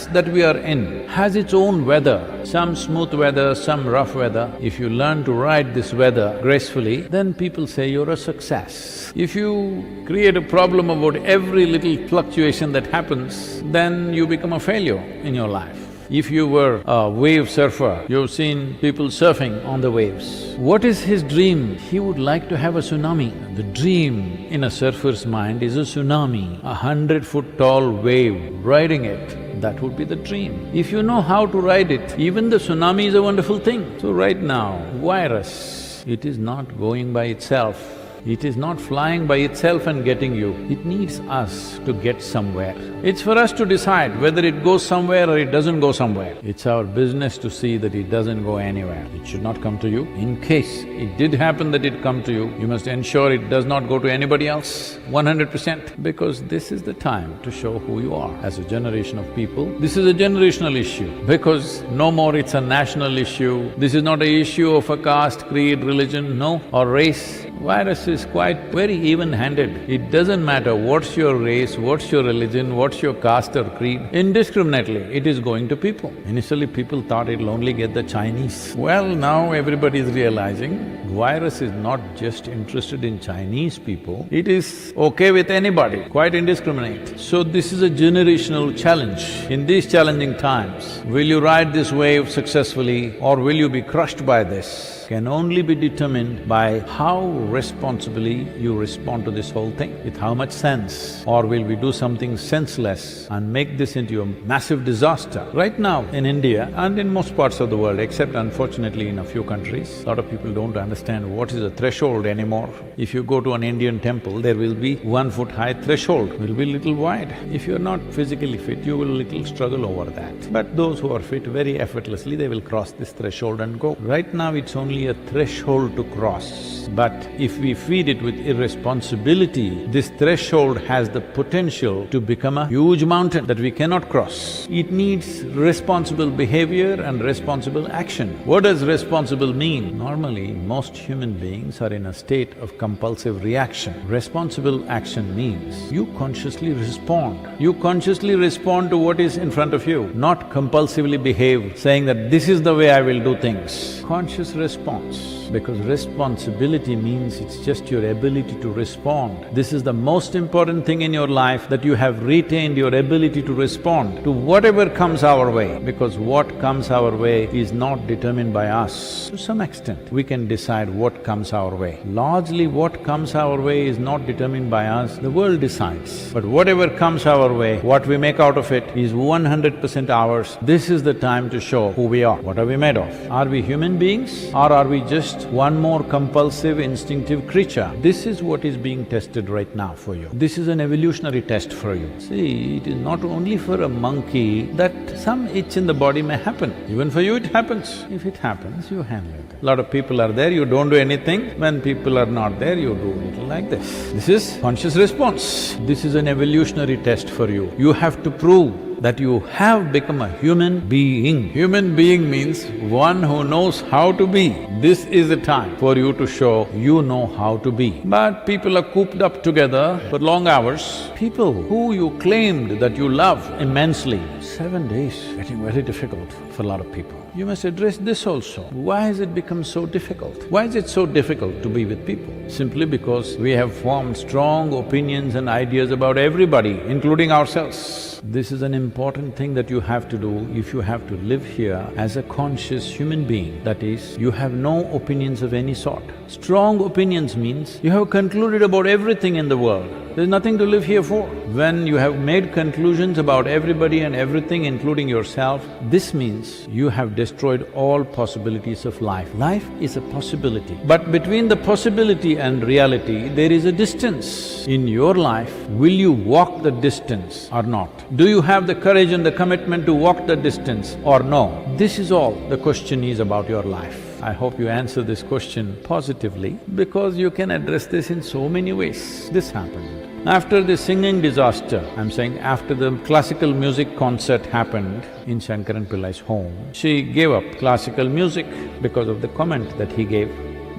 that we are in has its own weather, some smooth weather, some rough weather. If you learn to ride this weather gracefully, then people say you're a success. If you create a problem about every little fluctuation that happens, then you become a failure in your life. If you were a wave surfer, you've seen people surfing on the waves. What is his dream? He would like to have a tsunami. The dream in a surfer's mind is a tsunami, 100-foot tall wave, riding it. That would be the dream. If you know how to ride it, even the tsunami is a wonderful thing. So right now, virus, it is not going by itself. It is not flying by itself and getting you. It needs us to get somewhere. It's for us to decide whether it goes somewhere or it doesn't go somewhere. It's our business to see that it doesn't go anywhere. It should not come to you. In case it did happen that it come to you, you must ensure it does not go to anybody else, 100%. Because this is the time to show who you are as a generation of people. This is a generational issue because no more it's a national issue. This is not an issue of a caste, creed, religion, no, or race. Virus is quite very even-handed. It doesn't matter what's your race, what's your religion, what's your caste or creed. Indiscriminately, it is going to people. Initially, people thought it'll only get the Chinese. Well, now everybody is realizing virus is not just interested in Chinese people, it is okay with anybody, quite indiscriminate. So this is a generational challenge. In these challenging times, will you ride this wave successfully or will you be crushed by this? Can only be determined by how responsibly you respond to this whole thing, with how much sense. Or will we do something senseless and make this into a massive disaster? Right now in India and in most parts of the world, except unfortunately in a few countries, a lot of people don't understand what is a threshold anymore. If you go to an Indian temple, there will be 1-foot high threshold, will be little wide. If you're not physically fit, you will little struggle over that. But those who are fit, very effortlessly, they will cross this threshold and go. Right now it's only a threshold to cross. But if we feed it with irresponsibility, this threshold has the potential to become a huge mountain that we cannot cross. It needs responsible behavior and responsible action. What does responsible mean? Normally, most human beings are in a state of compulsive reaction. Responsible action means you consciously respond. You consciously respond to what is in front of you, not compulsively behave, saying that this is the way I will do things. Conscious response, because responsibility means it's just your ability to respond. This is the most important thing in your life, that you have retained your ability to respond to whatever comes our way, because what comes our way is not determined by us. To some extent, we can decide what comes our way. Largely what comes our way is not determined by us, the world decides. But whatever comes our way, what we make out of it is 100% ours. This is the time to show who we are. What are we made of? Are we human beings or are we just one more compulsive, instinctive creature? This is what is being tested right now for you. This is an evolutionary test for you. See, it is not only for a monkey that some itch in the body may happen. Even for you it happens. If it happens, you handle it. A lot of people are there, you don't do anything. When people are not there, you do little like this. This is conscious response. This is an evolutionary test for you. You have to prove that you have become a human being. Human being means one who knows how to be. This is the time for you to show you know how to be. But people are cooped up together for long hours. People who you claimed that you love immensely, 7 days, getting very difficult for a lot of people. You must address this also. Why has it become so difficult? Why is it so difficult to be with people? Simply because we have formed strong opinions and ideas about everybody, including ourselves. This is an important thing that you have to do if you have to live here as a conscious human being. That is, you have no opinions of any sort. Strong opinions means you have concluded about everything in the world. There's nothing to live here for. When you have made conclusions about everybody and everything, including yourself, this means you have destroyed all possibilities of life. Life is a possibility. But between the possibility and reality, there is a distance. In your life, will you walk the distance or not? Do you have the courage and the commitment to walk the distance or no? This is all the question is about your life. I hope you answer this question positively, because you can address this in so many ways. This happened. After the singing disaster, I'm saying after the classical music concert happened in Shankaran Pillai's home, she gave up classical music because of the comment that he gave.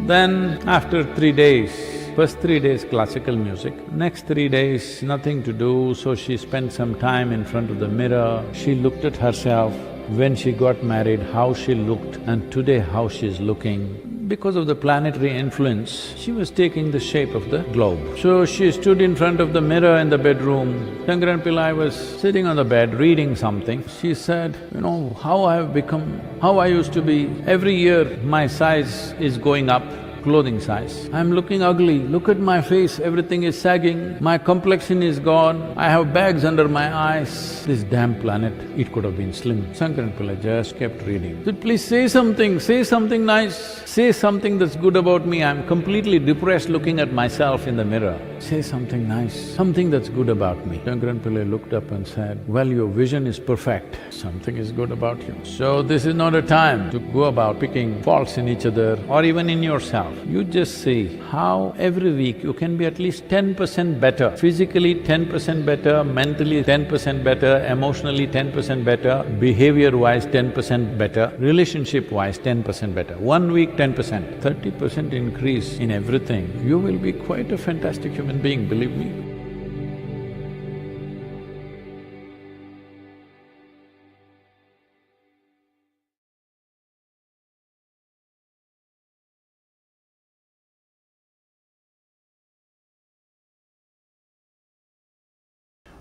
Then after 3 days, first 3 days classical music, next 3 days nothing to do, so she spent some time in front of the mirror. She looked at herself, when she got married, how she looked, and today how she's looking. Because of the planetary influence, she was taking the shape of the globe. So she stood in front of the mirror in the bedroom. Shankaran Pillai was sitting on the bed reading something. She said, you know, how I have become, how I used to be. Every year my size is going up, clothing size. I'm looking ugly, look at my face, everything is sagging, my complexion is gone, I have bags under my eyes. This damn planet, it could have been slim. Shankaran Pillai just kept reading. He said, please say something nice, say something that's good about me. I'm completely depressed looking at myself in the mirror. Say something nice, something that's good about me. Shankaran Pillai looked up and said, well, your vision is perfect, something is good about you. So this is not a time to go about picking faults in each other or even in yourself. You just see how every week you can be at least 10% better, physically 10% better, mentally 10% better, emotionally 10% better, behavior-wise 10% better, relationship-wise 10% better. 1 week 10%, 30% increase in everything, you will be quite a fantastic human being, believe me.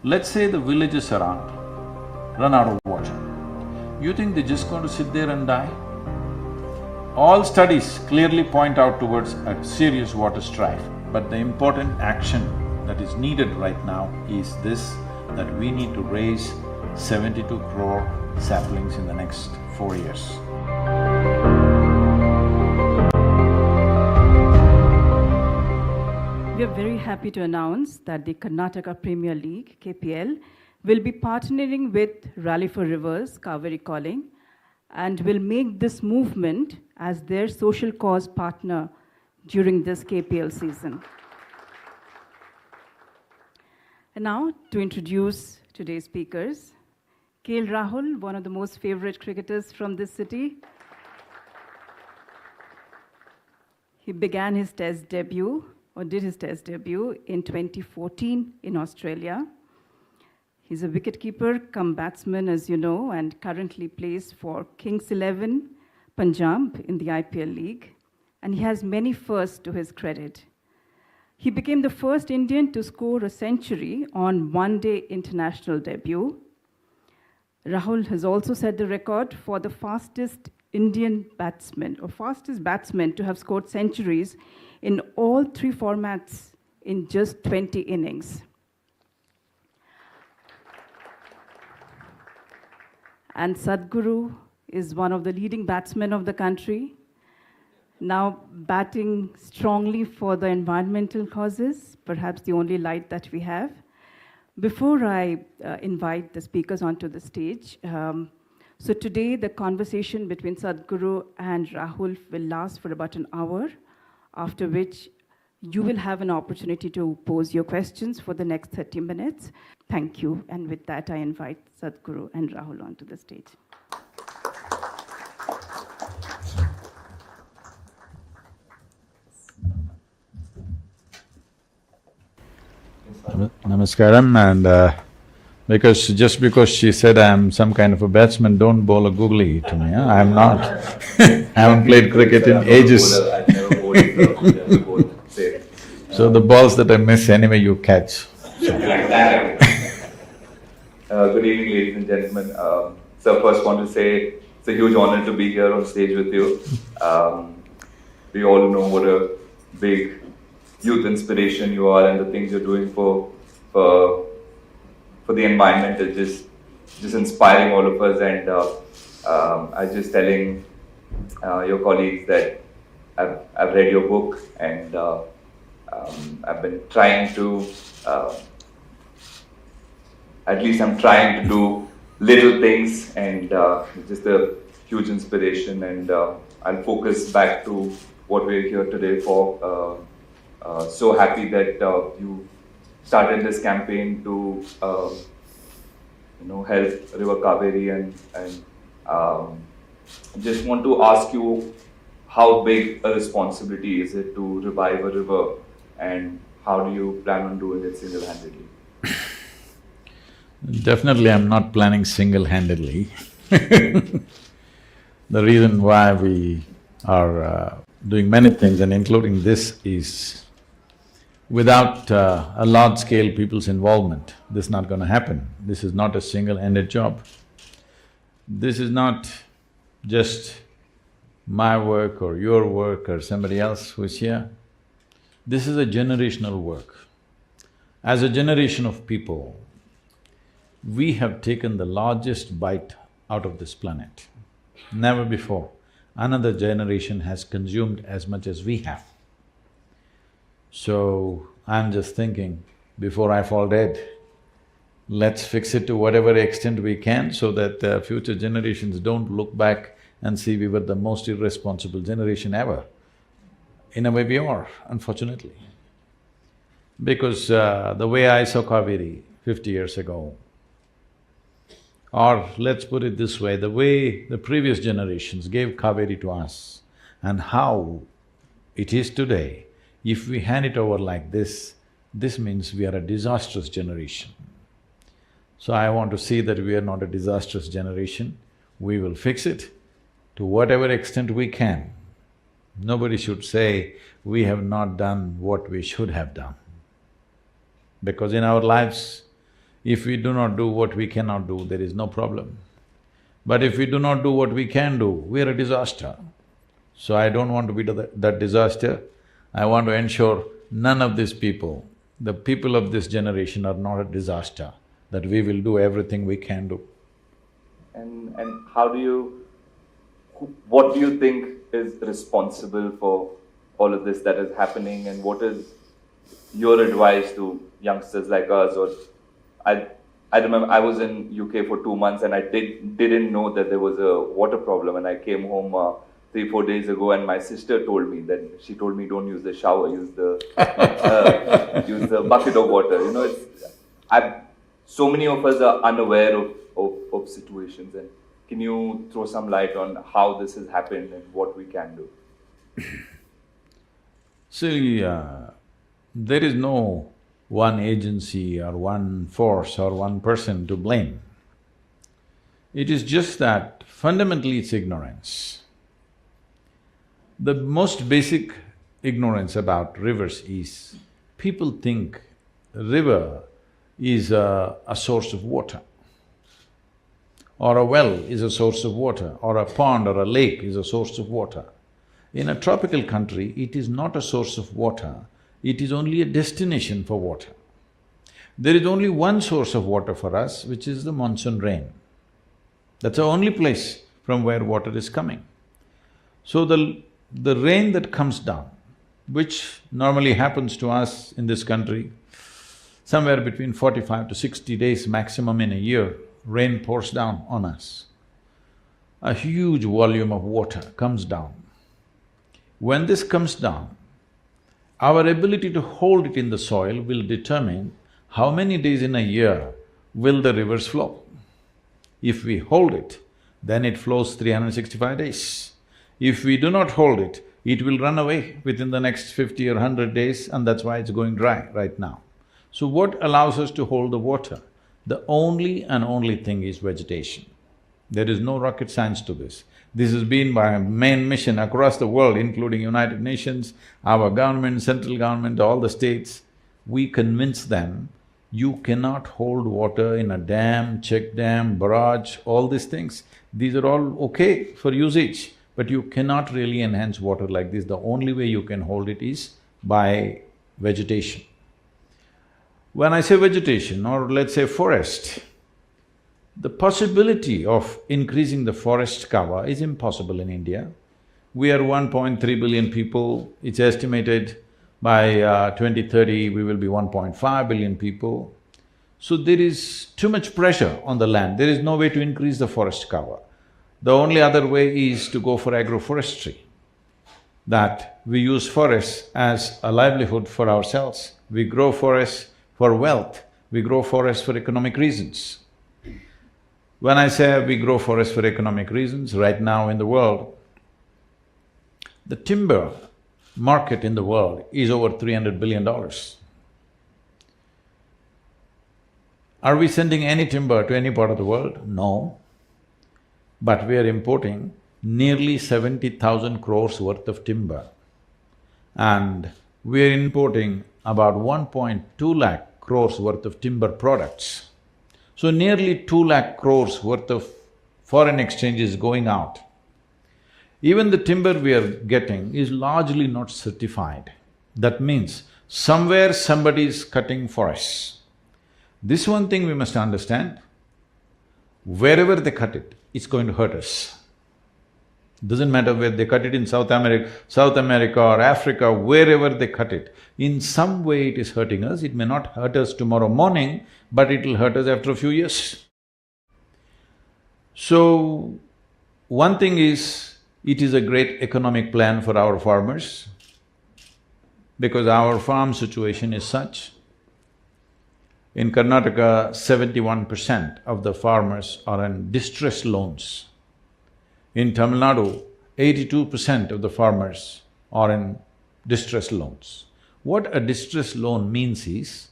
Let's say the villages around run out of water. You think they're just going to sit there and die? All studies clearly point out towards a serious water strife, but the important action that is needed right now is this, that we need to raise 72 crore saplings in the next 4 years. We are very happy to announce that the Karnataka Premier League, KPL, will be partnering with Rally for Rivers, Kaveri Calling, and will make this movement as their social cause partner during this KPL season. And now, to introduce today's speakers, KL Rahul, one of the most favorite cricketers from this city. He began his test debut, or did his test debut in 2014 in Australia. He's a wicketkeeper cum batsman, as you know, and currently plays for Kings 11 Punjab in the IPL League. And he has many firsts to his credit. He became the first Indian to score a century on one-day international debut. Rahul has also set the record for the fastest Indian batsman, or fastest batsman to have scored centuries in all 3 formats in just 20 innings. And Sadhguru is one of the leading batsmen of the country, now batting strongly for the environmental causes, perhaps the only light that we have. Before I invite the speakers onto the stage, so today the conversation between Sadhguru and Rahul will last for about an hour, after which you will have an opportunity to pose your questions for the next 30 minutes. Thank you. And with that, I invite Sadhguru and Rahul onto the stage. Namaskaram, and just because she said I'm some kind of a batsman, don't bowl a googly to me, huh? I'm not. I haven't played cricket in ages. So the balls that I miss anyway you catch. Good evening, ladies and gentlemen. So first want to say it's a huge honor to be here on stage with you. We all know what a big youth inspiration you are, and the things you're doing for the environment is just inspiring all of us. And I was just telling your colleagues that I've read your book, and I've been trying to, at least I'm trying to do little things, and just a huge inspiration. And I'll focus back to what we're here today for. So happy that you started this campaign to help River Kaveri, and just want to ask you, how big a responsibility is it to revive a river, and how do you plan on doing it single-handedly? Definitely I'm not planning single-handedly. The reason why we are doing many things and including this is, without a large-scale people's involvement, this is not going to happen. This is not a single-ended job. This is not just my work or your work or somebody else who is here. This is a generational work. As a generation of people, we have taken the largest bite out of this planet. Never before another generation has consumed as much as we have. So, I'm just thinking, before I fall dead, let's fix it to whatever extent we can so that future generations don't look back and see we were the most irresponsible generation ever. In a way we are, unfortunately. Because the way I saw Kaveri 50 years ago, or let's put it this way, the way the previous generations gave Kaveri to us and how it is today, if we hand it over like this means we are a disastrous generation. So I want to see that we are not a disastrous generation, we will fix it to whatever extent we can. Nobody should say, we have not done what we should have done. Because in our lives, if we do not do what we cannot do, there is no problem. But if we do not do what we can do, we are a disaster. So I don't want to be that disaster. I want to ensure none of these people, the people of this generation are not a disaster, that we will do everything we can do. And how do you… what do you think is responsible for all of this that is happening, and what is your advice to youngsters like us? Or I remember I was in UK for 2 months and I didn't know that there was a water problem, and I came home 3-4 days ago and my sister told me that… she told me, don't use the shower, use the bucket of water, you know, so many of us are unaware of situations, and can you throw some light on how this has happened and what we can do? See, there is no one agency or one force or one person to blame. It is just that fundamentally it's ignorance. The most basic ignorance about rivers is, people think river is a source of water, or a well is a source of water, or a pond or a lake is a source of water. In a tropical country, it is not a source of water, it is only a destination for water. There is only one source of water for us, which is the monsoon rain. That's the only place from where water is coming. So the rain that comes down, which normally happens to us in this country, somewhere between 45 to 60 days maximum in a year, rain pours down on us. A huge volume of water comes down. When this comes down, our ability to hold it in the soil will determine how many days in a year will the rivers flow. If we hold it, then it flows 365 days. If we do not hold it, it will run away within the next 50 or 100 days, and that's why it's going dry right now. So what allows us to hold the water? The only and only thing is vegetation. There is no rocket science to this. This has been my main mission across the world, including United Nations, our government, central government, all the states. We convince them, you cannot hold water in a dam, check dam, barrage, all these things. These are all okay for usage, but you cannot really enhance water like this. The only way you can hold it is by vegetation. When I say vegetation, or let's say forest, the possibility of increasing the forest cover is impossible in India. We are 1.3 billion people, it's estimated by 2030 we will be 1.5 billion people. So there is too much pressure on the land, there is no way to increase the forest cover. The only other way is to go for agroforestry, that we use forests as a livelihood for ourselves. We grow forests for wealth, we grow forests for economic reasons. When I say we grow forests for economic reasons, right now in the world, the timber market in the world is over $300 billion. Are we sending any timber to any part of the world? No. But we are importing nearly 70,000 crores worth of timber, and we're importing about 1.2 lakh crores worth of timber products. So nearly 2 lakh crores worth of foreign exchange is going out. Even the timber we are getting is largely not certified. That means somewhere somebody is cutting forests. This one thing we must understand, wherever they cut it, it's going to hurt us. Doesn't matter whether they cut it in South America or Africa, wherever they cut it, in some way it is hurting us. It may not hurt us tomorrow morning, but it'll hurt us after a few years. So, one thing is, it is a great economic plan for our farmers, because our farm situation is such. In Karnataka, 71% of the farmers are in distress loans. In Tamil Nadu, 82% of the farmers are in distress loans. What a distress loan means is,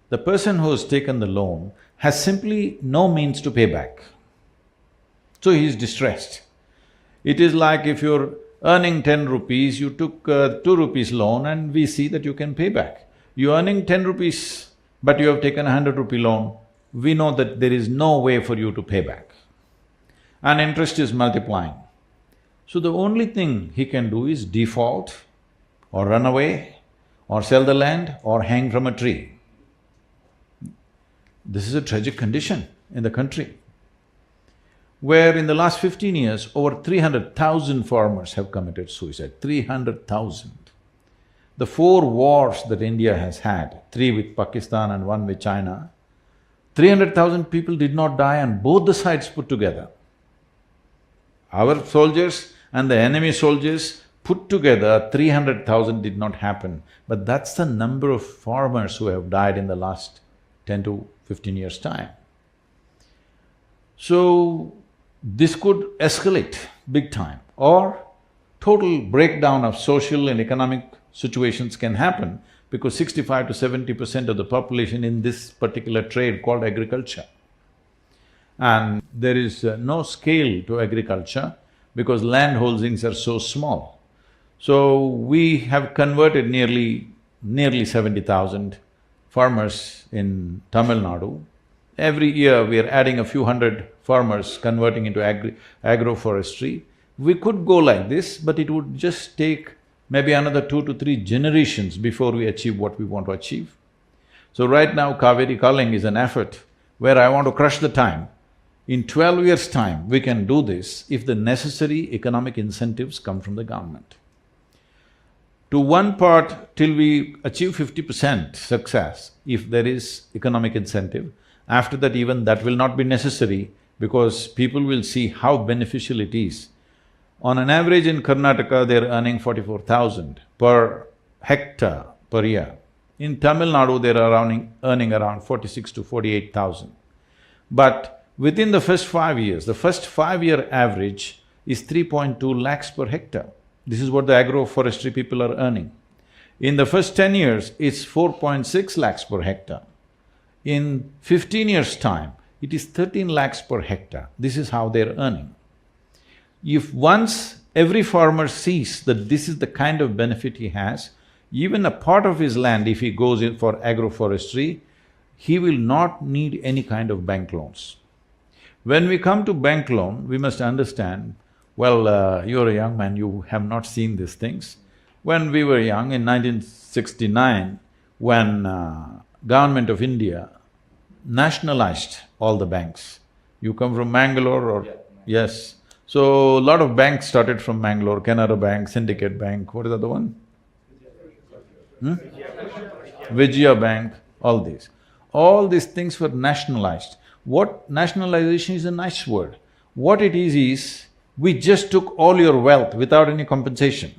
the person who has taken the loan has simply no means to pay back. So he is distressed. It is like if you're earning 10 rupees, you took 2 rupees loan and we see that you can pay back. You're earning 10 rupees, but you have taken a 100 rupee loan, we know that there is no way for you to pay back. And interest is multiplying. So the only thing he can do is default, or run away, or sell the land, or hang from a tree. This is a tragic condition in the country, where in the last 15 years, over 300,000 farmers have committed suicide, 300,000. The 4 wars that India has had, 3 with Pakistan and 1 with China, 300,000 people did not die on both the sides put together. Our soldiers and the enemy soldiers put together, 300,000 did not happen, but that's the number of farmers who have died in the last 10 to 15 years' time. So, this could escalate big time, or total breakdown of social and economic situations can happen, because 65 to 70% of the population in this particular trade called agriculture. And there is no scale to agriculture because land holdings are so small. So we have converted nearly 70,000 farmers in Tamil Nadu. Every year we are adding a few hundred farmers converting into agroforestry. We could go like this, but it would just take maybe another 2 to 3 generations before we achieve what we want to achieve. So right now Kaveri Culling is an effort where I want to crush the time. In 12 years' time, we can do this if the necessary economic incentives come from the government. To one part, till we achieve 50% success, if there is economic incentive, after that even that will not be necessary because people will see how beneficial it is. On an average in Karnataka, they're earning 44,000 per hectare per year. In Tamil Nadu, they're earning around 46 to 48,000. But within the first 5 years, the first 5-year average is 3.2 lakhs per hectare. This is what the agroforestry people are earning. In the first 10 years, it's 4.6 lakhs per hectare. In 15 years' time, it is 13 lakhs per hectare. This is how they're earning. If once every farmer sees that this is the kind of benefit he has, even a part of his land, if he goes in for agroforestry, he will not need any kind of bank loans. When we come to bank loan, we must understand, well, you're a young man, you have not seen these things. When we were young, in 1969, when Government of India nationalized all the banks. You come from Mangalore or… Yes. So, a lot of banks started from Mangalore, Canara Bank, Syndicate Bank, what is the other one? Vijaya Bank, all these. All these things were nationalized. What nationalization is a nice word. What it is, we just took all your wealth without any compensation.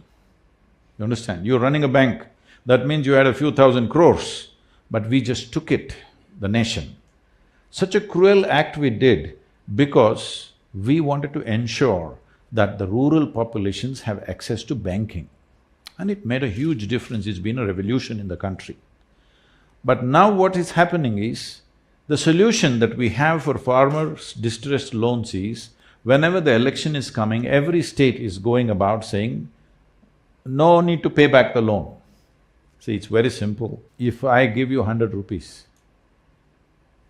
You understand? You're running a bank, that means you had a few thousand crores, but we just took it, the nation. Such a cruel act we did because we wanted to ensure that the rural populations have access to banking. And it made a huge difference, it's been a revolution in the country. But now what is happening is, the solution that we have for farmers' distressed loans is, whenever the election is coming, every state is going about saying, no need to pay back the loan. See, it's very simple. If I give you 100 rupees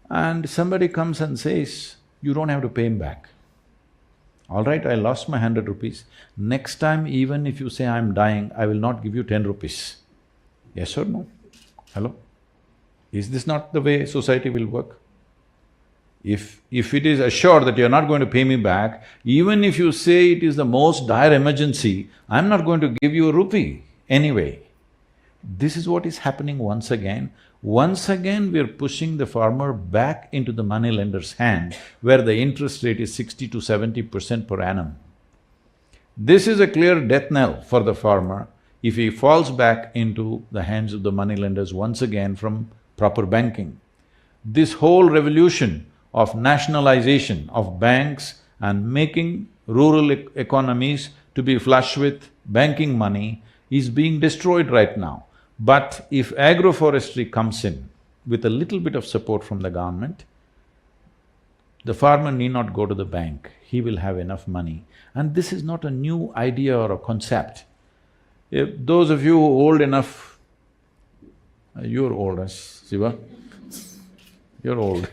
and somebody comes and says, you don't have to pay him back. All right, I lost my 100 rupees. Next time, even if you say I'm dying, I will not give you 10 rupees. Yes or no? Hello? Is this not the way society will work? If it is assured that you're not going to pay me back, even if you say it is the most dire emergency, I'm not going to give you a rupee anyway. This is what is happening once again. Once again, we're pushing the farmer back into the moneylender's hand, where the interest rate is 60 to 70% per annum. This is a clear death knell for the farmer if he falls back into the hands of the moneylenders once again from proper banking. This whole revolution of nationalization of banks and making rural economies to be flush with banking money is being destroyed right now. But if agroforestry comes in with a little bit of support from the government, the farmer need not go to the bank, he will have enough money. And this is not a new idea or a concept. If those of you who are old enough, you're old, Siva, you're old.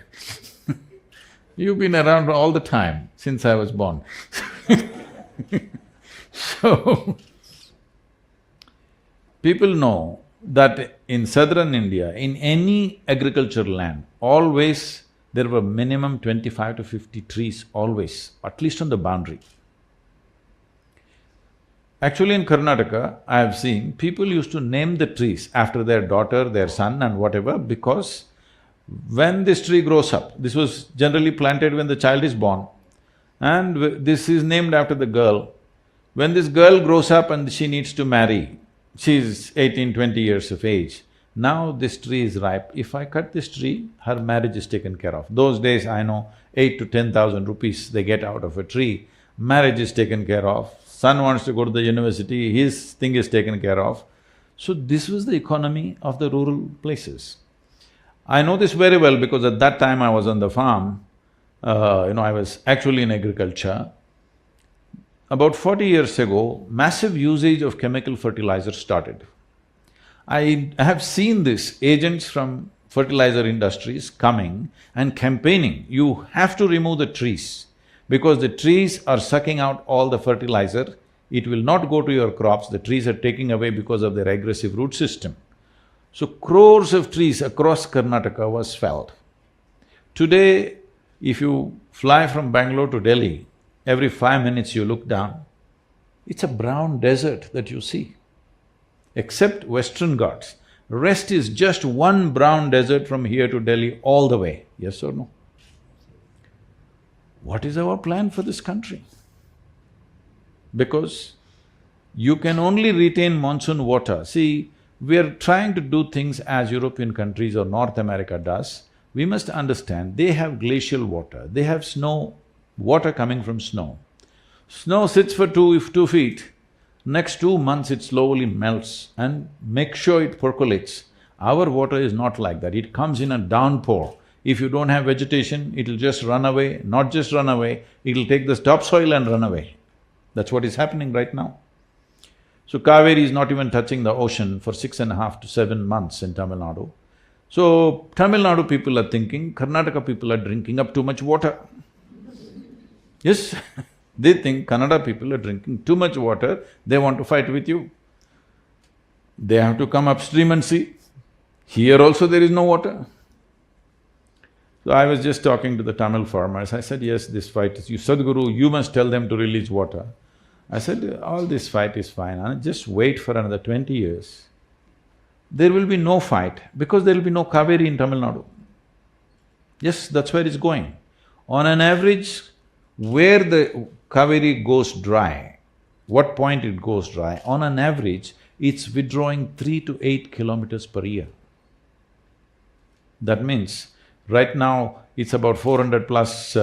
You've been around all the time since I was born. So, people know that in southern India, in any agricultural land, always there were minimum 25 to 50 trees, always, at least on the boundary. Actually in Karnataka, I have seen people used to name the trees after their daughter, their son and whatever, because when this tree grows up, this was generally planted when the child is born, and this is named after the girl. When this girl grows up and she needs to marry, she's 18, 20 years of age, now this tree is ripe. If I cut this tree, her marriage is taken care of. Those days I know 8 to 10,000 rupees they get out of a tree, marriage is taken care of, son wants to go to the university, his thing is taken care of. So this was the economy of the rural places. I know this very well because at that time I was on the farm, I was actually in agriculture. About 40 years ago, massive usage of chemical fertilizer started. I have seen this, agents from fertilizer industries coming and campaigning, you have to remove the trees because the trees are sucking out all the fertilizer, it will not go to your crops, the trees are taking away because of their aggressive root system. So crores of trees across Karnataka was felled. Today, if you fly from Bangalore to Delhi, every 5 minutes you look down, it's a brown desert that you see. Except Western Ghats, rest is just one brown desert from here to Delhi all the way, yes or no? What is our plan for this country? Because you can only retain monsoon water. See, we are trying to do things as European countries or North America does. We must understand, they have glacial water, they have snow, water coming from snow. Snow sits for two feet, next 2 months it slowly melts and make sure it percolates. Our water is not like that, it comes in a downpour. If you don't have vegetation, it'll just run away, not just run away, it'll take the topsoil and run away. That's what is happening right now. So Kaveri is not even touching the ocean for 6.5 to 7 months in Tamil Nadu. So Tamil Nadu people are thinking, Karnataka people are drinking up too much water. Yes, they think Kannada people are drinking too much water, they want to fight with you. They have to come upstream and see. Here also there is no water. So I was just talking to the Tamil farmers, I said, yes, this fight is… Sadhguru, you must tell them to release water. I said, all this fight is fine, and just wait for another 20 years. There will be no fight because there will be no Kaveri in Tamil Nadu. Yes, that's where it's going. On an average, where the Kaveri goes dry, what point it goes dry, on an average, it's withdrawing 3 to 8 kilometers per year. That means, right now, it's about 400 plus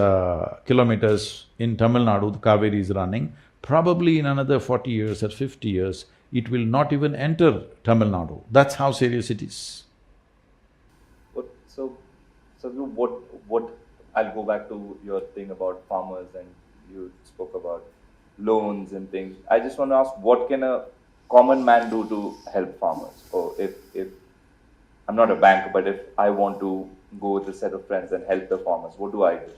kilometers in Tamil Nadu, the Kaveri is running. Probably in another 40 years or 50 years, it will not even enter Tamil Nadu. That's how serious it is. So what… I'll go back to your thing about farmers and, you spoke about loans and things. I just want to ask, what can a common man do to help farmers? Or if I'm not a banker, but if I want to go with a set of friends and help the farmers, what do I do?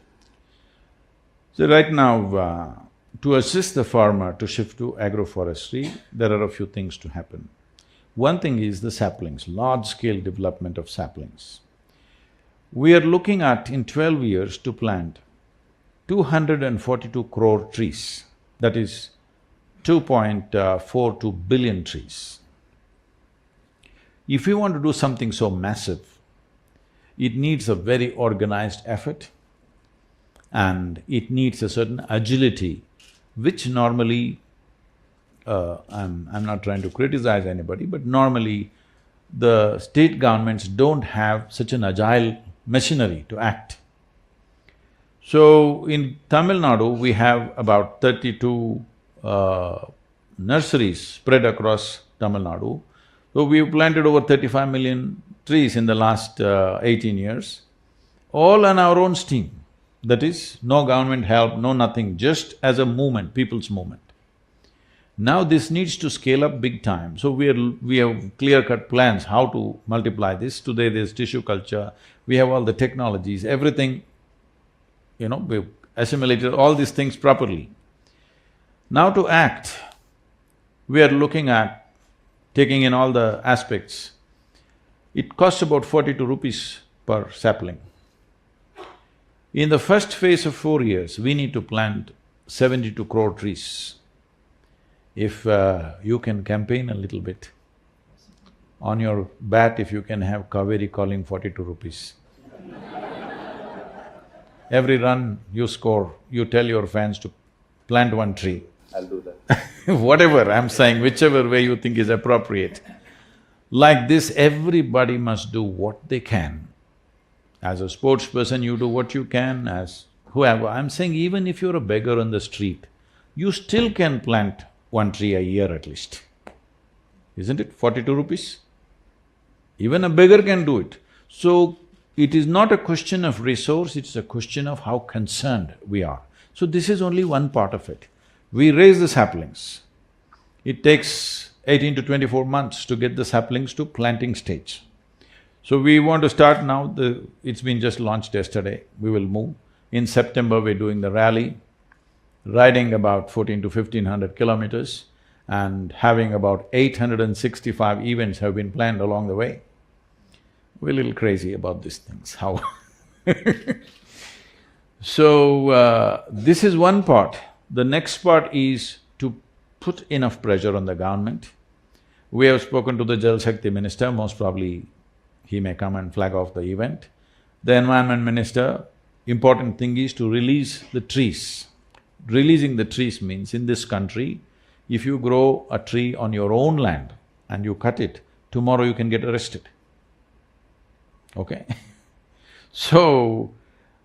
So right now, to assist the farmer to shift to agroforestry, there are a few things to happen. One thing is the saplings, large-scale development of saplings. We are looking at, in 12 years, to plant 242 crore trees, that is 2.42 billion trees. If you want to do something so massive, it needs a very organized effort and it needs a certain agility, which normally, I'm not trying to criticize anybody, but normally the state governments don't have such an agile machinery to act. So in Tamil Nadu, we have about 32 nurseries spread across Tamil Nadu. So we've planted over 35 million trees in the last 18 years, all on our own steam. That is, no government help, no nothing, just as a movement, people's movement. Now this needs to scale up big time, so we have clear-cut plans how to multiply this. Today there's tissue culture, we have all the technologies, everything, we've assimilated all these things properly. Now to act, we are looking at taking in all the aspects. It costs about 42 rupees per sapling. In the first phase of 4 years, we need to plant 72 crore trees. If you can campaign a little bit, on your bat if you can have Kaveri calling 42 rupees. Every run you score, you tell your fans to plant one tree. I'll do that. Whatever I'm saying, whichever way you think is appropriate. Like this, everybody must do what they can. As a sports person, you do what you can, as whoever. I'm saying even if you're a beggar on the street, you still can plant one tree a year at least. Isn't it? 42 rupees? Even a beggar can do it. So, it is not a question of resource, it's a question of how concerned we are. So this is only one part of it. We raise the saplings. It takes 18 to 24 months to get the saplings to planting stage. So we want to start now, it's been just launched yesterday, we will move. In September, we're doing the rally, riding about 14 to 1500 kilometers and having about 865 events have been planned along the way. We're a little crazy about these things, how So, this is one part. The next part is to put enough pressure on the government. We have spoken to the Jal Shakti minister, most probably he may come and flag off the event. The environment minister, important thing is to release the trees. Releasing the trees means in this country, if you grow a tree on your own land and you cut it, tomorrow you can get arrested, okay? So,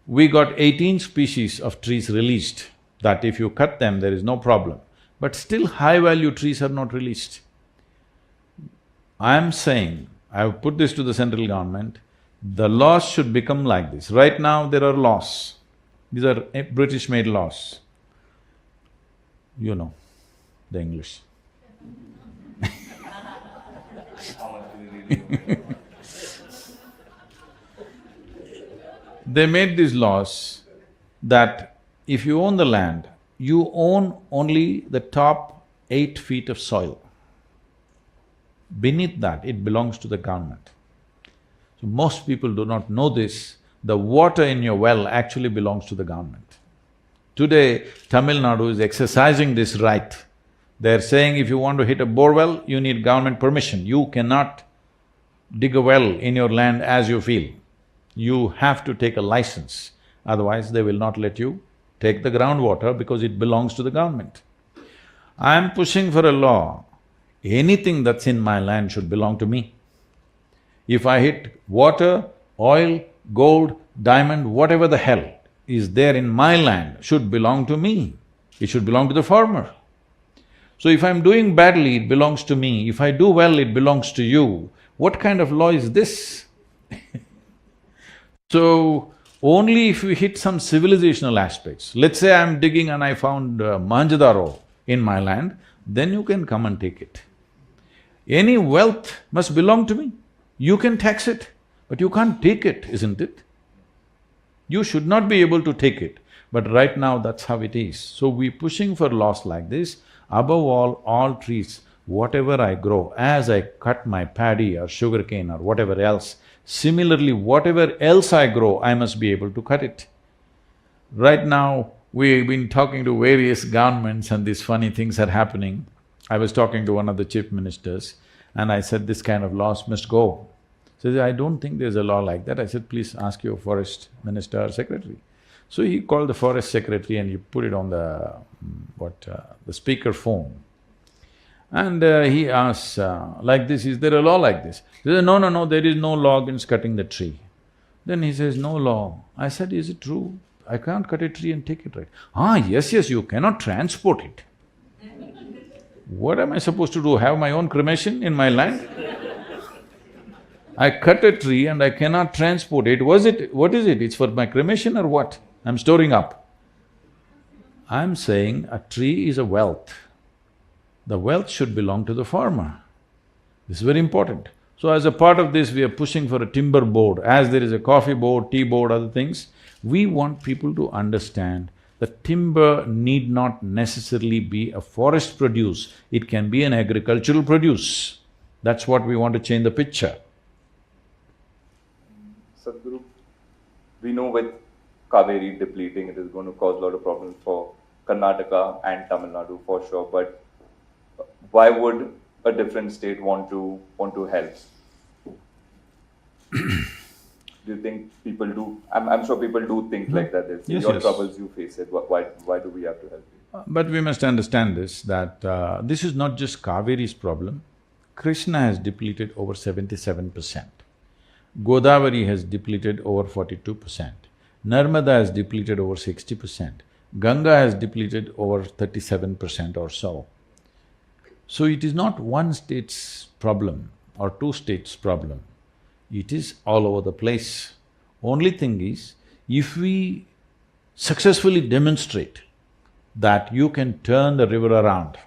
we got 18 species of trees released, that if you cut them, there is no problem. But still high-value trees are not released. I am saying, I have put this to the central government, the laws should become like this. Right now there are laws, these are British-made laws. You know the English. They made these laws that if you own the land, you own only the top 8 feet of soil. Beneath that, it belongs to the government. So most people do not know this, the water in your well actually belongs to the government. Today, Tamil Nadu is exercising this right. They're saying if you want to hit a bore well, you need government permission. You cannot dig a well in your land as you feel. You have to take a license, otherwise they will not let you take the groundwater because it belongs to the government. I'm pushing for a law, anything that's in my land should belong to me. If I hit water, oil, gold, diamond, whatever the hell is there in my land should belong to me. It should belong to the farmer. So if I'm doing badly, it belongs to me. If I do well, it belongs to you. What kind of law is this? So, Only if we hit some civilizational aspects. Let's say I'm digging and I found Mohenjo-daro in my land, then you can come and take it. Any wealth must belong to me. You can tax it, but you can't take it, isn't it? You should not be able to take it, but right now that's how it is. So we're pushing for laws like this. Above all trees, whatever I grow, as I cut my paddy or sugarcane or whatever else, similarly, whatever else I grow, I must be able to cut it. Right now, we've been talking to various governments and these funny things are happening. I was talking to one of the chief ministers and I said, this kind of laws must go. So he said, I don't think there's a law like that. I said, please ask your forest minister or secretary. So he called the forest secretary and he put it on the… the speaker phone. And he asked, like this, is there a law like this? He said, no, there is no law against cutting the tree. Then he says, no law. I said, is it true? I can't cut a tree and take it, right? Yes, you cannot transport it. What am I supposed to do, have my own cremation in my land? I cut a tree and I cannot transport it. What is it? It's for my cremation or what? I'm storing up. I'm saying a tree is a wealth. The wealth should belong to the farmer. This is very important. So as a part of this, we are pushing for a timber board. As there is a coffee board, tea board, other things, we want people to understand that timber need not necessarily be a forest produce, it can be an agricultural produce. That's what we want to change the picture. Sadhguru, we know with Kaveri depleting, it is going to cause a lot of problems for Karnataka and Tamil Nadu for sure, but why would a different state want to help? Do you think people do? I'm sure people do think like that. There's your troubles, you face it. Why do we have to help you? But we must understand this, that this is not just Kaveri's problem. Krishna has depleted over 77%. Godavari has depleted over 42%. Narmada has depleted over 60%. Ganga has depleted over 37% or so. So it is not one state's problem or two states' problem. It is all over the place. Only thing is, if we successfully demonstrate that you can turn the river around,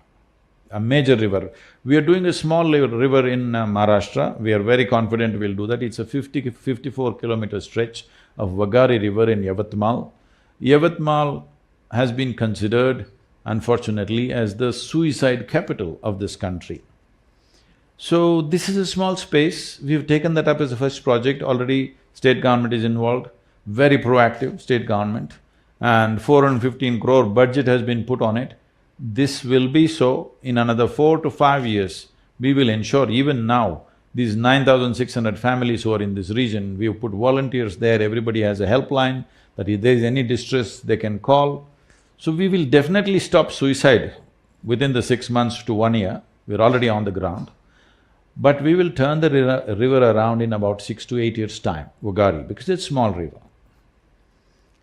a major river. We are doing a small river in Maharashtra, we are very confident we'll do that. It's a 54-kilometer stretch of Vagari river in Yavatmal. Yavatmal has been considered, unfortunately, as the suicide capital of this country. So this is a small space, we've taken that up as a first project, already state government is involved, very proactive state government, and 415 crore budget has been put on it. This will be so, in another 4 to 5 years, we will ensure even now, these 9,600 families who are in this region, we've put volunteers there, everybody has a helpline, that if there is any distress, they can call. So we will definitely stop suicide within the 6 months to 1 year, we're already on the ground. But we will turn the river around in about 6 to 8 years' time, Vagari, because it's a small river.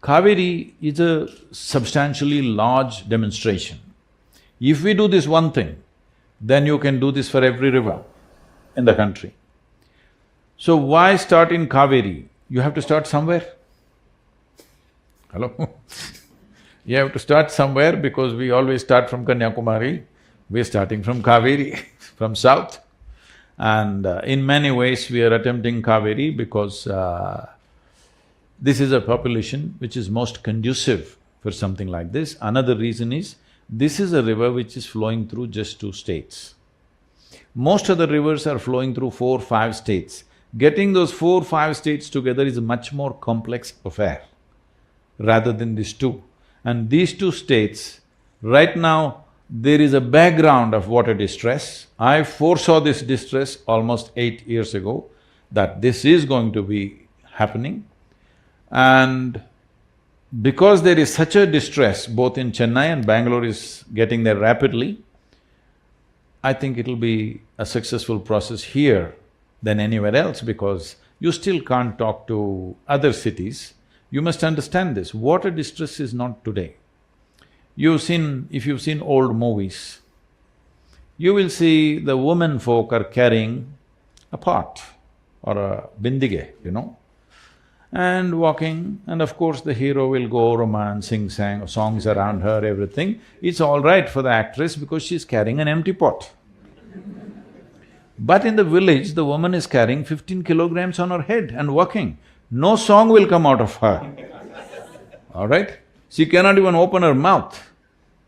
Kaveri is a substantially large demonstration. If we do this one thing, then you can do this for every river in the country. So why start in Kaveri? You have to start somewhere. Hello? You have to start somewhere because we always start from Kanyakumari, we're starting from Kaveri, from south. And in many ways we are attempting Kaveri because this is a population which is most conducive for something like this. Another reason is, this is a river which is flowing through just 2 states. Most of the rivers are flowing through 4, 5 states. Getting those 4, 5 states together is a much more complex affair rather than these 2. And these 2 states, right now, there is a background of water distress. I foresaw this distress almost 8 years ago, that this is going to be happening. And because there is such a distress, both in Chennai and Bangalore is getting there rapidly, I think it'll be a successful process here than anywhere else because you still can't talk to other cities. You must understand this, water distress is not today. If you've seen old movies, you will see the women folk are carrying a pot or a bindige, and walking, and of course the hero will go romance, sing songs around her, everything. It's all right for the actress because she's carrying an empty pot. But in the village, the woman is carrying 15 kilograms on her head and walking. No song will come out of her, all right? She cannot even open her mouth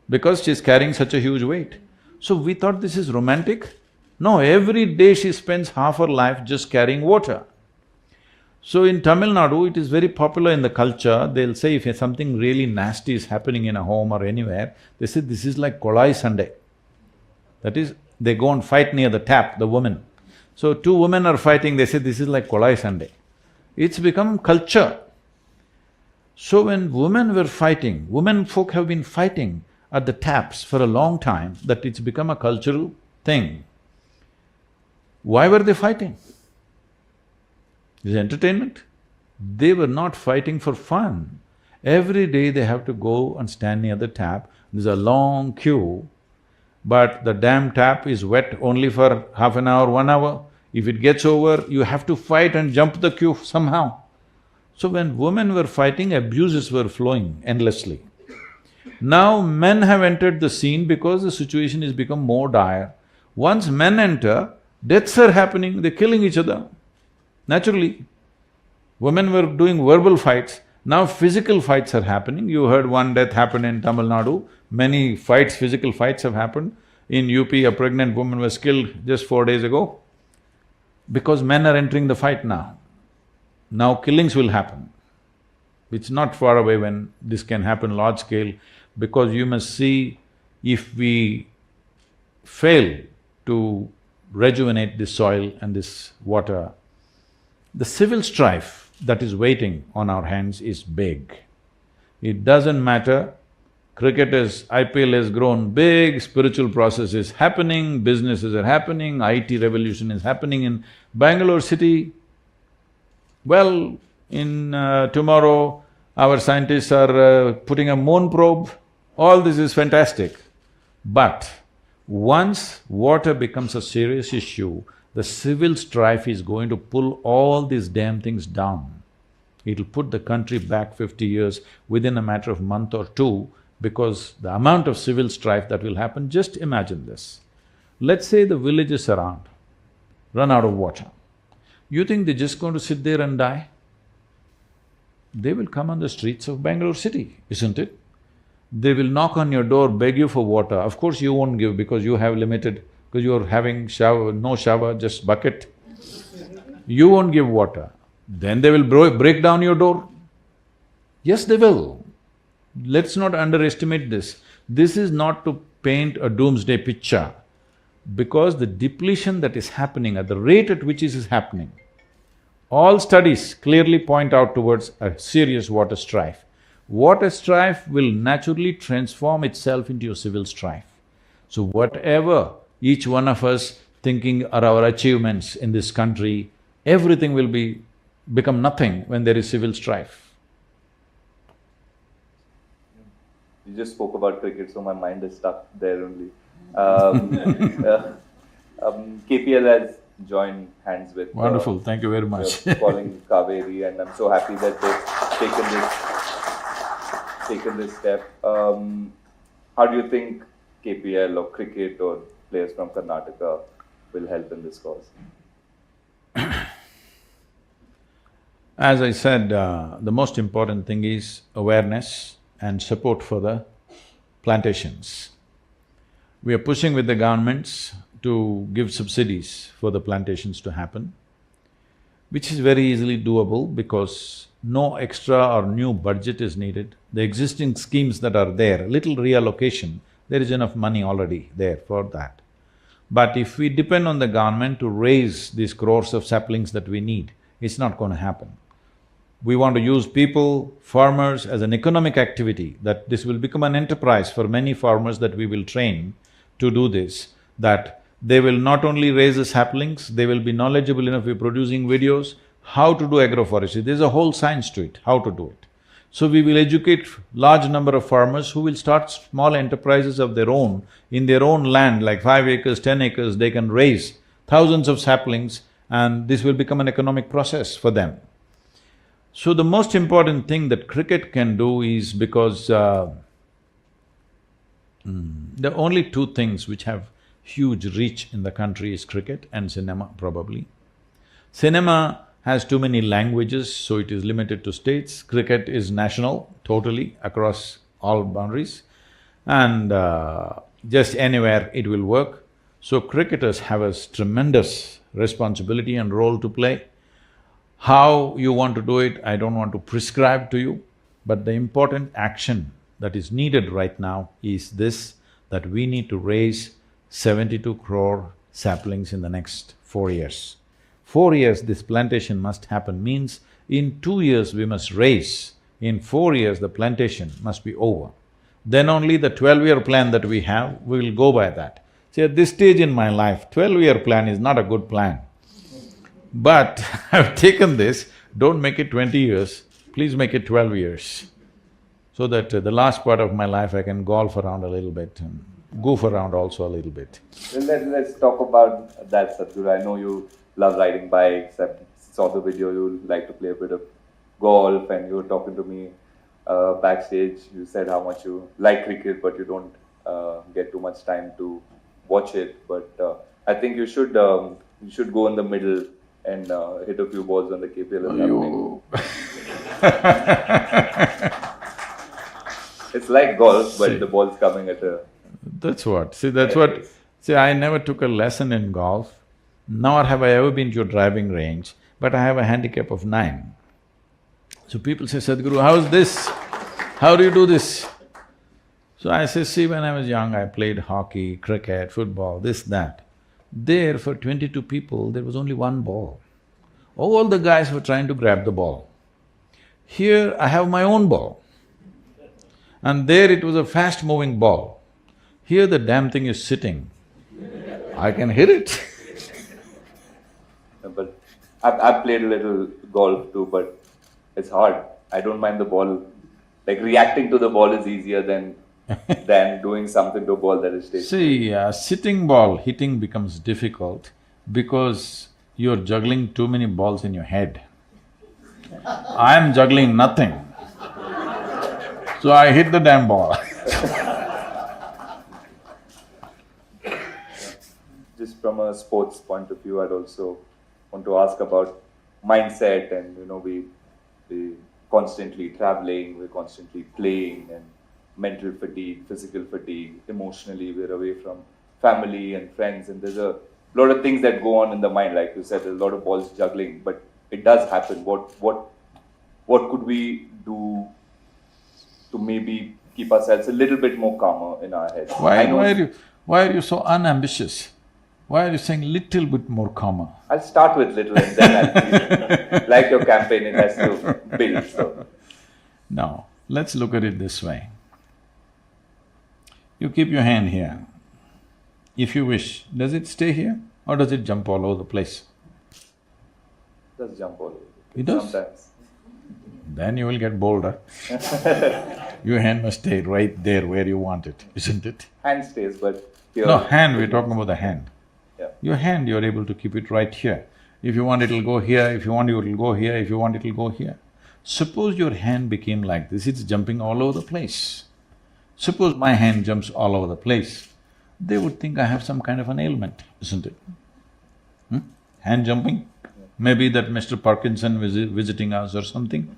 because she's carrying such a huge weight. So we thought this is romantic. No, every day she spends half her life just carrying water. So in Tamil Nadu, it is very popular in the culture, they'll say if something really nasty is happening in a home or anywhere, they say this is like Kolai Sunday. That is, they go and fight near the tap, the women. So two women are fighting, they say this is like Kolai Sunday. It's become culture. So when women were fighting, women folk have been fighting at the taps for a long time, that it's become a cultural thing. Why were they fighting? Is entertainment? They were not fighting for fun. Every day they have to go and stand near the tap, there's a long queue, but the damn tap is wet only for half an hour, 1 hour. If it gets over, you have to fight and jump the queue somehow. So when women were fighting, abuses were flowing endlessly. Now men have entered the scene because the situation has become more dire. Once men enter, deaths are happening, they're killing each other. Naturally, women were doing verbal fights, now physical fights are happening. You heard one death happened in Tamil Nadu, many fights, physical fights have happened. In UP, a pregnant woman was killed just 4 days ago because men are entering the fight now. Now killings will happen. It's not far away when this can happen large scale, because you must see, if we fail to rejuvenate this soil and this water, the civil strife that is waiting on our hands is big. It doesn't matter, IPL has grown big, spiritual process is happening, businesses are happening, IT revolution is happening in Bangalore city. Well, in tomorrow, our scientists are putting a moon probe, all this is fantastic. But once water becomes a serious issue, the civil strife is going to pull all these damn things down. It'll put the country back 50 years within a matter of a month or two, because the amount of civil strife that will happen, just imagine this. Let's say the villages around run out of water. You think they're just going to sit there and die? They will come on the streets of Bangalore city, isn't it? They will knock on your door, beg you for water. Of course you won't give because you have limited, because you're having no shower, just bucket. You won't give water. Then they will break down your door. Yes, they will. Let's not underestimate this. This is not to paint a doomsday picture, because the depletion that is happening at the rate at which it is happening, all studies clearly point out towards a serious water strife. Water strife will naturally transform itself into a civil strife. So whatever each one of us thinking are our achievements in this country, everything will become nothing when there is civil strife. You just spoke about cricket, so my mind is stuck there only. KPL has joined hands with… Wonderful, thank you very much. Calling Kaveri, and I'm so happy that they've taken this step. How do you think KPL or cricket or players from Karnataka will help in this cause? As I said, the most important thing is awareness and support for the plantations. We are pushing with the governments to give subsidies for the plantations to happen, which is very easily doable because no extra or new budget is needed. The existing schemes that are there, little reallocation, there is enough money already there for that. But if we depend on the government to raise these crores of saplings that we need, it's not going to happen. We want to use people, farmers as an economic activity, that this will become an enterprise for many farmers that we will train to do this, that they will not only raise the saplings, they will be knowledgeable enough, we're producing videos, how to do agroforestry, there's a whole science to it, how to do it. So we will educate large number of farmers who will start small enterprises of their own, in their own land, like 5 acres, 10 acres, they can raise thousands of saplings and this will become an economic process for them. So the most important thing that cricket can do is because there are only two things which have huge reach in the country is cricket and cinema, probably. Cinema has too many languages, so it is limited to states. Cricket is national, totally, across all boundaries, and just anywhere it will work. So cricketers have a tremendous responsibility and role to play. How you want to do it, I don't want to prescribe to you, but the important action that is needed right now is this, that we need to raise 72 crore saplings in the next 4 years. 4 years this plantation must happen means in 2 years we must raise, in 4 years the plantation must be over. Then only the 12-year plan that we have, we will go by that. See, at this stage in my life, 12-year plan is not a good plan. But I've taken this, don't make it 20 years, please make it 12 years. So that the last part of my life I can golf around a little bit and goof around also a little bit. Let's talk about that, Sadhguru. I know you love riding bikes, I saw the video, you like to play a bit of golf, and you were talking to me backstage. You said how much you like cricket, but you don't get too much time to watch it. But I think you should go in the middle and hit a few balls on the KPL or something. It's like golf, but the ball's coming at a… That's what, see, I never took a lesson in golf, nor have I ever been to a driving range, but I have a handicap of 9. So people say, Sadhguru, how's this? How do you do this? So I say, see, when I was young, I played hockey, cricket, football, this, that. There, for 22 people, there was only one ball. All the guys were trying to grab the ball. Here, I have my own ball. And there it was a fast-moving ball. Here the damn thing is sitting. I can hit it. But I've played a little golf too, but it's hard. I don't mind the ball. Like, reacting to the ball is easier than doing something to a ball that is stationary. See, sitting ball hitting becomes difficult because you're juggling too many balls in your head. I'm juggling nothing. So I hit the damn ball. Just from a sports point of view, I'd also want to ask about mindset, and we're constantly traveling, we're constantly playing, and mental fatigue, physical fatigue, emotionally we're away from family and friends, and there's a lot of things that go on in the mind. Like you said, there's a lot of balls juggling, but it does happen. What could we do to maybe keep ourselves a little bit more calmer in our heads? Why are you so unambitious? Why are you saying little bit more calmer? I'll start with little and then I'll… Like your campaign, it has to build, so… Now, let's look at it this way. You keep your hand here. If you wish, does it stay here or does it jump all over the place? It does jump all over. It does? Sometimes. Then you will get bolder. Your hand must stay right there where you want it, isn't it? Hand stays, but here… No, hand, we're talking about the hand. Yeah. Your hand, you're able to keep it right here. If you want, it'll go here, if you want, it'll go here, if you want, it'll go here. Suppose your hand became like this, it's jumping all over the place. Suppose my hand jumps all over the place, they would think I have some kind of an ailment, isn't it? Hand jumping? Maybe that Mr. Parkinson visiting us or something.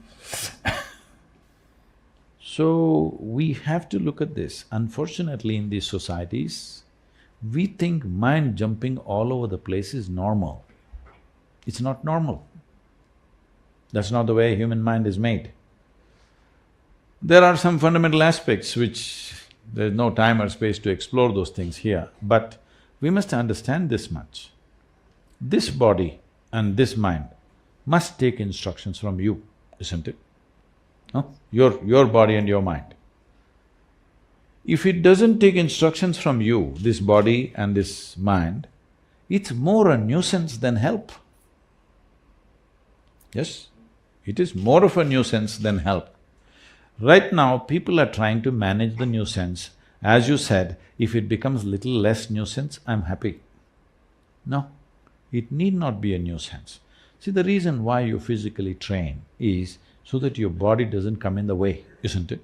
So, we have to look at this. Unfortunately, in these societies, we think mind jumping all over the place is normal. It's not normal. That's not the way human mind is made. There are some fundamental aspects which there's no time or space to explore those things here, but we must understand this much. This body and this mind must take instructions from you, isn't it? No? Your body and your mind. If it doesn't take instructions from you, this body and this mind, it's more a nuisance than help. Yes, it is more of a nuisance than help. Right now, people are trying to manage the nuisance. As you said, if it becomes little less nuisance, I'm happy. No, it need not be a nuisance. See, the reason why you physically train is so that your body doesn't come in the way, isn't it?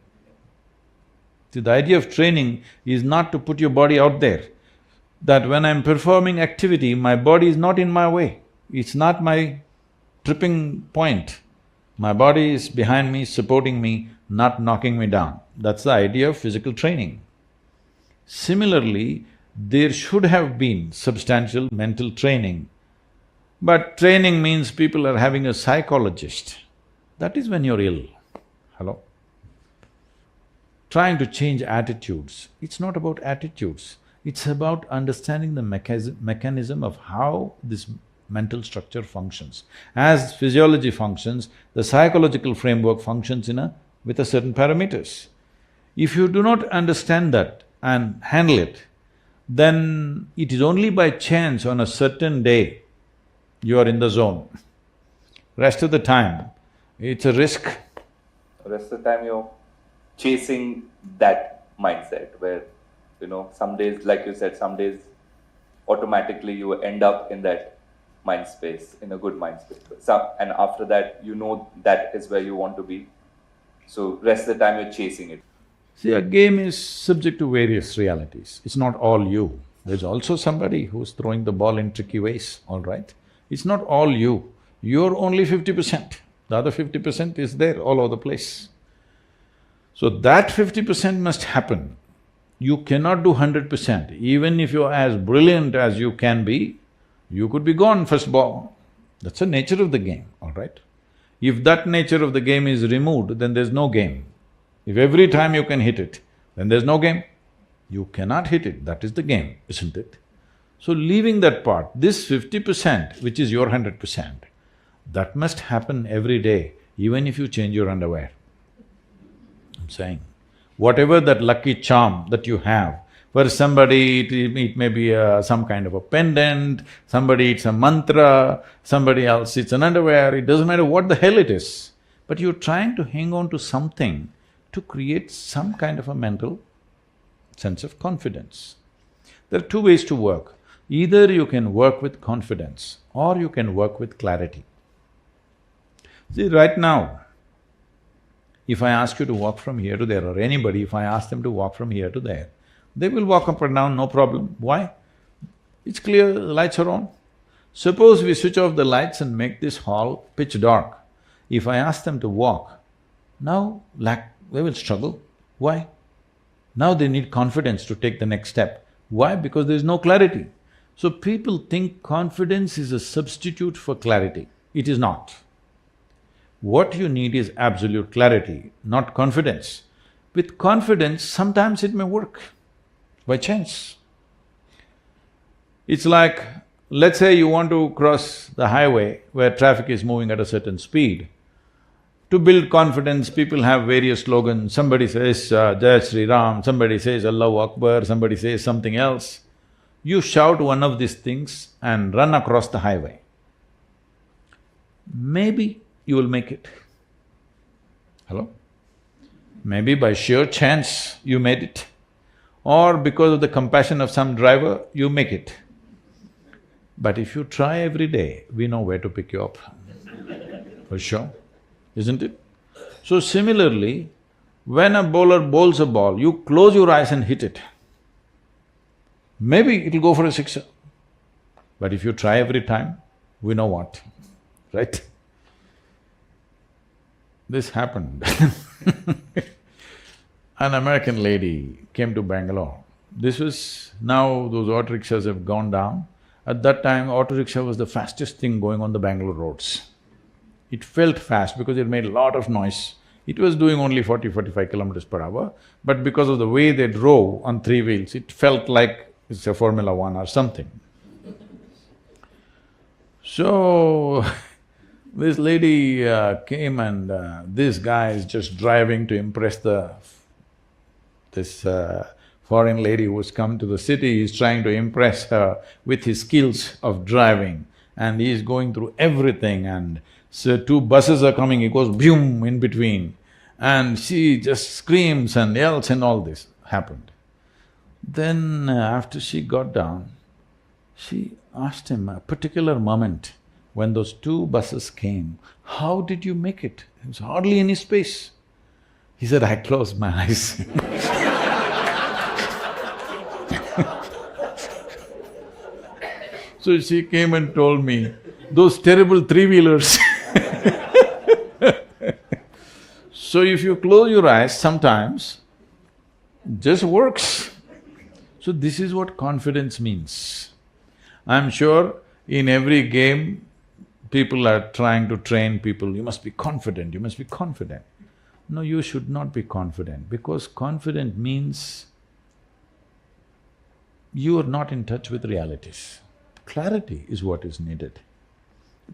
See, the idea of training is not to put your body out there, that when I'm performing activity, my body is not in my way, it's not my tripping point. My body is behind me, supporting me, not knocking me down. That's the idea of physical training. Similarly, there should have been substantial mental training, but training means people are having a psychologist. That is when you're ill. Hello? Trying to change attitudes. It's not about attitudes, it's about understanding the mechanism of how this mental structure functions. As physiology functions, the psychological framework functions with a certain parameters. If you do not understand that and handle it, then it is only by chance on a certain day you are in the zone. Rest of the time, it's a risk. Rest of the time you're chasing that mindset where, some days, like you said, some days automatically you end up in that mind space, in a good mind space. And after that, that is where you want to be. So rest of the time you're chasing it. See, a game is subject to various realities. It's not all you. There's also somebody who's throwing the ball in tricky ways, all right? It's not all you. You're only 50%. The other 50% is there all over the place. So that 50% must happen. You cannot do 100%. Even if you're as brilliant as you can be, you could be gone first ball. That's the nature of the game, all right? If that nature of the game is removed, then there's no game. If every time you can hit it, then there's no game. You cannot hit it, that is the game, isn't it? So leaving that part, this 50%, which is your 100%, that must happen every day, even if you change your underwear. I'm saying, whatever that lucky charm that you have, for somebody it may be some kind of a pendant, somebody it's a mantra, somebody else it's an underwear, it doesn't matter what the hell it is. But you're trying to hang on to something to create some kind of a mental sense of confidence. There are two ways to work. Either you can work with confidence or you can work with clarity. See, right now, if I ask you to walk from here to there, or anybody, if I ask them to walk from here to there, they will walk up and down, no problem. Why? It's clear, the lights are on. Suppose we switch off the lights and make this hall pitch dark. If I ask them to walk, now they will struggle. Why? Now they need confidence to take the next step. Why? Because there is no clarity. So people think confidence is a substitute for clarity. It is not. What you need is absolute clarity, not confidence. With confidence, sometimes it may work, by chance. It's like, let's say you want to cross the highway where traffic is moving at a certain speed. To build confidence, people have various slogans. Somebody says, Jai Sri Ram, somebody says Allahu Akbar, somebody says something else. You shout one of these things and run across the highway. Maybe you will make it. Hello? Maybe by sheer chance you made it, or because of the compassion of some driver, you make it. But if you try every day, we know where to pick you up, for sure, isn't it? So similarly, when a bowler bowls a ball, you close your eyes and hit it. Maybe it'll go for a sixer, but if you try every time, we know what, right? This happened. An American lady came to Bangalore. This was… now those auto rickshaws have gone down. At that time, auto rickshaw was the fastest thing going on the Bangalore roads. It felt fast because it made a lot of noise. It was doing only 40-45 kilometers per hour, but because of the way they drove on three wheels, it felt like it's a Formula 1 or something. So, this lady came and this guy is just driving to impress this foreign lady who's come to the city. He's trying to impress her with his skills of driving, and he's going through everything, and so two buses are coming, he goes boom in between, and she just screams and yells, and all this happened. Then after she got down, she asked him a particular moment, when those two buses came, how did you make it? There was hardly any space. He said, I closed my eyes. So she came and told me, those terrible three-wheelers. So if you close your eyes, sometimes just works. So this is what confidence means. I'm sure in every game, people are trying to train people, you must be confident, you must be confident. No, you should not be confident, because confident means you are not in touch with realities. Clarity is what is needed.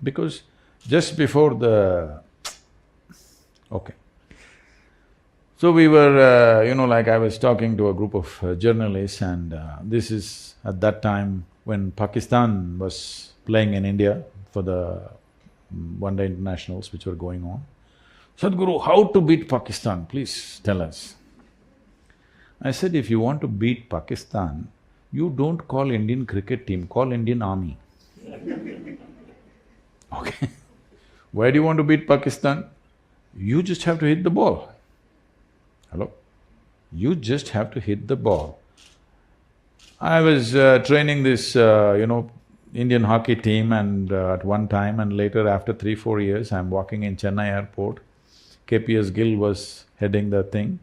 Because just before the… okay. So we were, like I was talking to a group of journalists, and this is at that time when Pakistan was playing in India for the one-day internationals which were going on. Sadhguru, how to beat Pakistan, please tell us. I said, if you want to beat Pakistan, you don't call Indian cricket team, call Indian army. Okay. Why do you want to beat Pakistan? You just have to hit the ball. Hello? You just have to hit the ball. I was training this, Indian hockey team, and at one time, and later after 3-4 years, I'm walking in Chennai airport. KPS Gill was heading the thing.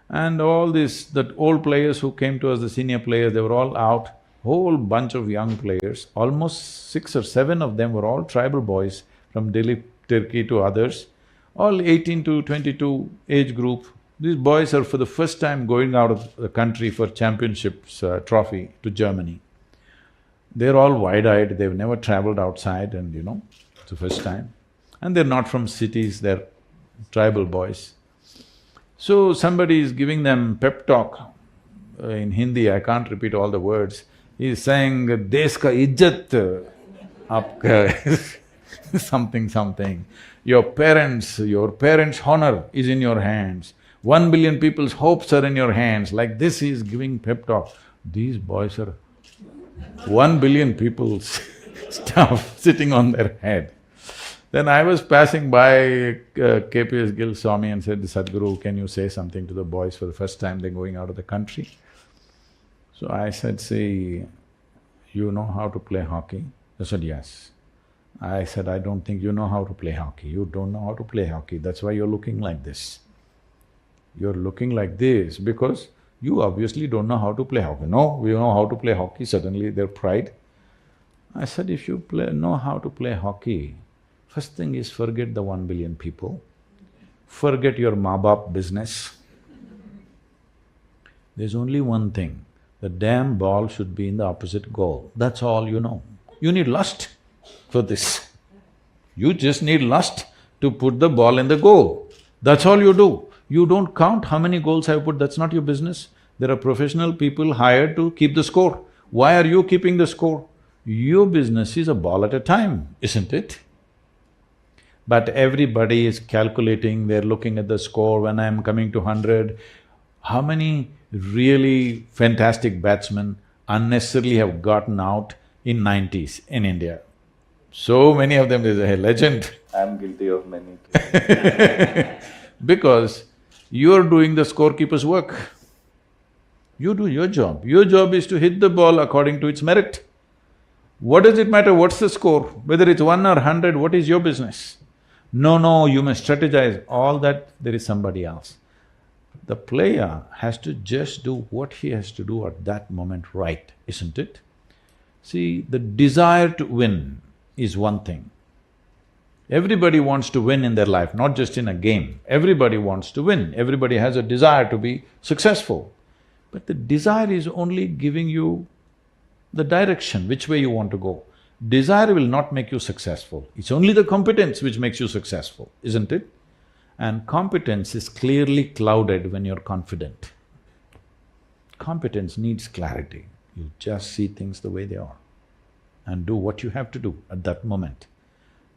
And all that old players who came to us, the senior players, they were all out, whole bunch of young players, almost 6 or 7 of them were all tribal boys from Delhi, Turkey to others, all 18 to 22 age group. These boys are for the first time going out of the country for championships trophy to Germany. They're all wide-eyed, they've never traveled outside, and it's the first time. And they're not from cities, they're tribal boys. So somebody is giving them pep talk in Hindi, I can't repeat all the words. He's saying, "Desh ka izzat aapka," something. Your parents' honor is in your hands. 1 billion people's hopes are in your hands. Like this, he is giving pep talk. These boys are 1 billion people's stuff sitting on their head. Then I was passing by, KPS Gill saw me and said, Sadhguru, can you say something to the boys for the first time they're going out of the country? So I said, see, you know how to play hockey? They said, yes. I said, I don't think you know how to play hockey. You don't know how to play hockey, that's why you're looking like this. You're looking like this because you obviously don't know how to play hockey. No, we know how to play hockey, suddenly their pride. I said, if you know how to play hockey, first thing is forget the 1 billion people, forget your maa-baap business. There's only one thing, the damn ball should be in the opposite goal, that's all you know. You need lust for this. You just need lust to put the ball in the goal, that's all you do. You don't count how many goals I've put, that's not your business. There are professional people hired to keep the score. Why are you keeping the score? Your business is a ball at a time, isn't it? But everybody is calculating, they're looking at the score, when I'm coming to 100, how many really fantastic batsmen unnecessarily have gotten out in 90s in India? So many of them, there's a legend. I'm guilty of many. Because you're doing the scorekeeper's work. You do your job. Your job is to hit the ball according to its merit. What does it matter what's the score? Whether it's 1 or 100, what is your business? No, you must strategize, all that there is somebody else. The player has to just do what he has to do at that moment right, isn't it? See, the desire to win is one thing. Everybody wants to win in their life, not just in a game. Everybody wants to win, everybody has a desire to be successful. But the desire is only giving you the direction, which way you want to go. Desire will not make you successful, it's only the competence which makes you successful, isn't it? And competence is clearly clouded when you're confident. Competence needs clarity, you just see things the way they are and do what you have to do at that moment.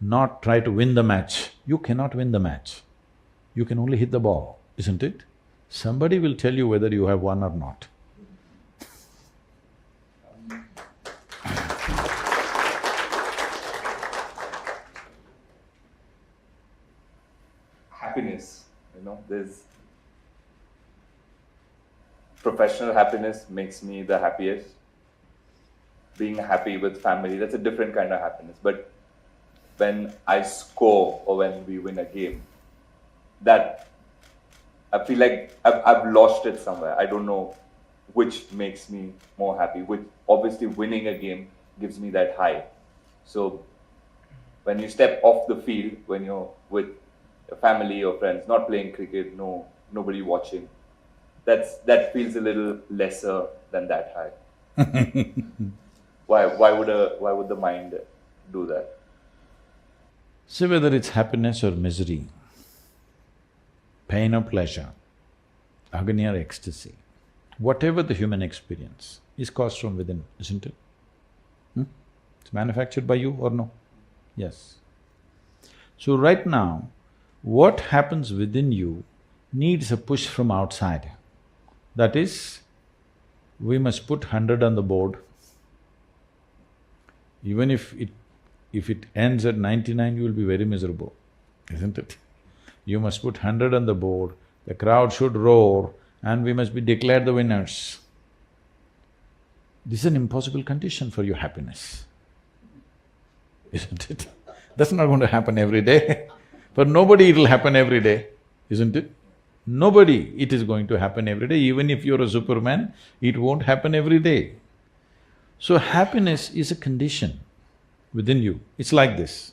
Not try to win the match. You cannot win the match. You can only hit the ball, isn't it? Somebody will tell you whether you have won or not. You know, there's professional happiness makes me the happiest. Being happy with family, that's a different kind of happiness. But when I score or when we win a game, that I feel like I've lost it somewhere. I don't know which makes me more happy. Which obviously winning a game gives me that high. So when you step off the field, when you're with your family or friends, not playing cricket, nobody watching, that feels a little lesser than that high. Why would the mind do that? See, whether it's happiness or misery, pain or pleasure, agony or ecstasy, whatever the human experience is caused from within, isn't it? It's manufactured by you or no? Yes. So right now, what happens within you needs a push from outside. That is, we must put 100 on the board. Even if it ends at 99, you will be very miserable, isn't it? You must put 100 on the board, the crowd should roar, and we must be declared the winners. This is an impossible condition for your happiness, isn't it? That's not going to happen every day. For nobody it'll happen every day, isn't it? Nobody it is going to happen every day. Even if you're a Superman, it won't happen every day. So happiness is a condition within you. It's like this.